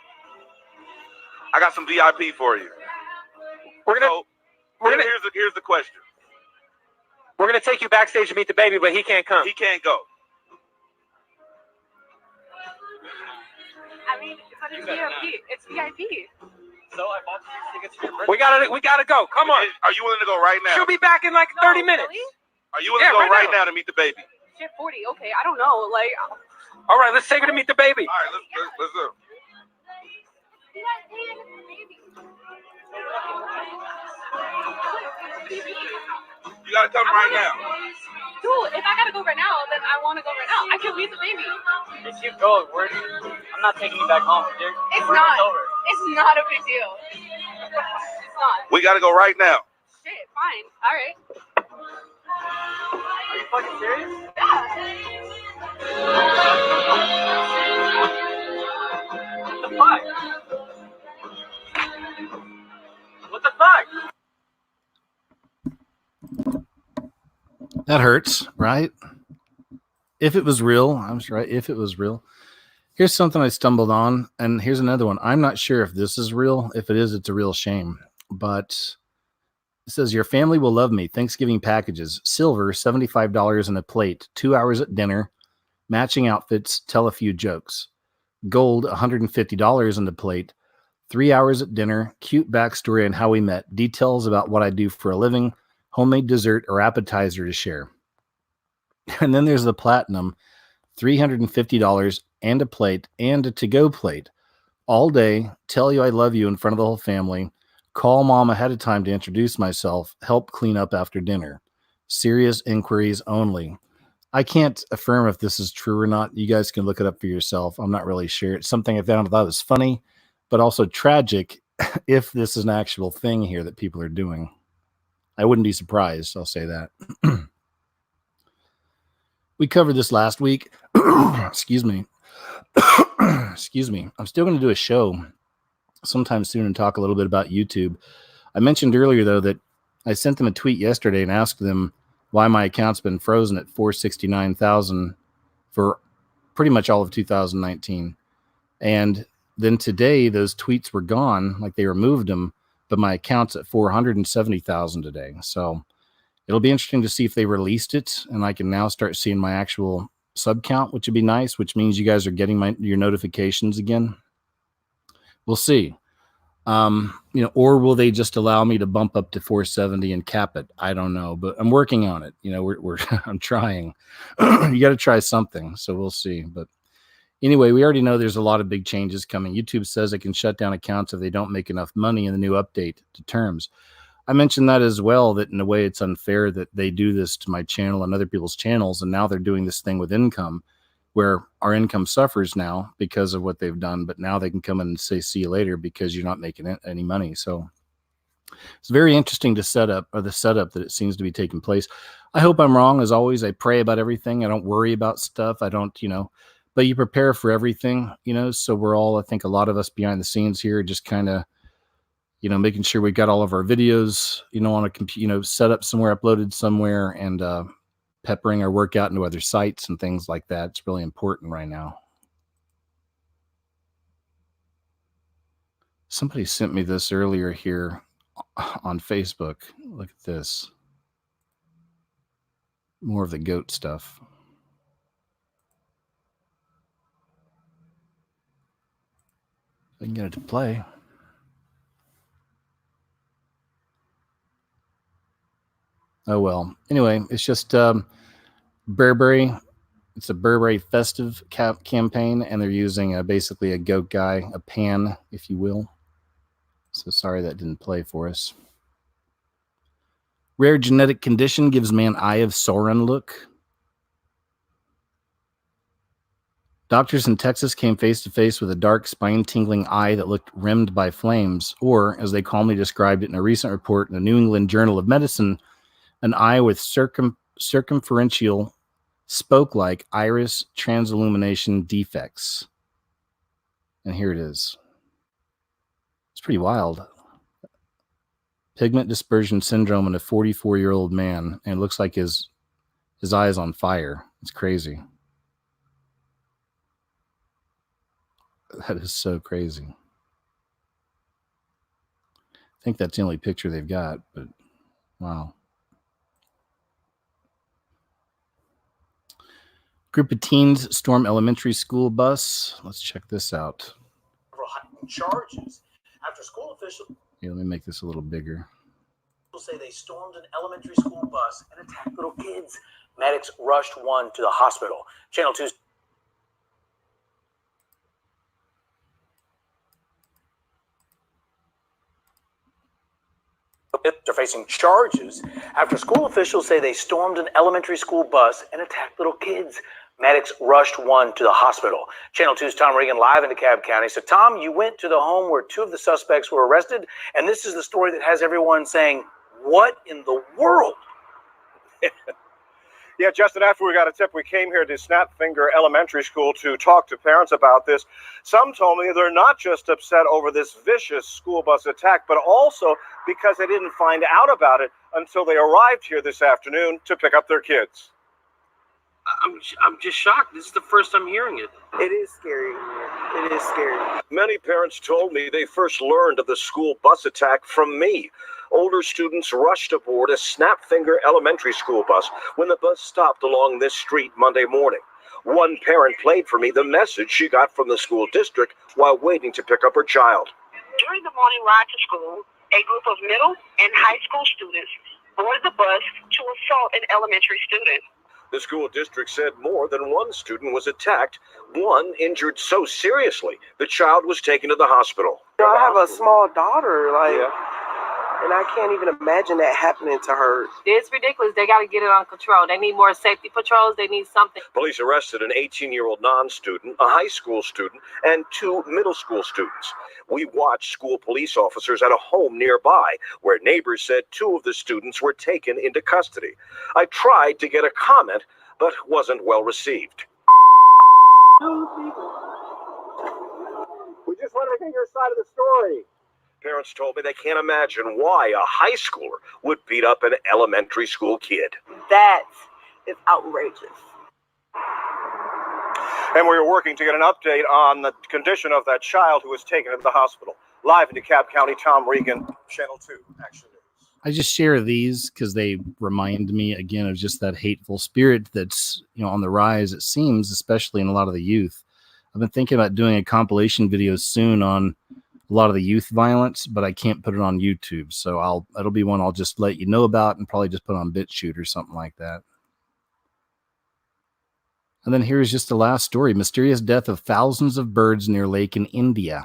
J: I got some VIP for you. Here's the question.
P: We're going to take you backstage to meet the baby, but he can't come.
J: He can't go.
F: I mean, it's VIP. It's VIP.
P: So I bought tickets for your birthday. We gotta go. Come on.
J: Are you willing to go right now?
P: She'll be back in like 30 minutes.
F: Really?
J: Are you willing to go right now to meet the baby?
F: Shit, 40. Okay, I don't know.
P: All right, let's take her to meet the baby.
J: All right, let's go. You gotta come right now.
F: Dude, if I gotta go right now, then I want to go right now. I can meet the baby.
P: If you go, I'm not taking you back home.
F: It's not. It's not a big deal. It's not.
J: We gotta go right now.
F: Shit, fine. All right.
P: Are you fucking serious? What the fuck?
A: That hurts, right? If it was real, I'm sure. If it was real. Here's something I stumbled on, and here's another one. I'm not sure if this is real. If it is, it's a real shame. But it says, your family will love me. Thanksgiving packages. Silver, $75 in a plate. 2 hours at dinner. Matching outfits. Tell a few jokes. Gold, $150 in the plate. 3 hours at dinner. Cute backstory on how we met. Details about what I do for a living. Homemade dessert or appetizer to share. And then there's the platinum, $350 and a plate and a to-go plate. All day, tell you I love you in front of the whole family, call mom ahead of time to introduce myself, help clean up after dinner. Serious inquiries only. I can't affirm if this is true or not. You guys can look it up for yourself. I'm not really sure. It's something I found that was funny, but also tragic if this is an actual thing here that people are doing. I wouldn't be surprised. I'll say that. We covered this last week. Excuse me. Excuse me. I'm still going to do a show sometime soon and talk a little bit about YouTube. I mentioned earlier, though, that I sent them a tweet yesterday and asked them why my account's been frozen at 469,000 for pretty much all of 2019. And then today, those tweets were gone, like they removed them, but my account's at 470,000 today. So it'll be interesting to see if they released it and I can now start seeing my actual sub count, which would be nice, which means you guys are getting your notifications again. We'll see. Or will they just allow me to bump up to 470 and cap it? I don't know, but I'm working on it. I'm trying. You got to try something, so we'll see. But anyway, we already know there's a lot of big changes coming. YouTube says it can shut down accounts if they don't make enough money in the new update to terms. I mentioned that as well, that in a way it's unfair that they do this to my channel and other people's channels, and now they're doing this thing with income where our income suffers now because of what they've done, but now they can come in and say, see you later because you're not making any money. So it's very interesting the setup that it seems to be taking place. I hope I'm wrong. As always, I pray about everything. I don't worry about stuff. I don't, but you prepare for everything, so we're all, I think a lot of us behind the scenes here, just kind of, making sure we got all of our videos, on a computer, set up somewhere, uploaded somewhere, and, peppering our workout into other sites and things like that. It's really important right now. Somebody sent me this earlier here on Facebook. Look at this. More of the goat stuff. I can get it to play. Oh, well. Anyway, it's just Burberry. It's a Burberry festive campaign, and they're using basically a goat guy, a pan, if you will. So sorry that didn't play for us. Rare genetic condition gives man Eye of Sauron look. Doctors in Texas came face to face with a dark, spine-tingling eye that looked rimmed by flames, or, as they calmly described it in a recent report in the New England Journal of Medicine, an eye with circumferential, spoke-like iris transillumination defects. And here it is. It's pretty wild. Pigment dispersion syndrome in a 44-year-old man, and it looks like his eye is on fire. It's crazy. That is so crazy. I think that's the only picture they've got, but wow. Group of teens storm elementary school bus. Let's check this out.
Q: Charges after school officials.
A: Yeah, let me make this a little bigger.
Q: Say they stormed an elementary school bus and attacked little kids. Medics rushed one to the hospital. Channel 2's are facing charges after school officials say they stormed an elementary school bus and attacked little kids. Medics rushed one to the hospital. Channel 2's Tom Regan live in DeKalb County. So, Tom, you went to the home where two of the suspects were arrested, and this is the story that has everyone saying, what in the world?
R: Yeah, Justin, after we got a tip, we came here to Snapfinger Elementary School to talk to parents about this. Some told me they're not just upset over this vicious school bus attack, but also because they didn't find out about it until they arrived here this afternoon to pick up their kids.
O: I'm just shocked. This is the first I'm hearing it.
R: It is scary. It is scary. Many parents told me they first learned of the school bus attack from me. Older students rushed aboard a Snapfinger Elementary School bus when the bus stopped along this street Monday morning. One parent played for me the message she got from the school district while waiting to pick up her child.
S: During the morning ride to school, a group of middle and high school students boarded the bus to assault an elementary student.
R: The school district said more than one student was attacked, one injured so seriously the child was taken to the hospital.
M: I have a small daughter, and I can't even imagine that happening to her.
T: It's ridiculous. They got to get it under control. They need more safety patrols. They need something.
R: Police arrested an 18-year-old non-student, a high school student, and 2 middle school students. We watched school police officers at a home nearby where neighbors said 2 of the students were taken into custody. I tried to get a comment, but wasn't well received.
J: We just wanted to get your side of the story.
R: Parents told me they can't imagine why a high schooler would beat up an elementary school kid.
M: That is outrageous.
U: And we were working to get an update on the condition of that child who was taken to the hospital. Live in DeKalb County, Tom Regan, Channel 2, Action News.
A: I just share these because they remind me again of just that hateful spirit that's, on the rise, it seems, especially in a lot of the youth. I've been thinking about doing a compilation video soon on a lot of the youth violence, but I can't put it on YouTube. So it'll be one I'll just let you know about and probably just put on BitChute or something like that. And then here's just the last story. Mysterious death of thousands of birds near lake in India.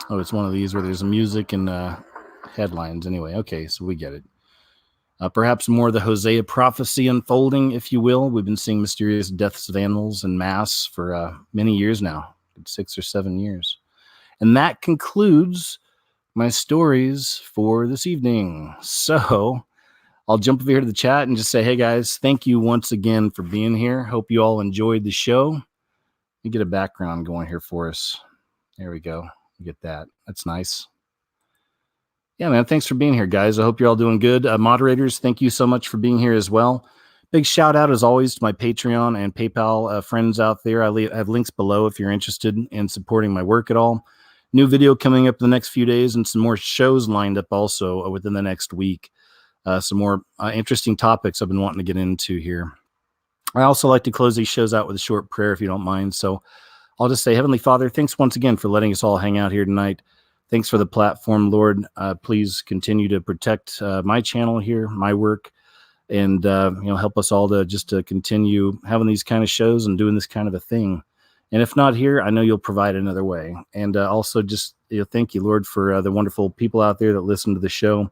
A: Oh, it's one of these where there's music and headlines. Anyway, okay, so we get it. Perhaps more of the Hosea prophecy unfolding, if you will. We've been seeing mysterious deaths of animals en masse for many years now, 6 or 7 years. And that concludes my stories for this evening. So I'll jump over here to the chat and just say, hey, guys, thank you once again for being here. Hope you all enjoyed the show. Let me get a background going here for us. There we go. Get that. That's nice. Yeah, man, thanks for being here, guys. I hope you're all doing good. Moderators, thank you so much for being here as well. Big shout out, as always, to my Patreon and PayPal friends out there. I have links below if you're interested in supporting my work at all. New video coming up in the next few days and some more shows lined up also within the next week. Some more interesting topics I've been wanting to get into here. I also like to close these shows out with a short prayer, if you don't mind. So I'll just say, Heavenly Father, thanks once again for letting us all hang out here tonight. Thanks for the platform, Lord. Please continue to protect my channel here, my work, and help us all to continue having these kind of shows and doing this kind of a thing. And if not here, I know you'll provide another way. And also just thank you, Lord, for the wonderful people out there that listen to the show,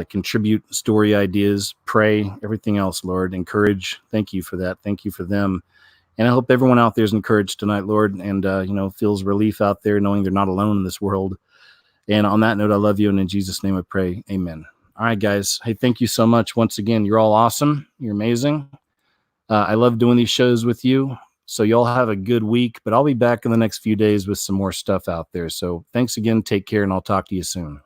A: contribute story ideas, pray, everything else, Lord. Encourage. Thank you for that. Thank you for them. And I hope everyone out there is encouraged tonight, Lord, and feels relief out there knowing they're not alone in this world. And on that note, I love you, and in Jesus' name I pray, amen. All right, guys. Hey, thank you so much. Once again, you're all awesome. You're amazing. I love doing these shows with you. So y'all have a good week, but I'll be back in the next few days with some more stuff out there. So thanks again. Take care, and I'll talk to you soon.